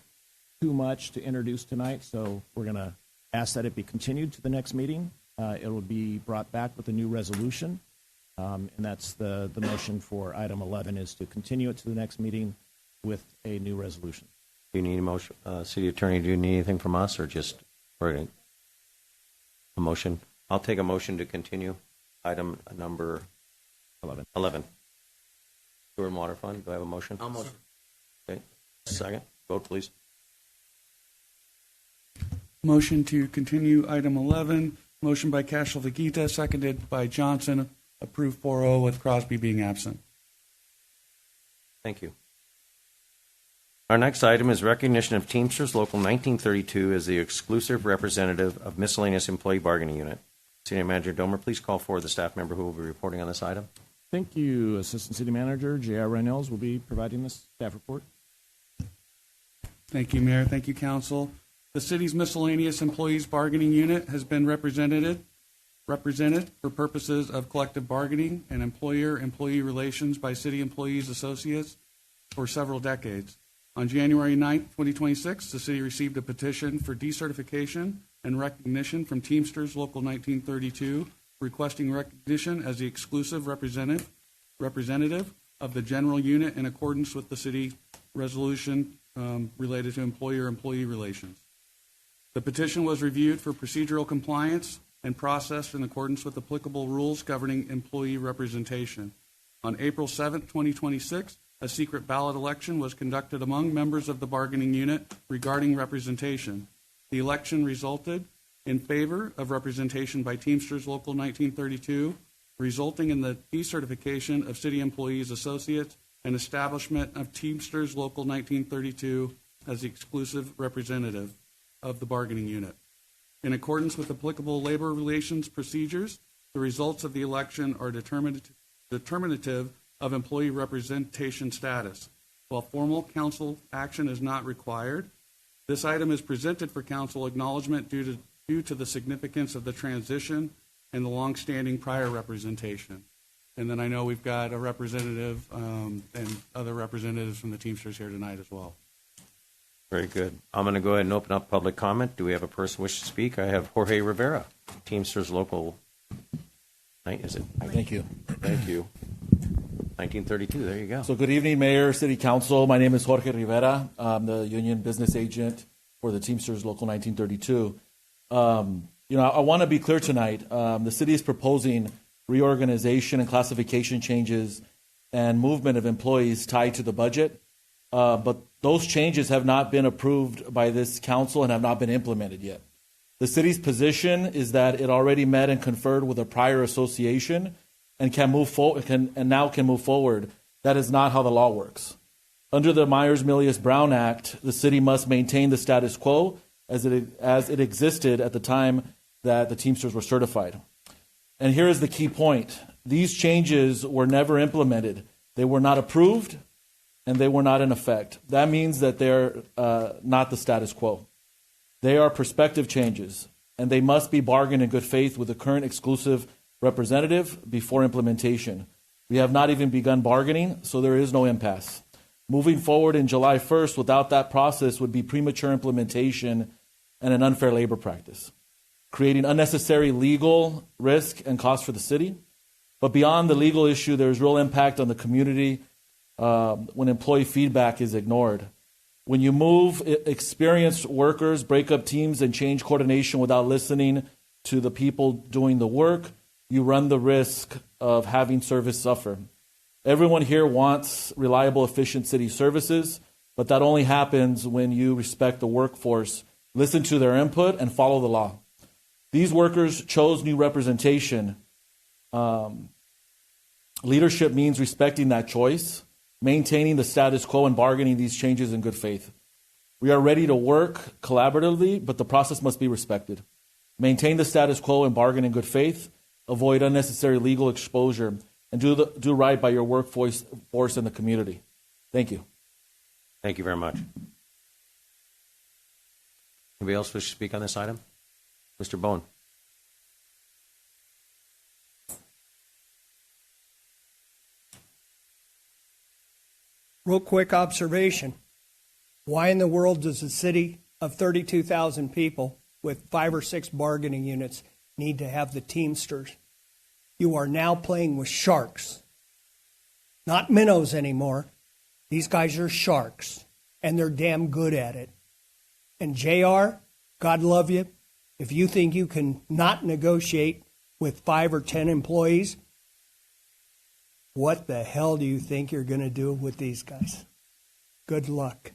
too much to introduce tonight. So we're going to ask that it be continued to the next meeting. It will be brought back with a new resolution. And that's the motion for item 11 is to continue it to the next meeting with a new resolution. Do you need a motion? City Attorney, do you need anything from us or just or a motion? I'll take a motion to continue item number 11. Sewer and Water Fund. Do I have a motion? I'll motion. Okay. Second. Vote, please. Motion to continue item 11. Motion by Cashel Vegeta, seconded by Johnson. Approved 4-0 with Crosby being absent. Thank you. Our next item is recognition of Teamsters Local 1932 as the exclusive representative of miscellaneous employee bargaining unit. Senior Manager Domer, please call forward the staff member who will be reporting on this item. Thank you. Assistant City Manager J.R. Reynolds will be providing this staff report. Thank you, Mayor. Thank you, Council. The city's miscellaneous employees bargaining unit has been represented for purposes of collective bargaining and employer-employee relations by city employees associates for several decades. On January 9th, 2026, the city received a petition for decertification and recognition from Teamsters Local 1932, requesting recognition as the exclusive representative of the general unit in accordance with the city resolution related to employer-employee relations. The petition was reviewed for procedural compliance and processed in accordance with applicable rules governing employee representation. On April 7th, 2026, a secret ballot election was conducted among members of the bargaining unit regarding representation. The election resulted in favor of representation by Teamsters Local 1932, resulting in the decertification of city employees associates and establishment of Teamsters Local 1932 as the exclusive representative of the bargaining unit. In accordance with applicable labor relations procedures, the results of the election are determinative of employee representation status. While formal council action is not required, this item is presented for council acknowledgement due to the significance of the transition and the longstanding prior representation. And then I know we've got a representative and other representatives from the Teamsters here tonight as well. Very good. I'm going to go ahead and open up public comment. Do we have a person wish to speak? I have Jorge Rivera, Teamsters Local. Is it? Thank you. Thank you. 1932. There you go. So good evening, Mayor, City Council. My name is Jorge Rivera. I'm the union business agent for the Teamsters Local 1932. I want to be clear tonight. The city is proposing reorganization and classification changes and movement of employees tied to the budget. But those changes have not been approved by this council and have not been implemented yet. The city's position is that it already met and conferred with a prior association and can move forward. That is not how the law works. Under the Myers-Milius-Brown Act, the city must maintain the status quo as it existed at the time that the Teamsters were certified. And here is the key point. These changes were never implemented. They were not approved, and they were not in effect. That means that they're not the status quo. They are prospective changes, and they must be bargained in good faith with the current exclusive representative before implementation. We have not even begun bargaining, so there is no impasse. Moving forward in July 1st without that process would be premature implementation and an unfair labor practice, creating unnecessary legal risk and cost for the city. But beyond the legal issue, there's real impact on the community when employee feedback is ignored. When you move experienced workers, break up teams, and change coordination without listening to the people doing the work, you run the risk of having service suffer. Everyone here wants reliable, efficient city services, but that only happens when you respect the workforce, listen to their input, and follow the law. These workers chose new representation. Leadership means respecting that choice, maintaining the status quo, and bargaining these changes in good faith. We are ready to work collaboratively, but the process must be respected. Maintain the status quo and bargain in good faith, avoid unnecessary legal exposure, and do right by your workforce and the community. Thank you. Thank you very much. Anybody else wish to speak on this item? Mr. Bone. Real quick observation. Why in the world does a city of 32,000 people with 5 or 6 bargaining units need to have the Teamsters? You are now playing with sharks. Not minnows anymore. These guys are sharks, and they're damn good at it. And JR, God love you, if you think you can not negotiate with 5 or 10 employees, what the hell do you think you're going to do with these guys? Good luck.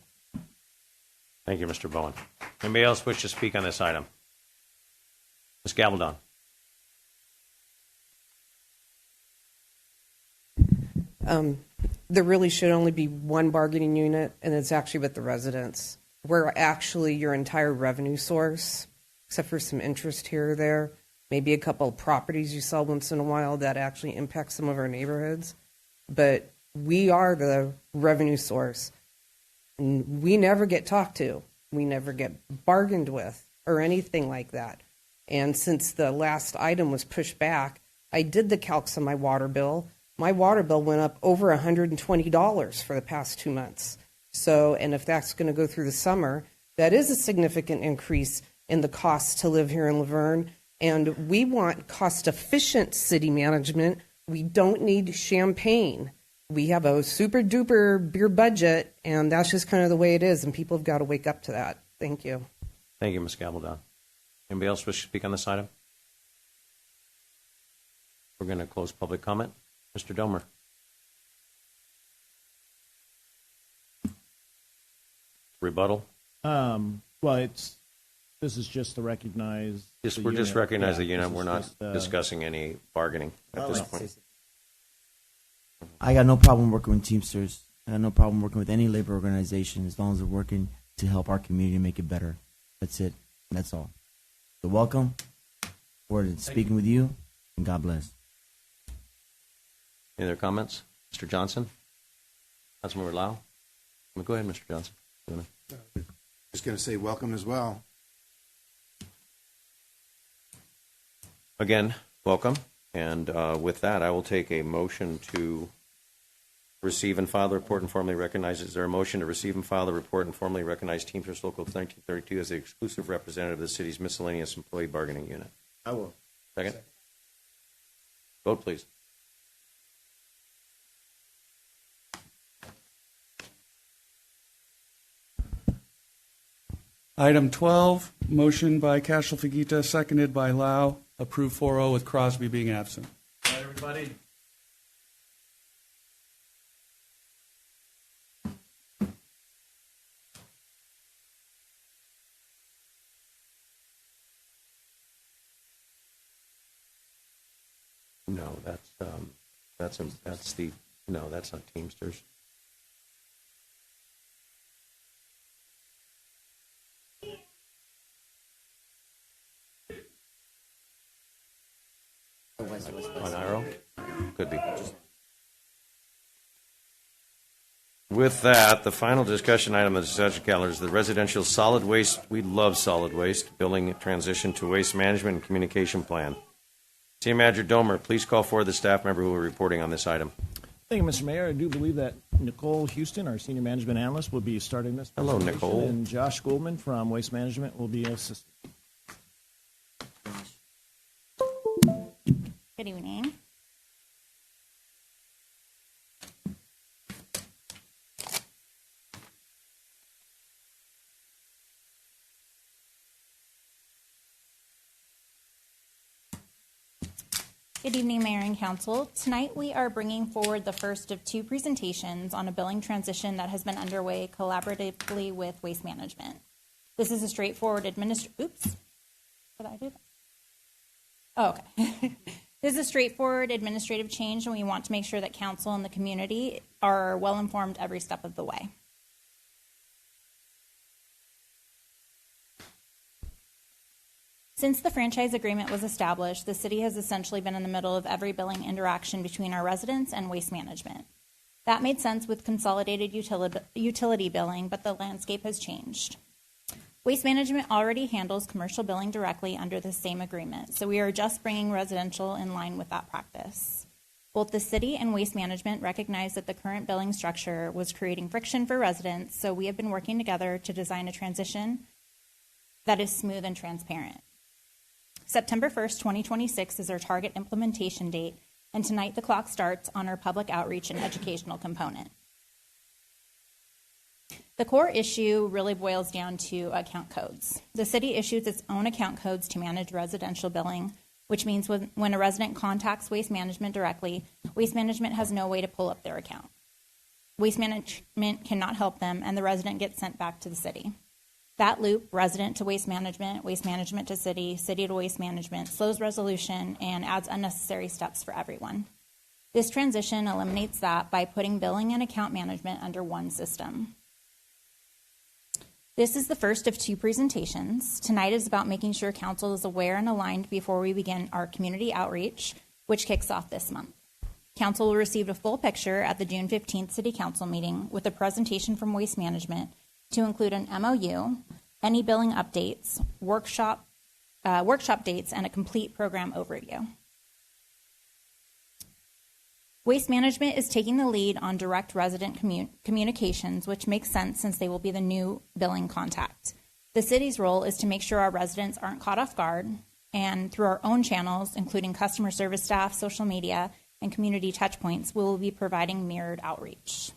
Thank you, Mr. Bowen. Anybody else wish to speak on this item? Ms. Gabaldon. There really should only be one bargaining unit, and it's actually with the residents. We're actually your entire revenue source, except for some interest here or there, maybe a couple of properties you sell once in a while that actually impact some of our neighborhoods. But we are the revenue source. And we never get talked to. We never get bargained with or anything like that. And since the last item was pushed back, I did the calcs on my water bill. My water bill went up over $120 for the past 2 months. So, and if that's going to go through the summer, that is a significant increase in the cost to live here in Laverne. And we want cost-efficient city management. We don't need champagne. We have a super duper beer budget, and that's just kind of the way it is, and people have got to wake up to that. Thank you. Thank you, Ms. Gabaldon. Anybody else wish to speak on this item? We're going to close public comment. Mr. Domer. Rebuttal? Well, this is just to recognize. We're just recognizing the unit. We're not just, discussing any bargaining at this point. I got no problem working with Teamsters. I got no problem working with any labor organization as long as they're working to help our community make it better. That's it. That's all. So welcome. Forward to speaking with you, and God bless. Any other comments? Mr. Johnson? Councilmember Lau? Go ahead, Mr. Johnson. Just going to say welcome as well. Again, welcome. And with that, I will take a motion to receive and file the report and formally recognize. Is there a motion to receive and file the report and formally recognize Teamsters Local 1932 as the exclusive representative of the city's miscellaneous employee bargaining unit? I will. Second? Vote, please. Item 12, motion by Cashel Figuita, seconded by Lau, approved 4-0 with Crosby being absent. Hi, everybody. No, that's not Teamsters. On Iro? Could be. With that, the final discussion item of the discussion calendar is the residential solid waste, we love solid waste, billing transition to waste management and communication plan. City Manager Domer, please call forward the staff member who are reporting on this item. Thank you, Mr. Mayor. I do believe that Nicole Houston, our senior management analyst, will be starting this. Hello, presentation, Nicole. And Josh Goldman from Waste Management will be assisting. Good evening. Good evening, Mayor and Council. Tonight we are bringing forward the first of two presentations on a billing transition that has been underway collaboratively with Waste Management. This is a straightforward Oops. Did I do that? Oh, okay. This is a straightforward administrative change, and we want to make sure that Council and the community are well informed every step of the way. Since the franchise agreement was established, the city has essentially been in the middle of every billing interaction between our residents and Waste Management. That made sense with consolidated utility billing, but the landscape has changed. Waste Management already handles commercial billing directly under the same agreement, so we are just bringing residential in line with that practice. Both the city and Waste Management recognize that the current billing structure was creating friction for residents, so we have been working together to design a transition that is smooth and transparent. September 1st, 2026 is our target implementation date, and tonight the clock starts on our public outreach and educational component. The core issue really boils down to account codes. The city issues its own account codes to manage residential billing, which means when a resident contacts Waste Management directly, Waste Management has no way to pull up their account. Waste Management cannot help them, and the resident gets sent back to the city. That loop, resident to Waste Management to city, city to Waste Management, slows resolution and adds unnecessary steps for everyone. This transition eliminates that by putting billing and account management under one system. This is the first of two presentations. Tonight is about making sure Council is aware and aligned before we begin our community outreach, which kicks off this month. Council will receive a full picture at the June 15th City Council meeting with a presentation from Waste Management to include an MOU, any billing updates, workshop dates, and a complete program overview. Waste Management is taking the lead on direct resident communications, which makes sense since they will be the new billing contact. The city's role is to make sure our residents aren't caught off guard, and through our own channels, including customer service staff, social media, and community touchpoints, we will be providing mirrored outreach.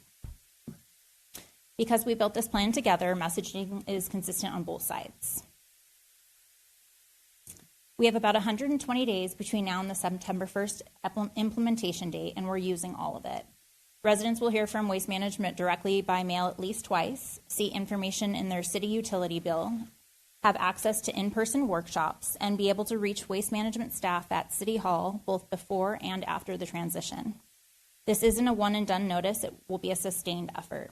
Because we built this plan together, messaging is consistent on both sides. We have about 120 days between now and the September 1st implementation date, and we're using all of it. Residents will hear from Waste Management directly by mail at least twice, see information in their city utility bill, have access to in-person workshops, and be able to reach Waste Management staff at City Hall both before and after the transition. This isn't a one-and-done notice. It will be a sustained effort.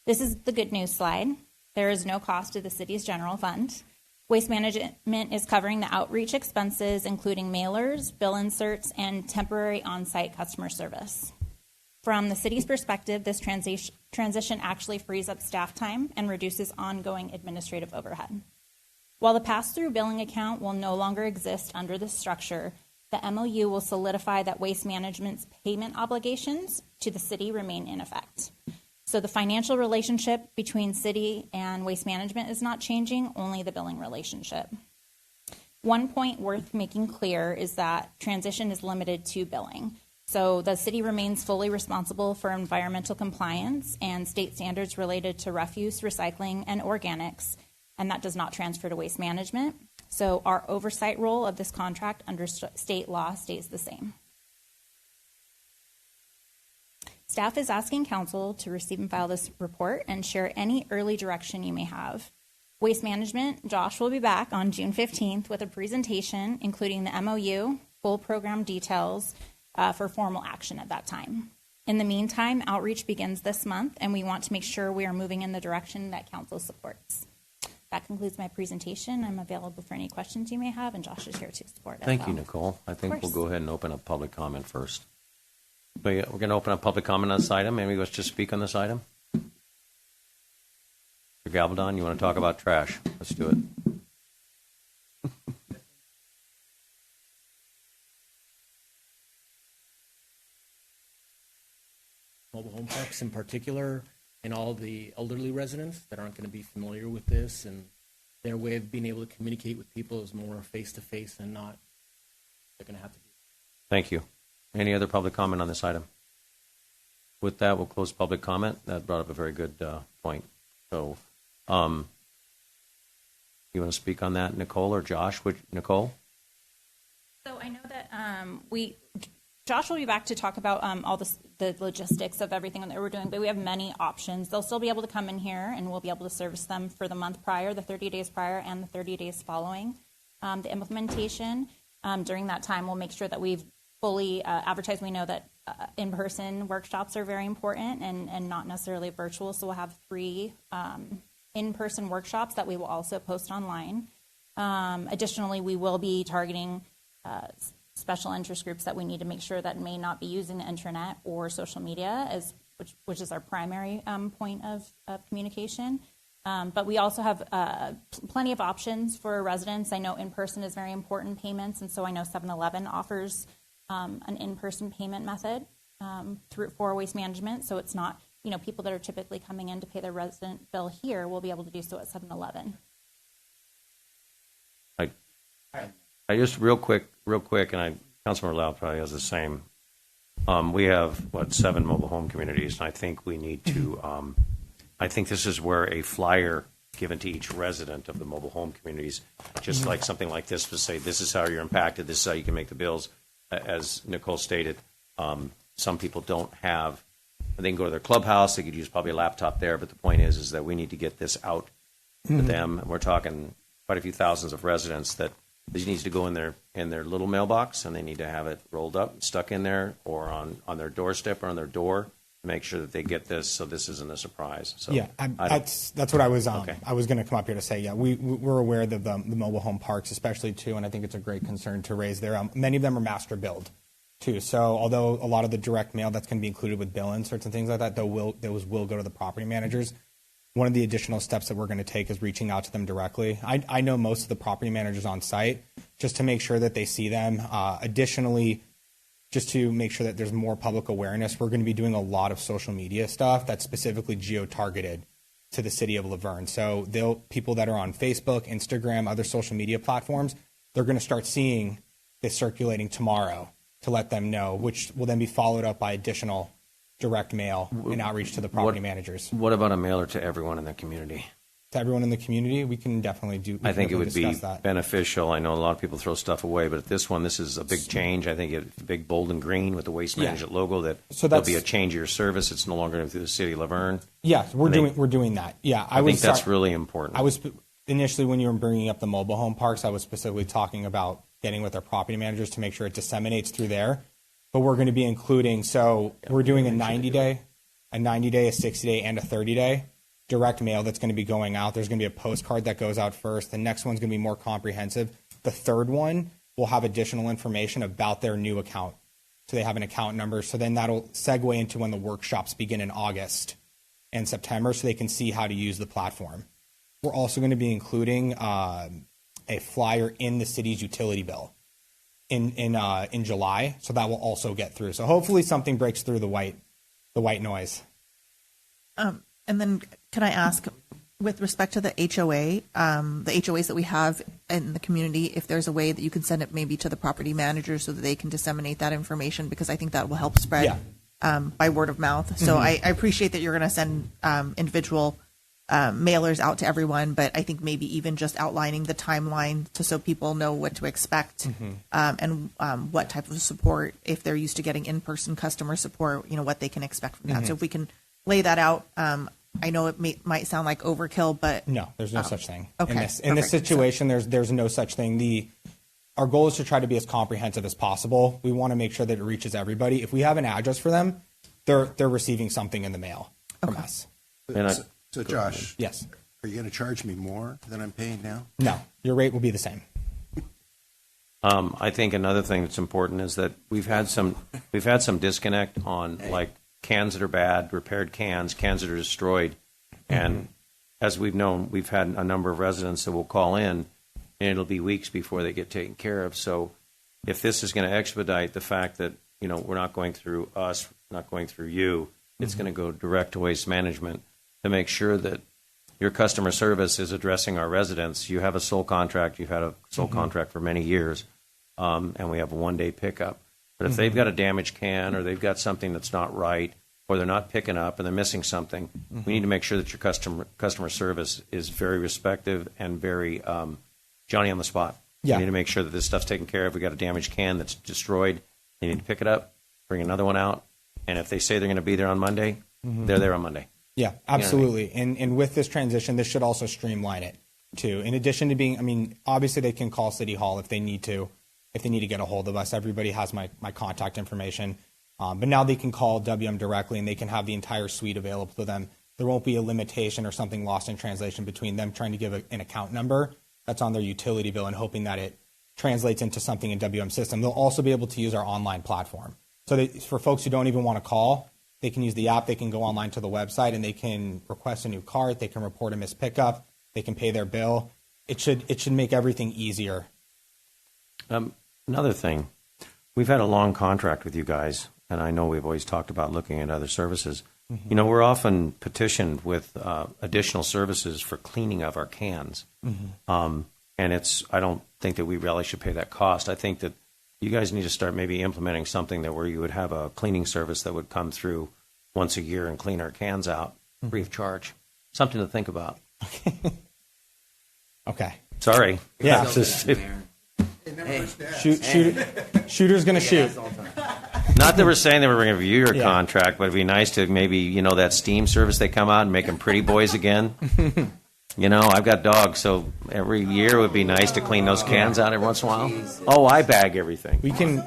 This is the good news slide. There is no cost to the city's general fund. Waste Management is covering the outreach expenses, including mailers, bill inserts, and temporary on-site customer service. From the city's perspective, this transition actually frees up staff time and reduces ongoing administrative overhead. While the pass-through billing account will no longer exist under this structure, the MOU will solidify that Waste Management's payment obligations to the city remain in effect. So the financial relationship between city and Waste Management is not changing, only the billing relationship. One point worth making clear is that transition is limited to billing. So the city remains fully responsible for environmental compliance and state standards related to refuse, recycling, and organics, and that does not transfer to Waste Management. So our oversight role of this contract under state law stays the same. Staff is asking Council to receive and file this report and share any early direction you may have. Waste Management, Josh will be back on June 15th with a presentation including the MOU, full program details for formal action at that time. In the meantime, outreach begins this month, and we want to make sure we are moving in the direction that Council supports. That concludes my presentation. I'm available for any questions you may have, and Josh is here to support it. Thank you, Nicole. I think we'll course. go ahead and open up public comment first. We're going to open up public comment on this item. Anybody wants to speak on this item? Mr. Gabaldon, you want to talk about trash? Let's do it. Mobile home parks in particular, and all the elderly residents that aren't going to be familiar with this, and their way of being able to communicate with people is more face-to-face and not, they're going to have to be. Thank you. Any other public comment on this item? With that, we'll close public comment. That brought up a very good point. So, you want to speak on that, Nicole or Josh? Nicole? So I know that Josh will be back to talk about all the logistics of everything that we're doing, but we have many options. They'll still be able to come in here, and we'll be able to service them for the month prior, the 30 days prior, and the 30 days following the implementation. During that time, we'll make sure that we've fully advertised. We know that in-person workshops are very important and not necessarily virtual, so we'll have 3 in-person workshops that we will also post online. Additionally, we will be targeting special interest groups that we need to make sure that may not be using the internet or social media, which is our primary point of communication. But we also have plenty of options for residents. I know in-person is very important payments, and so I know 7-Eleven offers an in-person payment method for waste management. So it's not, people that are typically coming in to pay their resident bill here will be able to do so at 7-Eleven. I just real quick, and Councilmember Lau probably has the same. We have 7 mobile home communities, and I think we need to. I think this is where a flyer given to each resident of the mobile home communities, just like something like this, to say this is how you're impacted, this is how you can make the bills. As Nicole stated, some people don't have. They can go to their clubhouse. They could use probably a laptop there, but the point is that we need to get this out to them. We're talking quite a few thousands of residents that. This needs to go in their little mailbox, and they need to have it rolled up, stuck in there, or on their doorstep or on their door to make sure that they get this, so this isn't a surprise. So yeah, that's what I was. I was going to come up here to say. Yeah, we're aware of the mobile home parks, especially too, and I think it's a great concern to raise there. Many of them are master billed, too. So although a lot of the direct mail that's going to be included with bill inserts and things like that, those will go to the property managers. One of the additional steps that we're going to take is reaching out to them directly. I know most of the property managers on site, just to make sure that they see them. Additionally, just to make sure that there's more public awareness, we're going to be doing a lot of social media stuff that's specifically geo-targeted to the city of Laverne. So people that are on Facebook, Instagram, other social media platforms, they're going to start seeing this circulating tomorrow to let them know, which will then be followed up by additional direct mail and outreach to the property managers. What about a mailer to everyone in the community? To everyone in the community, we can definitely do. I think it would be beneficial. I know a lot of people throw stuff away, but this is a big change. I think it's big, bold, and green with the Waste Management logo. There'll be a change of your service. It's no longer through the city of Laverne. Yeah, we're doing that. Yeah, I think that's really important. I was initially, when you were bringing up the mobile home parks, I was specifically talking about getting with our property managers to make sure it disseminates through there. But we're going to be including, we're doing a 90-day, a 60-day, and a 30-day direct mail that's going to be going out. There's going to be a postcard that goes out first. The next one's going to be more comprehensive. The third one will have additional information about their new account. So they have an account number. So then that'll segue into when the workshops begin in August and September, so they can see how to use the platform. We're also going to be including a flyer in the city's utility bill in July, so that will also get through. So hopefully something breaks through the white noise. And then can I ask, with respect to the HOA, the HOAs that we have in the community, if there's a way that you can send it maybe to the property manager so that they can disseminate that information, because I think that will help spread by word of mouth. So I appreciate that you're going to send individual mailers out to everyone, but I think maybe even just outlining the timeline so people know what to expect and what type of support, if they're used to getting in-person customer support, what they can expect from that. So if we can lay that out, I know it might sound like overkill, but no, there's no such thing. Okay, in this situation, there's no such thing. Our goal is to try to be as comprehensive as possible. We want to make sure that it reaches everybody. If we have an address for them, they're receiving something in the mail from us. So Josh, yes, are you going to charge me more than I'm paying now? No, your rate will be the same. I think another thing that's important is that we've had some disconnect on like cans that are bad, repaired cans that are destroyed, and as we've known, we've had a number of residents that will call in, and it'll be weeks before they get taken care of. So, if this is going to expedite the fact that we're not going through us, not going through you, it's going to go direct to Waste Management to make sure that your customer service is addressing our residents. You have a sole contract. You've had a sole contract for many years, and we have a one-day pickup. But if they've got a damaged can or they've got something that's not right or they're not picking up and they're missing something, we need to make sure that your customer service is very respectful and very Johnny on the spot. Yeah. You need to make sure that this stuff's taken care of. We got a damaged can that's destroyed. You need to pick it up, bring another one out, and if they say they're going to be there on Monday, they're there on Monday. Yeah, absolutely. And with this transition, this should also streamline it too. In addition to being, obviously they can call City Hall if they need to get a hold of us. Everybody has my contact information. But now they can call WM directly and they can have the entire suite available to them. There won't be a limitation or something lost in translation between them trying to give an account number that's on their utility bill and hoping that it translates into something in WM system. They'll also be able to use our online platform. So for folks who don't even want to call, they can use the app, they can go online to the website, and they can request a new cart, they can report a missed pickup, they can pay their bill. It should make everything easier. Another thing, we've had a long contract with you guys, and I know we've always talked about looking at other services. We're often petitioned with additional services for cleaning of our cans. And I don't think that we really should pay that cost. I think that you guys need to start maybe implementing something that where you would have a cleaning service that would come through once a year and clean our cans out free of charge. Something to think about. Okay. Sorry. Yeah. Shooter's going to shoot. Not that we're saying that we're going to review your contract, but it'd be nice to maybe, that steam service they come out and make them pretty boys again. I've got dogs, so every year it would be nice to clean those cans out every once in a while. Oh, I bag everything.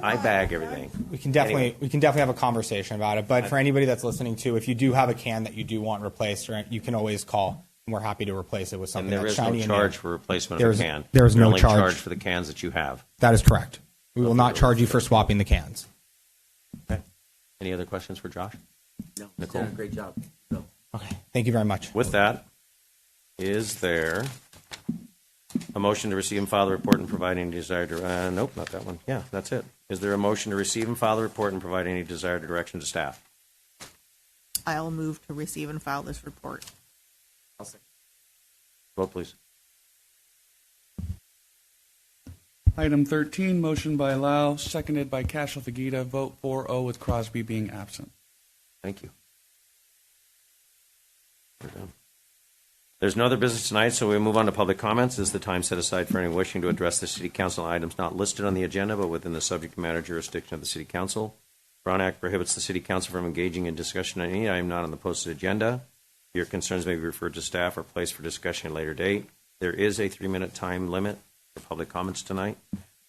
I bag everything. We can definitely have a conversation about it. But for anybody that's listening to, if you do have a can that you do want replaced, you can always call, and we're happy to replace it with something that's shiny. And there is no charge for replacement of a can. There is no only charge for the cans that you have. That is correct. We will not charge you for swapping the cans. Okay. Any other questions for Josh? No. Nicole? Great job. Okay. Thank you very much. With that, is there a motion to receive and file the report and provide any desired nope, not that one. Yeah, that's it. Is there a motion to receive and file the report and provide any desired direction to staff? I'll move to receive and file this report. I'll second. Vote, please. Item 13, motion by Lau, seconded by Cashel-Fagita. Vote 4-0 with Crosby being absent. Thank you. We're done. There's no other business tonight, so we move on to public comments. This is the time set aside for any wishing to address the City Council on items not listed on the agenda, but within the subject matter jurisdiction of the City Council. Brown Act prohibits the City Council from engaging in discussion on any item not on the posted agenda. Your concerns may be referred to staff or placed for discussion at a later date. There is a 3-minute time limit for public comments tonight.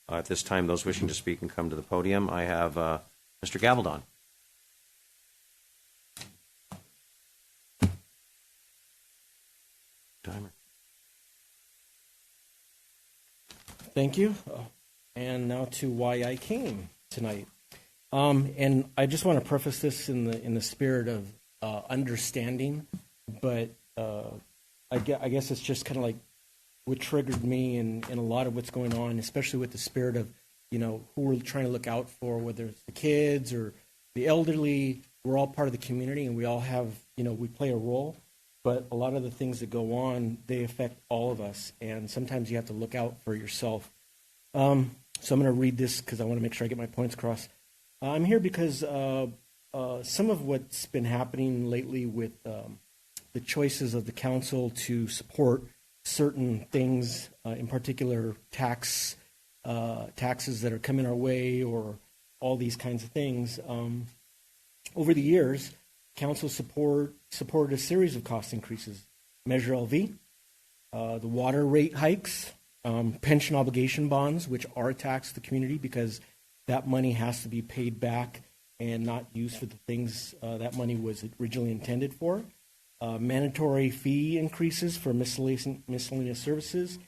At this time, those wishing to speak can come to the podium. I have Mr. Gabaldon. Timer. Thank you. And now to why I came tonight. And I just want to preface this in the spirit of understanding, but I guess it's just kind of like what triggered me in a lot of what's going on, especially with the spirit of, who we're trying to look out for, whether it's the kids or the elderly. We're all part of the community, and we all have, we play a role. But a lot of the things that go on, they affect all of us, and sometimes you have to look out for yourself. So I'm going to read this because I want to make sure I get my points across. I'm here because some of what's been happening lately with the choices of the council to support certain things, in particular taxes that are coming our way, or all these kinds of things. Over the years, council supported a series of cost increases: Measure LV, the water rate hikes, pension obligation bonds, which are a tax to the community because that money has to be paid back and not used for the things that money was originally intended for. Mandatory fee increases for miscellaneous services.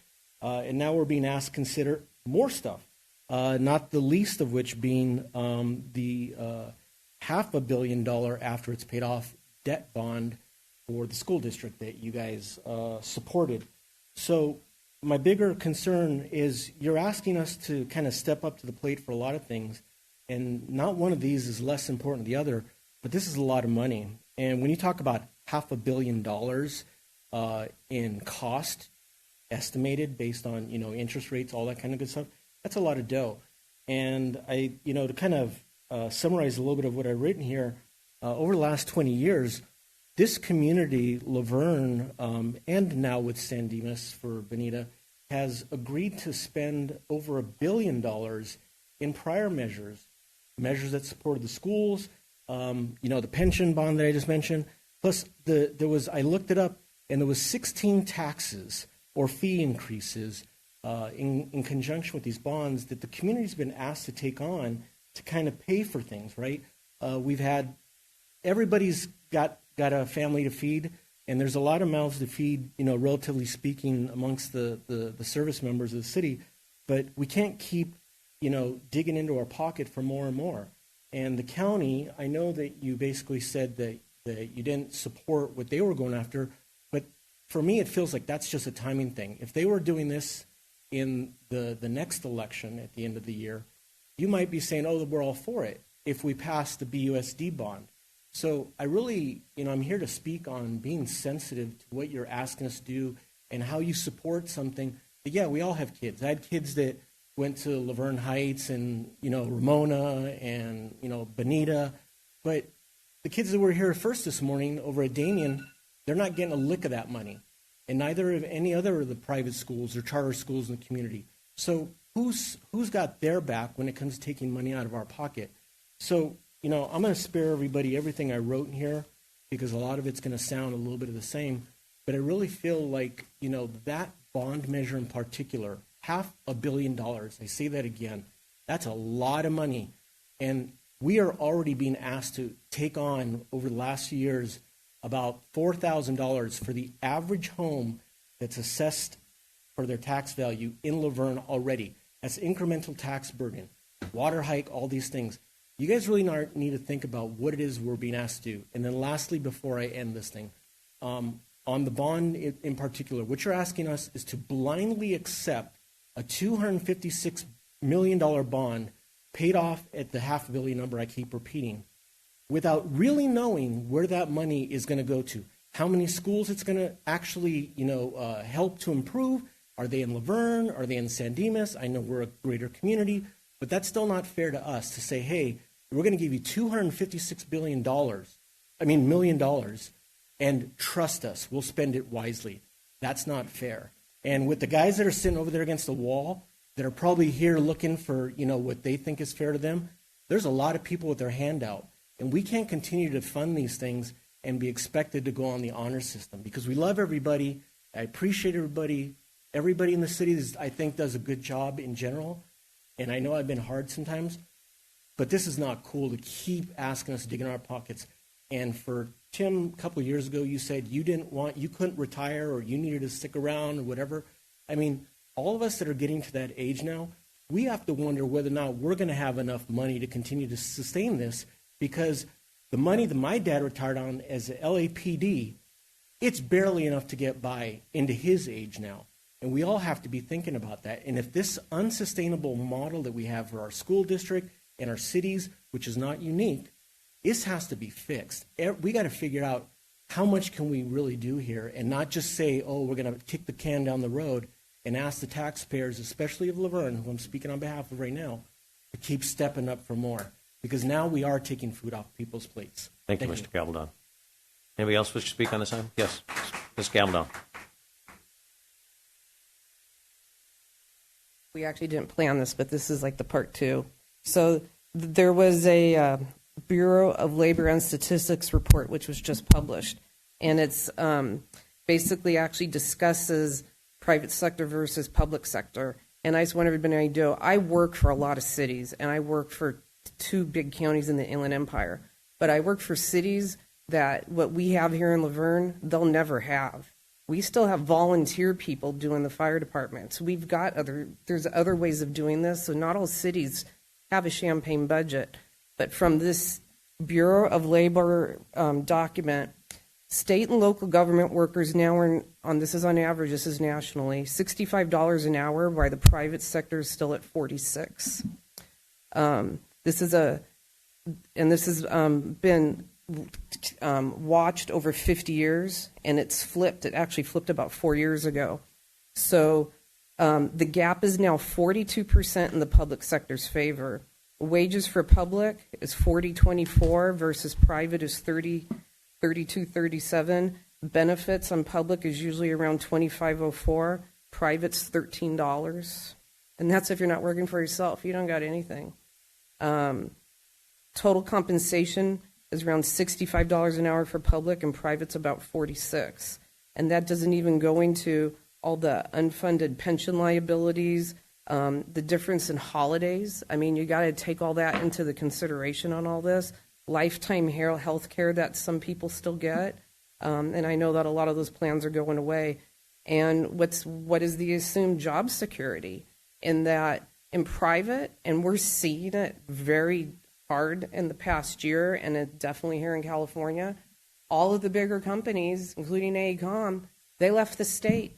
And now we're being asked to consider more stuff. not the least of which being the $500 million after it's paid off debt bond for the school district that you guys supported. So my bigger concern is you're asking us to kind of step up to the plate for a lot of things, and not one of these is less important than the other, but this is a lot of money. And when you talk about $500 million in cost estimated based on, you know, interest rates, all that kind of good stuff, that's a lot of dough. And I, you know, to kind of summarize a little bit of what I've written here, over the last 20 years, this community, Laverne, and now with San Dimas for Bonita, has agreed to spend over $1 billion in prior measures that supported the schools, you know, the pension bond that I just mentioned. Plus, I looked it up, and there was 16 taxes or fee increases in conjunction with these bonds that the community's been asked to take on to kind of pay for things, right? Everybody's got a family to feed, and there's a lot of mouths to feed, you know, relatively speaking, amongst the service members of the city, but we can't keep, you know, digging into our pocket for more and more. And the county, I know that you basically said that you didn't support what they were going after, but for me, it feels like that's just a timing thing. If they were doing this in the next election at the end of the year, you might be saying, oh, we're all for it if we pass the BUSD bond. So I really, you know, I'm here to speak on being sensitive to what you're asking us to do and how you support something. But yeah, we all have kids. I had kids that went to Laverne Heights and, you know, Ramona and, you know, Bonita. But the kids that were here first this morning over at Damien, they're not getting a lick of that money. And neither of any other of the private schools or charter schools in the community. So who's got their back when it comes to taking money out of our pocket? So, you know, I'm going to spare everybody everything I wrote in here because a lot of it's going to sound a little bit of the same. But I really feel like, you know, that bond measure in particular, $500 million, I say that again, that's a lot of money. And we are already being asked to take on, over the last few years, about $4,000 for the average home that's assessed for their tax value in Laverne already. That's incremental tax burden, water hike, all these things. You guys really need to think about what it is we're being asked to do. And then lastly, before I end this thing, on the bond in particular, what you're asking us is to blindly accept a $256 million bond paid off at the $500 million number I keep repeating, without really knowing where that money is going to go to, how many schools it's going to actually, you know, help to improve. Are they in Laverne? Are they in San Dimas? I know we're a greater community, but that's still not fair to us to say, hey, we're going to give you $256 million, and trust us, we'll spend it wisely. That's not fair. And with the guys that are sitting over there against the wall, that are probably here looking for, you know, what they think is fair to them, there's a lot of people with their hand out. And we can't continue to fund these things and be expected to go on the honor system because we love everybody. I appreciate everybody. Everybody in the city, I think, does a good job in general. And I know I've been hard sometimes, but this is not cool to keep asking us to dig in our pockets. And for Tim, a couple of years ago, you said you couldn't retire or you needed to stick around or whatever. I mean, all of us that are getting to that age now, we have to wonder whether or not we're going to have enough money to continue to sustain this. Because the money that my dad retired on as a LAPD, it's barely enough to get by into his age now. And we all have to be thinking about that. And if this unsustainable model that we have for our school district and our cities, which is not unique, this has to be fixed. We got to figure out how much can we really do here and not just say, oh, we're going to kick the can down the road and ask the taxpayers, especially of Laverne, who I'm speaking on behalf of right now, to keep stepping up for more. Because now we are taking food off people's plates. Thank you, Mr. Gabaldon. Anybody else wish to speak on this item? Yes, Ms. Gabaldon. We actually didn't plan this, but this is like the part two. So there was a Bureau of Labor and Statistics report, which was just published. And it's basically actually discusses private sector versus public sector. And I just want everybody to know, I work for a lot of cities, and I work for 2 big counties in the Inland Empire. But I work for cities that what we have here in Laverne, they'll never have. We still have volunteer people doing the fire departments. There's other ways of doing this. So not all cities have a Champaign budget. But from this Bureau of Labor document, state and local government workers now earn, this is on average, this is nationally, $65 an hour, while the private sector is still at $46. This has been watched over 50 years, and it's flipped. It actually flipped about 4 years ago. So the gap is now 42% in the public sector's favor. Wages for public is 40.24 versus private is 32.37. Benefits on public is usually around 25.04. Private's $13, and that's if you're not working for yourself. You don't got anything. Total compensation is around $65 an hour for public, and private's about $46. And that doesn't even go into all the unfunded pension liabilities, the difference in holidays. I mean, you got to take all that into the consideration on all this. Lifetime health care that some people still get, and I know that a lot of those plans are going away. And what is the assumed job security in that in private, and we're seeing it very hard in the past year, and it definitely here in California, all of the bigger companies, including AECOM, they left the state.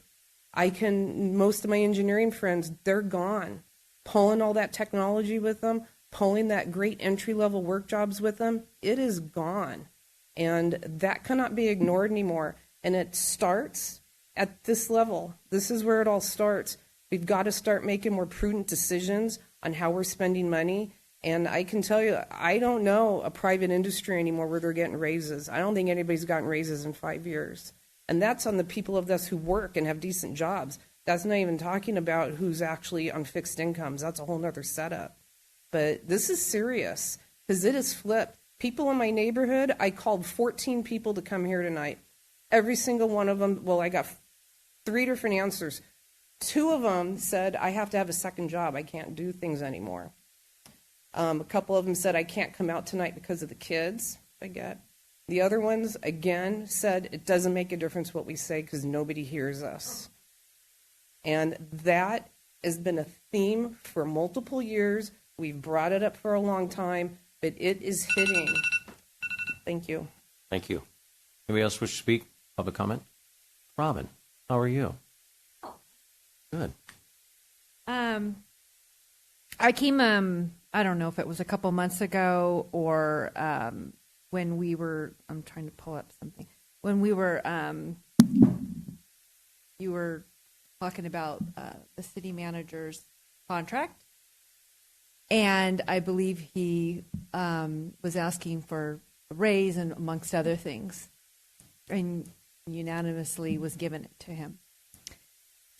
Most of my engineering friends, they're gone. Pulling all that technology with them, pulling that great entry-level work jobs with them, it is gone. And that cannot be ignored anymore. And it starts at this level. This is where it all starts. We've got to start making more prudent decisions on how we're spending money. And I can tell you, I don't know a private industry anymore where they're getting raises. I don't think anybody's gotten raises in 5 years. And that's on the people of us who work and have decent jobs. That's not even talking about who's actually on fixed incomes. That's a whole nother setup. But this is serious because it is flipped. People in my neighborhood, I called 14 people to come here tonight. Every single one of them, well, I got 3 different answers. 2 of them said, I have to have a second job. I can't do things anymore. A couple of them said, I can't come out tonight because of the kids. I get. The other ones, again, said, it doesn't make a difference what we say because nobody hears us. And that has been a theme for multiple years. We've brought it up for a long time, but it is hitting. Thank you. Thank you. Anybody else wish to speak? Public comment? Robin, how are you? Good. I came, I don't know if it was a couple months ago or when we were, I'm trying to pull up something. When we were, you were talking about the city manager's contract. And I believe he was asking for a raise and amongst other things. And unanimously was given it to him.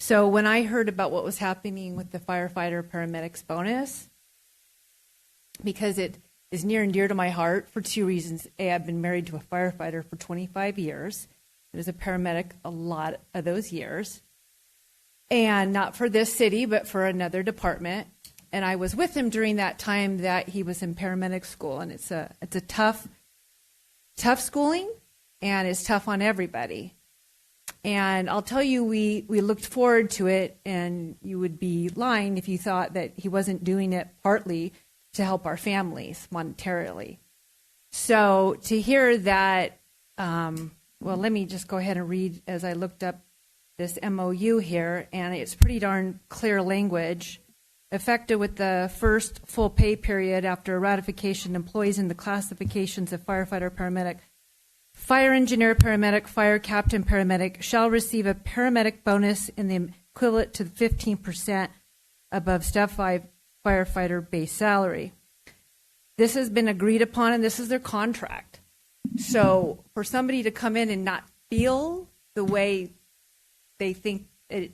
So when I heard about what was happening with the firefighter paramedics bonus, because it is near and dear to my heart for 2 reasons. A, I've been married to a firefighter for 25 years. I was a paramedic a lot of those years. And not for this city, but for another department. And I was with him during that time that he was in paramedic school. And it's a tough schooling, and it's tough on everybody. And I'll tell you, we looked forward to it, and you would be lying if you thought that he wasn't doing it partly to help our families monetarily. So to hear that, well, let me just go ahead and read as I looked up this MOU here, and it's pretty darn clear language. Effective with the first full pay period after ratification, employees in the classifications of firefighter, paramedic, fire engineer, paramedic, fire captain, paramedic shall receive a paramedic bonus in the equivalent to 15% above step 5 firefighter base salary. This has been agreed upon, and this is their contract. So for somebody to come in and not feel the way they think it,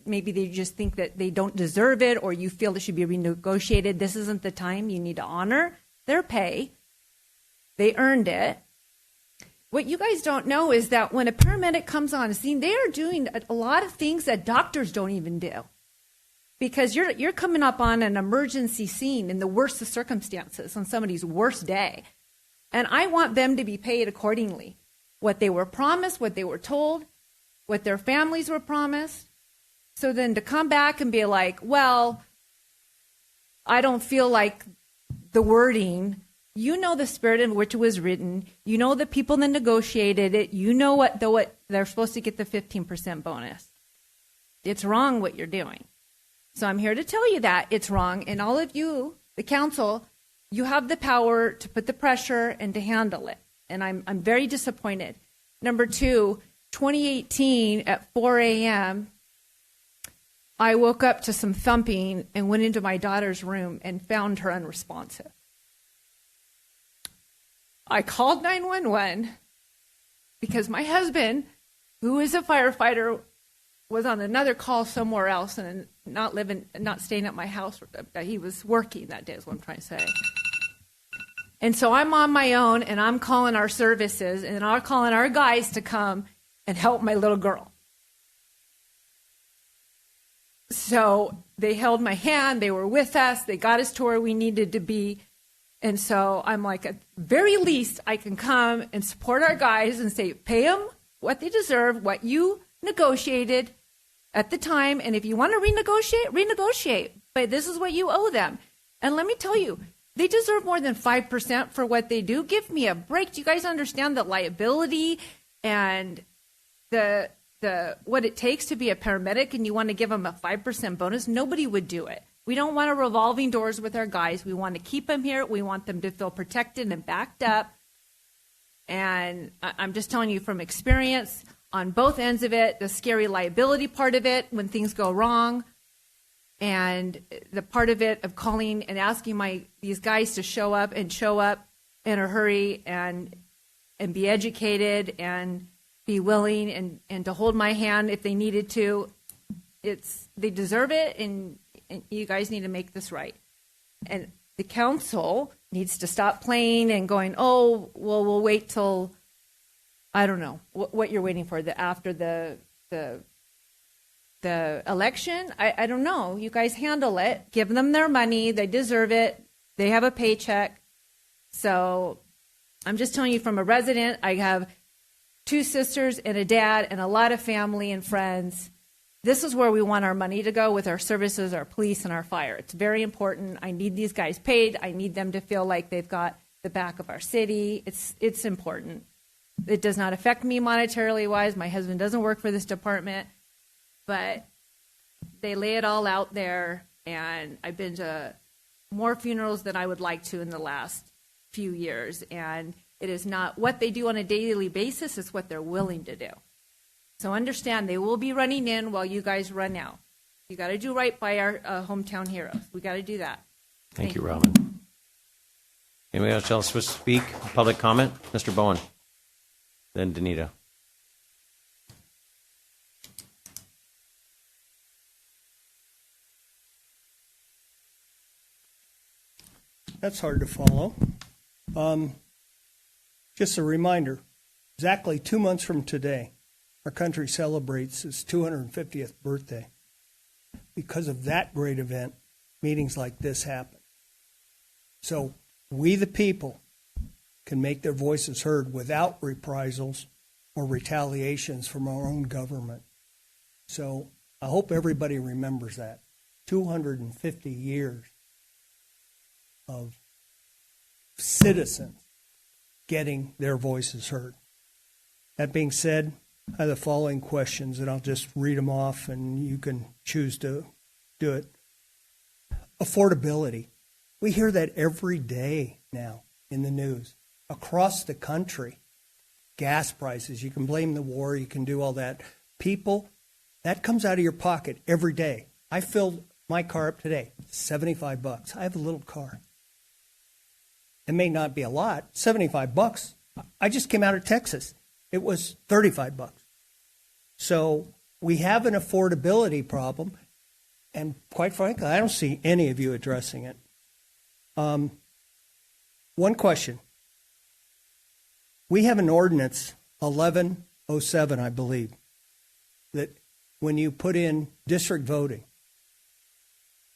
maybe they just think that they don't deserve it, or you feel it should be renegotiated, this isn't the time. You need to honor their pay. They earned it. What you guys don't know is that when a paramedic comes on a scene, they are doing a lot of things that doctors don't even do. Because you're coming up on an emergency scene in the worst of circumstances, on somebody's worst day. And I want them to be paid accordingly. What they were promised, what they were told, what their families were promised. So then to come back and be like, well, I don't feel like the wording, you know the spirit in which it was written, you know the people that negotiated it, you know what they're supposed to get the 15% bonus. It's wrong what you're doing. So I'm here to tell you that it's wrong, and all of you, the council, you have the power to put the pressure and to handle it. And I'm very disappointed. Number two, 2018 at 4 a.m., I woke up to some thumping and went into my daughter's room and found her unresponsive. I called 911 because my husband, who is a firefighter, was on another call somewhere else and not staying at my house. He was working that day is what I'm trying to say. And so I'm on my own, and I'm calling our services, and I'm calling our guys to come and help my little girl. So they held my hand. They were with us. They got us to where we needed to be. And so I'm like, at very least, I can come and support our guys and say, pay them what they deserve, what you negotiated at the time. And if you want to renegotiate. But this is what you owe them. And let me tell you, they deserve more than 5% for what they do. Give me a break. Do you guys understand the liability and the what it takes to be a paramedic, and you want to give them a 5% bonus? Nobody would do it. We don't want a revolving doors with our guys. We want to keep them here. We want them to feel protected and backed up. And I'm just telling you from experience on both ends of it, the scary liability part of it when things go wrong, and the part of it of calling and asking these guys to show up in a hurry and be educated and be willing and to hold my hand if they needed to. They deserve it, and you guys need to make this right. And the council needs to stop playing and going, oh, well, we'll wait till, I don't know what you're waiting for, after the election. I don't know. You guys handle it. Give them their money. They deserve it. They have a paycheck. So I'm just telling you from a resident, I have 2 sisters and a dad and a lot of family and friends. This is where we want our money to go with our services, our police, and our fire. It's very important. I need these guys paid. I need them to feel like they've got the back of our city. It's important. It does not affect me monetarily wise. My husband doesn't work for this department, but they lay it all out there, and I've been to more funerals than I would like to in the last few years, and it is not what they do on a daily basis, it's what they're willing to do. So understand, they will be running in while you guys run out. You got to do right by our hometown heroes. We got to do that. Thank you, Robin. Anybody else to speak? Public comment? Mr. Bowen. Then Danita. That's hard to follow. Just a reminder, exactly 2 months from today, our country celebrates its 250th birthday. Because of that great event, meetings like this happen. So we, the people, can make their voices heard without reprisals or retaliations from our own government. So I hope everybody remembers that. 250 years of citizens getting their voices heard. That being said, I have the following questions, and I'll just read them off, and you can choose to do it. Affordability. We hear that every day now in the news across the country. Gas prices, you can blame the war, you can do all that. People, that comes out of your pocket every day. I filled my car up today, $75. I have a little car. It may not be a lot, $75. I just came out of Texas. It was $35. So we have an affordability problem, and quite frankly, I don't see any of you addressing it. One question. We have an ordinance, 1107, I believe, that when you put in district voting,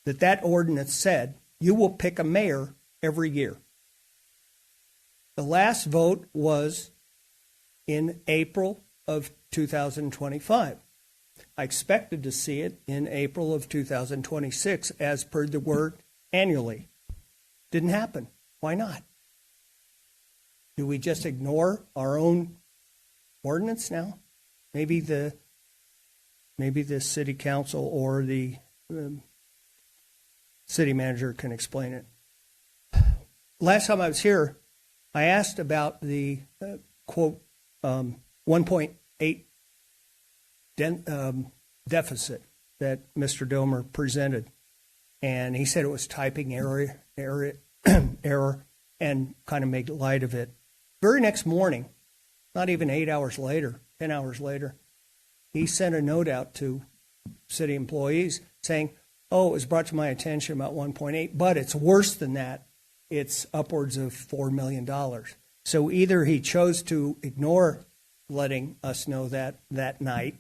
that ordinance said you will pick a mayor every year. The last vote was in April of 2025. I expected to see it in April of 2026 as per the word annually. Didn't happen. Why not? Do we just ignore our own ordinance now? Maybe the city council or the city manager can explain it. Last time I was here, I asked about the quote 1.8 deficit that Mr. Domer presented, and he said it was typing error, and kind of made light of it. Very next morning, not even 8 hours later, 10 hours later, he sent a note out to city employees saying, "Oh, it was brought to my attention about 1.8, but it's worse than that. It's upwards of $4 million." So either he chose to ignore letting us know that night,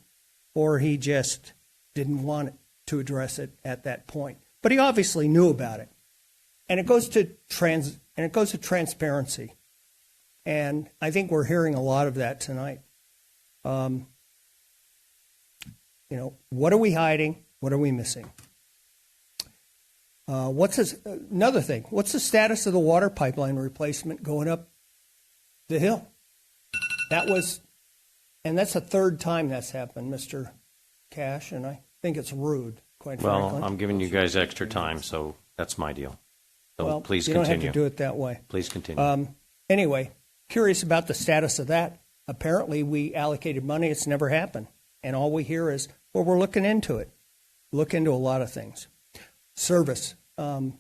or he just didn't want to address it at that point. But he obviously knew about it. And it goes to transparency. And I think we're hearing a lot of that tonight. What are we hiding? What are we missing? Another thing, what's the status of the water pipeline replacement going up the hill? That's the third time that's happened, Mr. Cash, and I think it's rude, quite frankly. Well, I'm giving you guys extra time, so that's my deal. So Well, please you continue. don't have to do it that way. Please continue. Anyway, curious about the status of that. Apparently, we allocated money. It's never happened. And all we hear is, well, we're looking into it. Look into a lot of things. Service,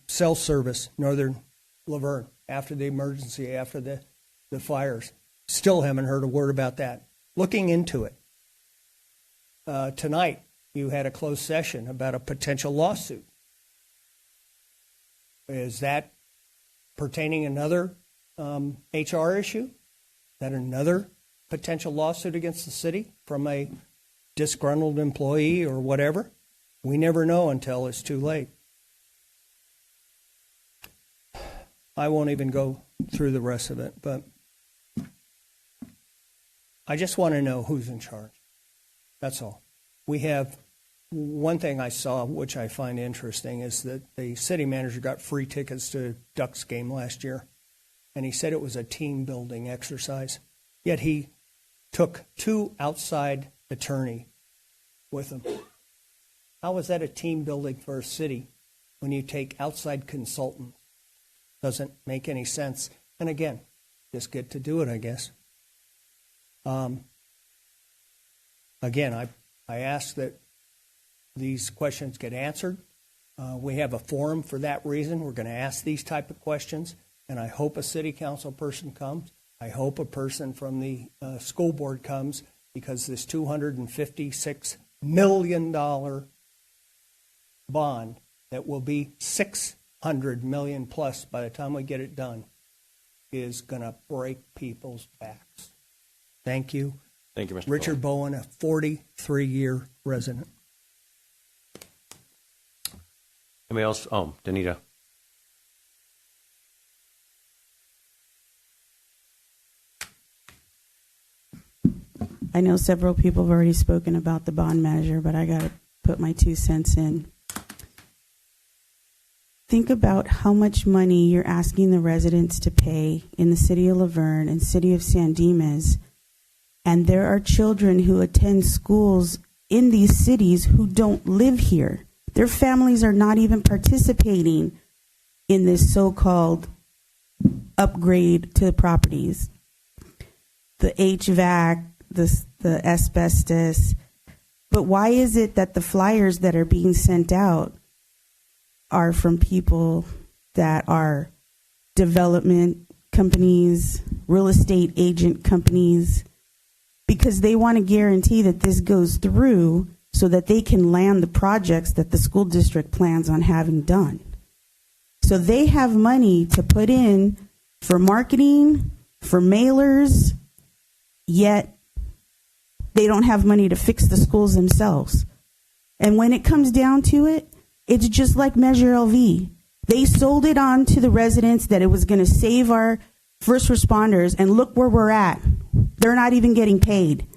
cell service, Northern Laverne, after the emergency, after the fires. Still haven't heard a word about that. Looking into it. Tonight, you had a closed session about a potential lawsuit. Is that pertaining another HR issue? Is that another potential lawsuit against the city from a disgruntled employee or whatever? We never know until it's too late. I won't even go through the rest of it, but I just want to know who's in charge. That's all. We have one thing I saw, which I find interesting, is that the city manager got free tickets to Ducks game last year, and he said it was a team-building exercise. Yet he took 2 outside attorney with him. How is that a team building for a city when you take outside consultants? Doesn't make any sense. And again, just get to do it, I guess. Again, I ask that these questions get answered. We have a forum for that reason. We're going to ask these type of questions, and I hope a city council person comes. I hope a person from the school board comes, because this $256 million bond that will be $600 million plus by the time we get it done is going to break people's backs. Thank you. Thank you, Mr. Richard Bowen, a 43-year resident. Anybody else? Oh, Danita. I know several people have already spoken about the bond measure, but I got to put my 2 cents in. Think about how much money you're asking the residents to pay in the city of Laverne and city of San Dimas, and there are children who attend schools in these cities who don't live here. Their families are not even participating in this so-called upgrade to the properties. The HVAC, the asbestos. But why is it that the flyers that are being sent out are from people that are development companies, real estate agent companies? Because they want to guarantee that this goes through so that they can land the projects that the school district plans on having done. So they have money to put in for marketing, for mailers, yet they don't have money to fix the schools themselves. And when it comes down to it, it's just like Measure LV. They sold it on to the residents that it was going to save our first responders, and look where we're at. They're not even getting paid.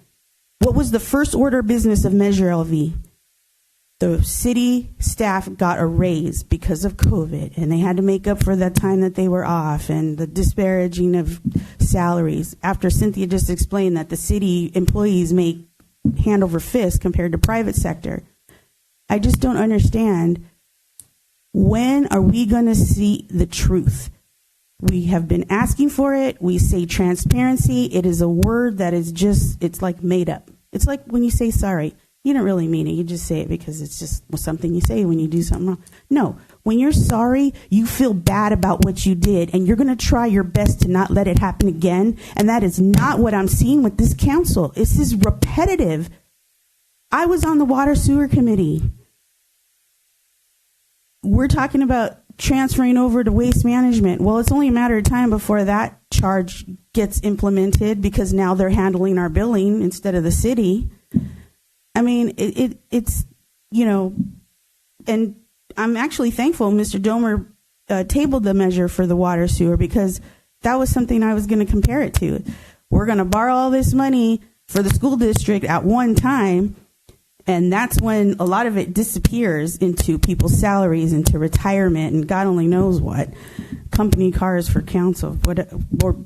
What was the first order of business of Measure LV? The city staff got a raise because of COVID, and they had to make up for that time that they were off and the disparaging of salaries. After Cynthia just explained that the city employees make hand over fist compared to private sector, I just don't understand. When are we going to see the truth? We have been asking for it. We say transparency. It is a word that is just, it's like made up. It's like when you say sorry. You don't really mean it. You just say it because it's just something you say when you do something wrong. No, when you're sorry, you feel bad about what you did, and you're going to try your best to not let it happen again. And that is not what I'm seeing with this council. This is repetitive. I was on the Water Sewer Committee. We're talking about transferring over to waste management. Well, it's only a matter of time before that charge gets implemented because now they're handling our billing instead of the city. I mean, it's, you know, and I'm actually thankful Mr. Domer tabled the measure for the water sewer because that was something I was going to compare it to. We're going to borrow all this money for the school district at one time, and that's when a lot of it disappears into people's salaries, into retirement, and God only knows what. Company cars for council, or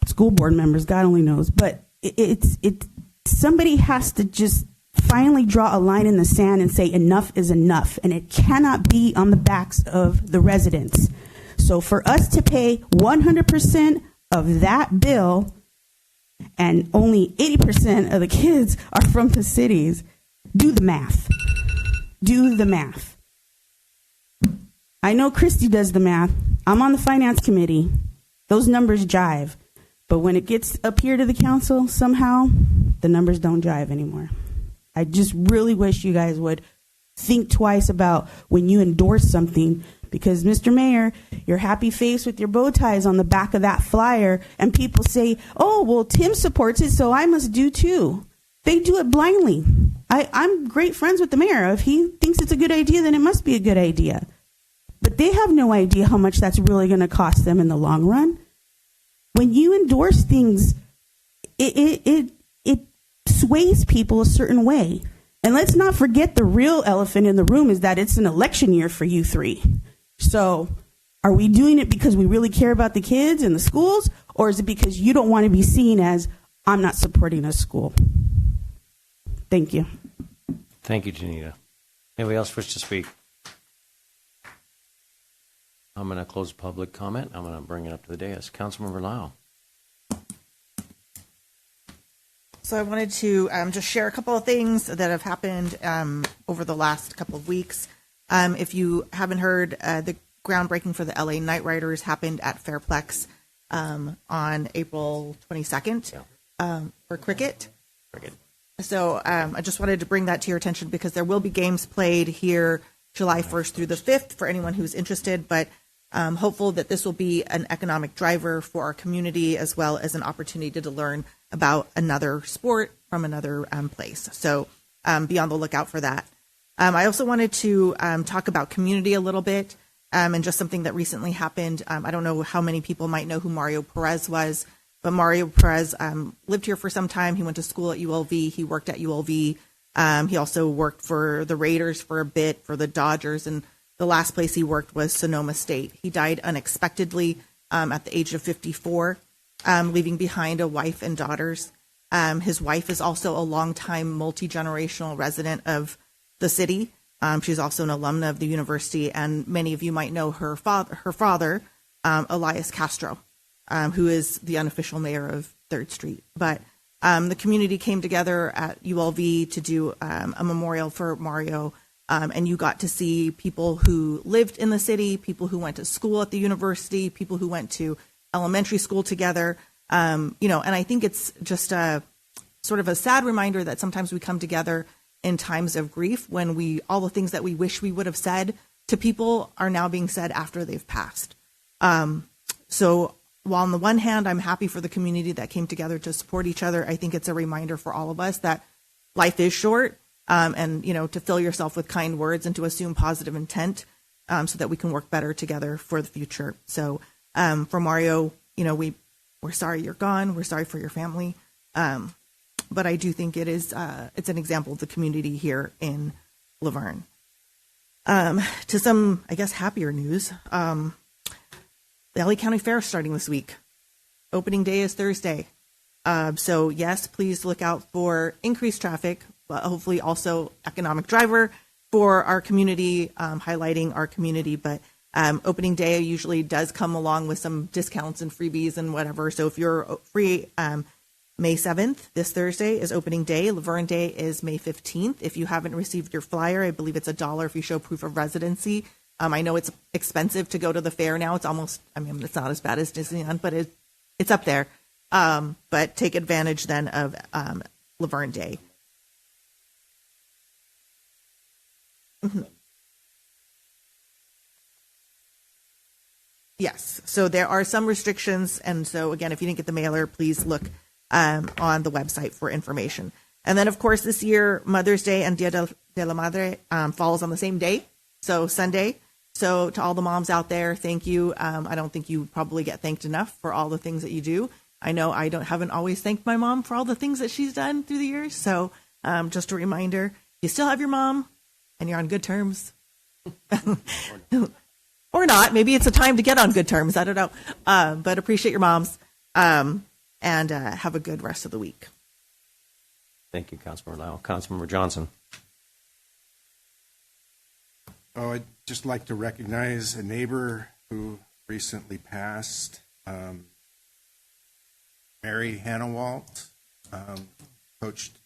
school board members, God only knows. But it's somebody has to just finally draw a line in the sand and say enough is enough, and it cannot be on the backs of the residents. So for us to pay 100% of that bill and only 80% of the kids are from the cities, do the math. Do the math. I know Christy does the math. I'm on the finance committee. Those numbers jive. But when it gets up here to the council, somehow the numbers don't jive anymore. I just really wish you guys would think twice about when you endorse something, because Mr. Mayor, your happy face with your bow ties on the back of that flyer, and people say, oh, well, Tim supports it, so I must do too. They do it blindly. I'm great friends with the mayor. If he thinks it's a good idea, then it must be a good idea. But they have no idea how much that's really going to cost them in the long run. When you endorse things, it sways people a certain way. And let's not forget the real elephant in the room is that it's an election year for you three. So are we doing it because we really care about the kids and the schools, or is it because you don't want to be seen as, I'm not supporting a school? Thank you. Thank you, Janita. Anybody else wish to speak? I'm going to close public comment. I'm going to bring it up to the dais. Councilmember Lau. So I wanted to just share a couple of things that have happened over the last couple of weeks. If you haven't heard, the groundbreaking for the LA Night Riders happened at Fairplex on April 22nd for cricket. So I just wanted to bring that to your attention because there will be games played here July 1st through the 5th for anyone who's interested, but I'm hopeful that this will be an economic driver for our community as well as an opportunity to learn about another sport from another place. So be on the lookout for that. I also wanted to talk about community a little bit and just something that recently happened. I don't know how many people might know who Mario Perez was, but Mario Perez lived here for some time. He went to school at ULV. He worked at ULV. He also worked for the Raiders for a bit, for the Dodgers, and the last place he worked was Sonoma State. He died unexpectedly at the age of 54, leaving behind a wife and daughters. His wife is also a longtime multi-generational resident of the city. She's also an alumna of the university, and many of you might know her father, Elias Castro, who is the unofficial mayor of 3rd Street. But the community came together at ULV to do a memorial for Mario, and you got to see people who lived in the city, people who went to school at the university, people who went to elementary school together. And I think it's just a sort of a sad reminder that sometimes we come together in times of grief when all the things that we wish we would have said to people are now being said after they've passed. So while on the one hand, I'm happy for the community that came together to support each other, I think it's a reminder for all of us that life is short, and, to fill yourself with kind words and to assume positive intent so that we can work better together for the future. So for Mario, we're sorry you're gone. We're sorry for your family. but I do think it is it's an example of the community here in Laverne. To some, I guess, happier news, the LA County Fair is starting this week. Opening day is Thursday. So yes, please look out for increased traffic, but hopefully also economic driver for our community, highlighting our community. But opening day usually does come along with some discounts and freebies and whatever. So if you're free, May 7th, this Thursday, is opening day. Laverne Day is May 15th. If you haven't received your flyer, I believe it's $1 if you show proof of residency. I know it's expensive to go to the fair now. It's almost, I mean, it's not as bad as Disneyland, but it's up there. But take advantage then of Laverne Day. Mm-hmm. Yes, so there are some restrictions, and so again, if you didn't get the mailer, please look on the website for information. And then, of course, this year, Mother's Day and Dia de la Madre falls on the same day, so Sunday. So to all the moms out there, thank you. I don't think you probably get thanked enough for all the things that you do. I know I haven't always thanked my mom for all the things that she's done through the years. So just a reminder, you still have your mom, and you're on good terms. Or not. Maybe it's a time to get on good terms. I don't know. But appreciate your moms. And have a good rest of the week. Thank you, Councilmember Lyle. Councilmember Johnson. Oh, I'd just like to recognize a neighbor who recently passed, Mary Hannawalt, coached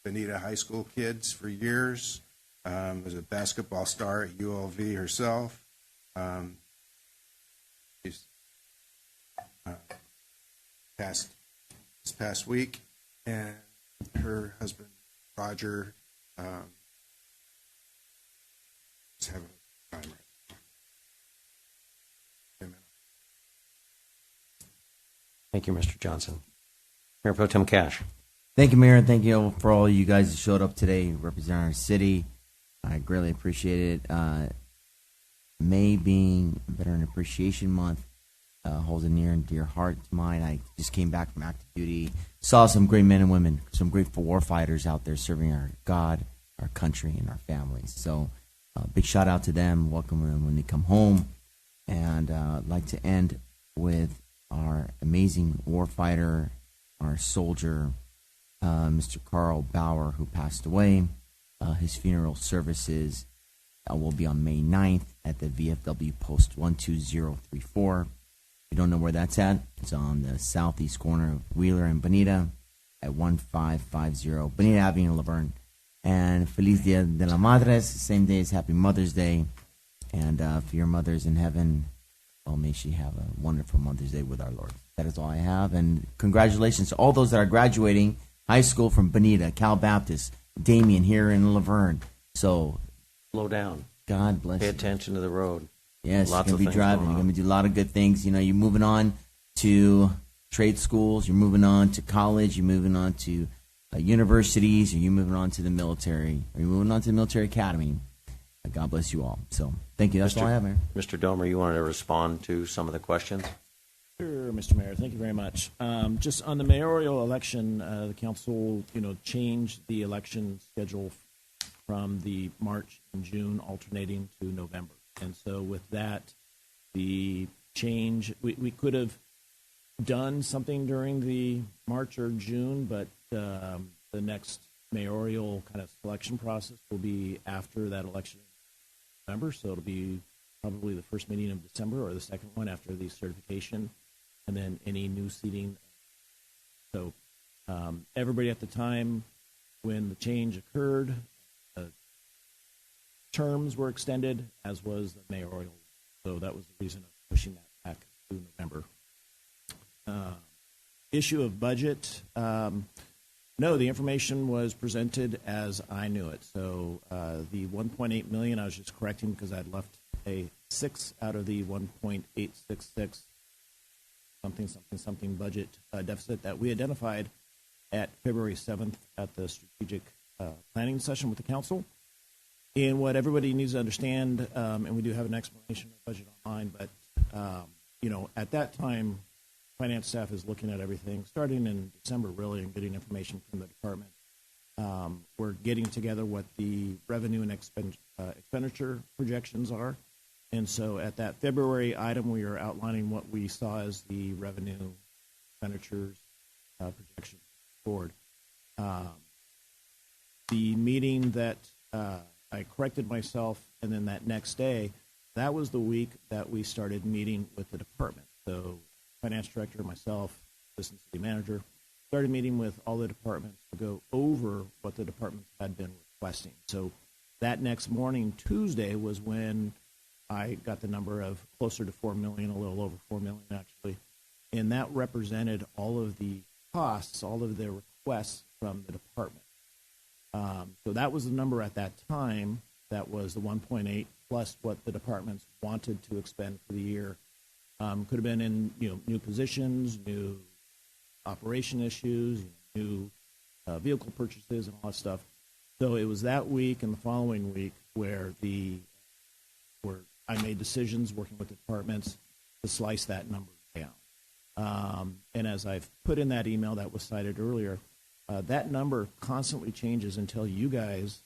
Bonita High School kids for years, was a basketball star at ULV herself. She's passed this past week, and her husband, Roger, is having a time right now. Thank you, Mr. Johnson. Mayor Pro Tem Cash. Thank you, Mayor, and thank you for all you guys that showed up today representing our city. I greatly appreciate it. May being Veteran Appreciation Month holds a near and dear heart to mine. I just came back from active duty, saw some great men and women, some great war fighters out there serving our God, our country, and our families. So big shout out to them, welcome them when they come home. And I'd like to end with our amazing war fighter, our soldier, Mr. Carl Bauer, who passed away. His funeral services will be on May 9th at the VFW Post 12034. If you don't know where that's at, it's on the southeast corner of Wheeler and Bonita at 1550 Bonita Avenue in Laverne. And Feliz Dia de la Madres, same day as Happy Mother's Day. And for your mothers in heaven, well, may she have a wonderful Mother's Day with our Lord. That is all I have. And congratulations to all those that are graduating high school from Bonita, Cal Baptist, Damien here in Laverne. So slow down. God bless Pay you. attention to the road. Yes, Lots you're going to be driving. You're going to do a lot of good things. You know, you're moving on to trade schools. You're moving on to college. You're moving on to universities. Or you're moving on to the military. Or you're moving on to the military academy. God bless you all. So thank you. That's all I have, Mayor. Mr. Domer, you wanted to respond to some of the questions? Sure, Mr. Mayor. Thank you very much. Just on the mayoral election, the council, changed the election schedule from the March and June alternating to November. And so with that, the change, we could have done something during the March or June, but the next mayoral kind of selection process will be after that election in November. So it'll be probably the first meeting of December or the second one after the certification, and then any new seating. So everybody at the time when the change occurred, terms were extended, as was the mayoral. So that was the reason of pushing that back to November. Issue of budget. No, the information was presented as I knew it. So the 1.8 million, I was just correcting because I'd left a 6 out of the 1.866 something budget deficit that we identified at February 7th at the strategic planning session with the council. And what everybody needs to understand, and we do have an explanation of budget online, but at that time, finance staff is looking at everything, starting in December, really, and getting information from the department. We're getting together what the revenue and expenditure projections are. And so at that February item, we are outlining what we saw as the revenue expenditures projection forward. The meeting that I corrected myself, and then that next day, that was the week that we started meeting with the department. So finance director, myself, assistant city manager, started meeting with all the departments to go over what the departments had been requesting. So that next morning, Tuesday, was when I got the number of closer to 4 million, a little over 4 million actually, and that represented all of the costs, all of the requests from the department. So that was the number at that time. That was the 1.8 plus what the departments wanted to expend for the year. Could have been in new positions, new operation issues, new vehicle purchases, and all that stuff. So it was that week and the following week where I made decisions working with the departments to slice that number down. And as I've put in that email that was cited earlier, that number constantly changes until you guys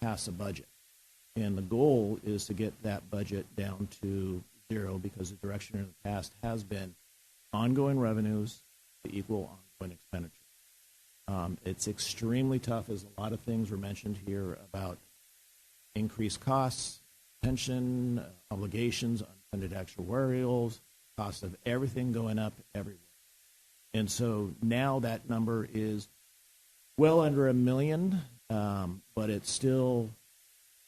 pass a budget. And the goal is to get that budget down to zero, because the direction in the past has been ongoing revenues to equal ongoing expenditure. It's extremely tough, as a lot of things were mentioned here about increased costs, pension, obligations, unfunded actuarials, cost of everything going up everywhere. And so now that number is well under $1 million, but it's still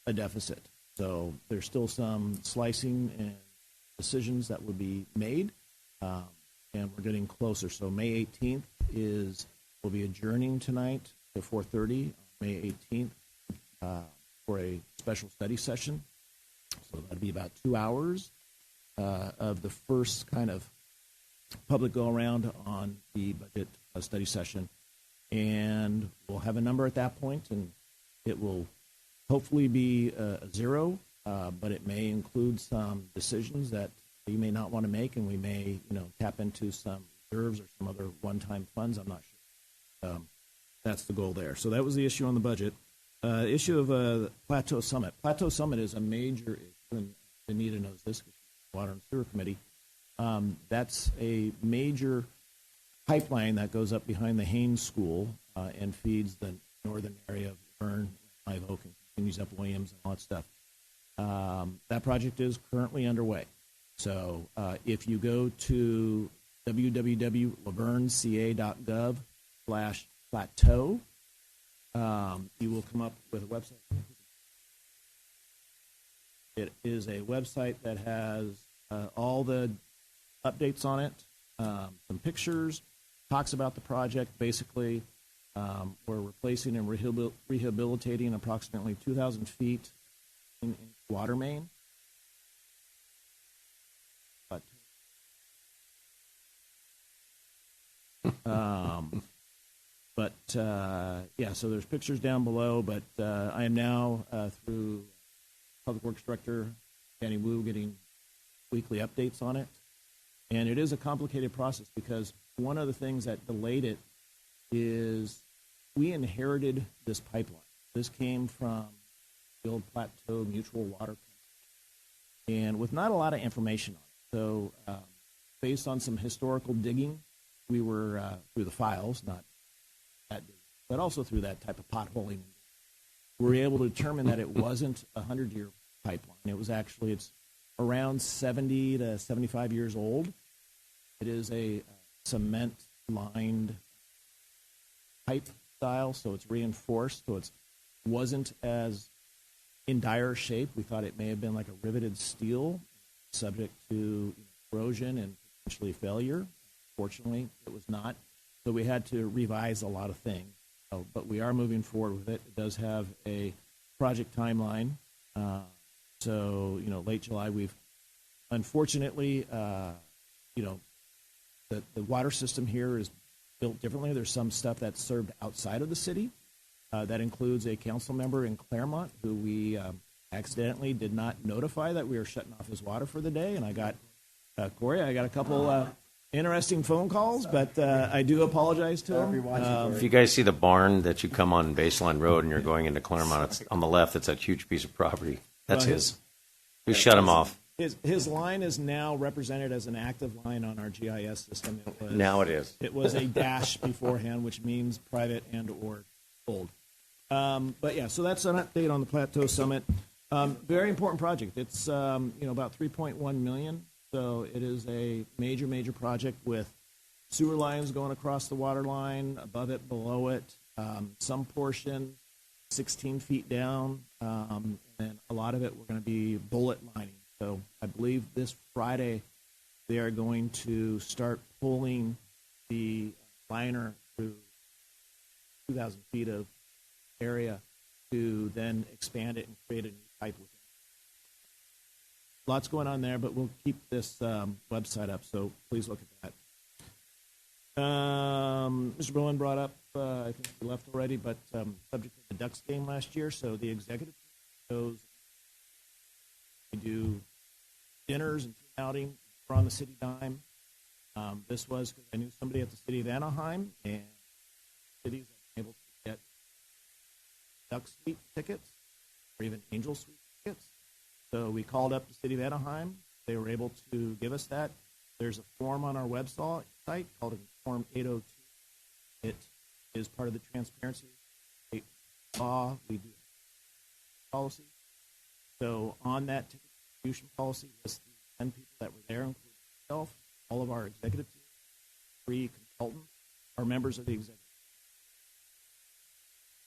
a deficit. So there's still some slicing and decisions that would be made, and we're getting closer. So May 18th we'll be adjourning tonight to 4:30 on May 18th for a special study session. So that'll be about 2 hours of the first kind of public go-around on the budget study session. And we'll have a number at that point, and it will hopefully be a zero, but it may include some decisions that you may not want to make, and we may, tap into some reserves or some other one-time funds. I'm not sure. That's the goal there. So that was the issue on the budget. Issue of Plateau Summit. Plateau Summit is a major issue, and Anita knows this because she's on the Water and Sewer Committee. That's a major pipeline that goes up behind the Haynes School and feeds the northern area of Verne, Live Oak, and continues up Williams and all that stuff. That project is currently underway. So if you go to www.laverneca.gov/plateau, you will come up with a website. It is a website that has all the updates on it, some pictures, talks about the project. Basically, we're replacing and rehabilitating approximately 2,000 feet in water main. So there's pictures down below, but I am now, through Public Works Director Danny Wu, getting weekly updates on it. And it is a complicated process, because one of the things that delayed it is we inherited this pipeline. This came from the old Plateau Mutual Water Company, and with not a lot of information on it. So based on some historical digging, we were, through the files, not that digging, but also through that type of potholing, we were able to determine that it wasn't a 100-year pipeline. It was actually, it's around 70 to 75 years old. It is a cement-lined pipe style, so it's reinforced, so it wasn't as in dire shape. We thought it may have been like a riveted steel, subject to corrosion and potentially failure. Fortunately, it was not. So we had to revise a lot of things. But we are moving forward with it. It does have a project timeline. So, late July, we've unfortunately, the water system here is built differently. There's some stuff that's served outside of the city. That includes a council member in Claremont who we accidentally did not notify that we were shutting off his water for the day. And I got, Corey, I got a couple interesting phone calls, but I do apologize to them. If you guys see the barn that you come on Baseline Road and you're going into Claremont, it's on the left. It's that huge piece of property. That's Well, his. We shut him off. His line is now represented as an active line on our GIS system. Now it is. It was a dash beforehand, which means private and or old. But yeah, so that's an update on the Plateau Summit. Very important project. It's about 3.1 million. So it is a major project with sewer lines going across the water line, above it, below it, some portion 16 feet down, and a lot of it we're going to be bullet lining. So I believe this Friday they are going to start pulling the liner through 2,000 feet of area to then expand it and create a new pipe with it. Lots going on there, but we'll keep this website up, so please look at that. Mr. Berlin brought up, I think he left already, but subject to the Ducks game last year, so the executive shows we do dinners and outings on the city dime. This was because I knew somebody at the city of Anaheim, and cities are able to get Duck Suite tickets or even Angel Suite tickets. So we called up the city of Anaheim. They were able to give us that. There's a form on our website called Form 802. It is part of the transparency law. We do policy. So on that ticket distribution policy lists the 10 people that were there, including myself, all of our executive team, 3 consultants, are members of the executive.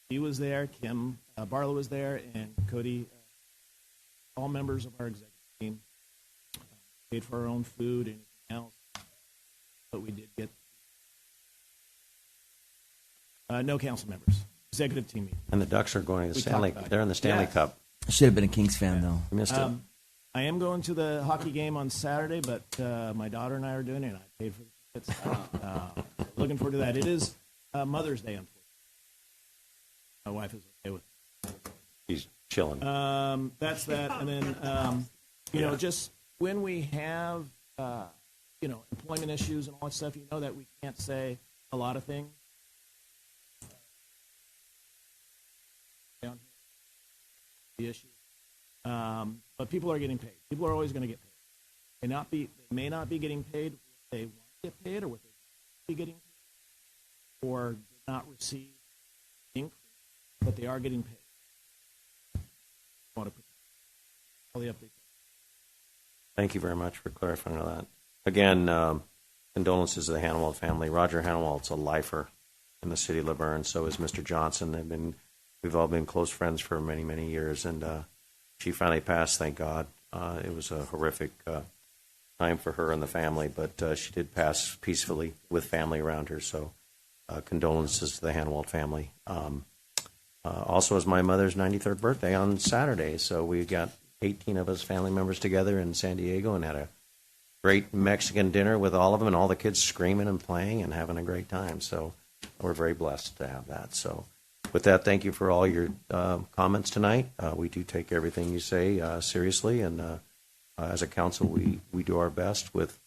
He was there, Kim Barlow was there, and Cody, all members of our executive team. Paid for our own food and anything else, but we did get no council members. Executive team meeting. And the Ducks are going to the Stanley. They're in the Stanley Cup. I should have been a Kings fan though. You missed it. I am going to the hockey game on Saturday, but my daughter and I are doing it, and I paid for the tickets. Looking forward to that. It is Mother's Day, unfortunately. My wife is okay with it. He's chilling. That's that. And then, just when we have, employment issues and all that stuff, that we can't say a lot of things. The issue. But people are getting paid. People are always going to get paid. They may not be getting paid what they want to get paid or what they be getting paid, or did not receive increase, but they are getting paid. I want to put all the updates. Thank you very much for clarifying all that. Again, condolences to the Hanwald family. Roger Hanwald's a lifer in the city of Laverne. So is Mr. Johnson. We've all been close friends for many, many years, and she finally passed, thank God. It was a horrific time for her and the family, but she did pass peacefully with family around her. So condolences to the Hanwald family. Also, is my mother's 93rd birthday on Saturday, so we got 18 of us family members together in San Diego and had a great Mexican dinner with all of them, and all the kids screaming and playing and having a great time. So we're very blessed to have that. So with that, thank you for all your comments tonight. We do take everything you say seriously, and as a council, we do our best with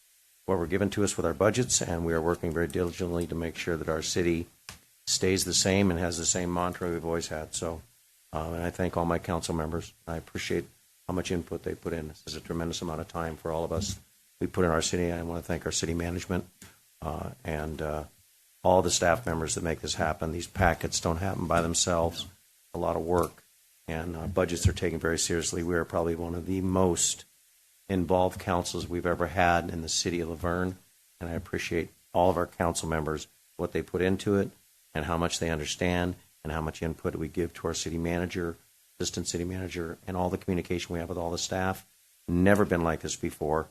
what we're given to us with our budgets, and we are working very diligently to make sure that our city stays the same and has the same mantra we've always had. So, and I thank all my council members. I appreciate how much input they put in. This is a tremendous amount of time for all of us we put in our city. I want to thank our city management and all the staff members that make this happen. These packets don't happen by themselves. A lot of work, and budgets are taken very seriously. We are probably one of the most involved councils we've ever had in the city of Laverne, and I appreciate all of our council members, what they put into it, and how much they understand, and how much input we give to our city manager, assistant city manager, and all the communication we have with all the staff. Never been like this before,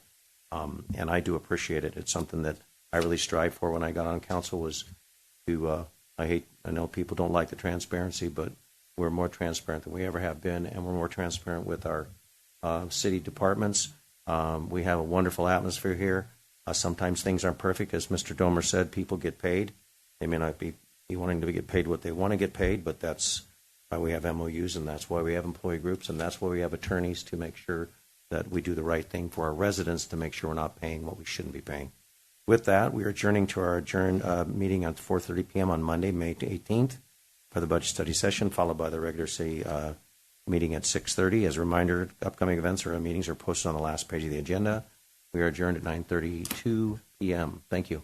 and I do appreciate it. It's something that I really strive for when I got on council, was to, I know people don't like the transparency, but we're more transparent than we ever have been, and we're more transparent with our city departments. We have a wonderful atmosphere here. Sometimes things aren't perfect. As Mr. Domer said, people get paid. They may not be wanting to get paid what they want to get paid, but that's why we have MOUs, and that's why we have employee groups, and that's why we have attorneys, to make sure that we do the right thing for our residents, to make sure we're not paying what we shouldn't be paying. With that, we are adjourning to our meeting at 4:30 p.m. on Monday, May 18th, for the budget study session, followed by the regular city meeting at 6:30. As a reminder, upcoming events or meetings are posted on the last page of the agenda. We are adjourned at 9:32 p.m. Thank you.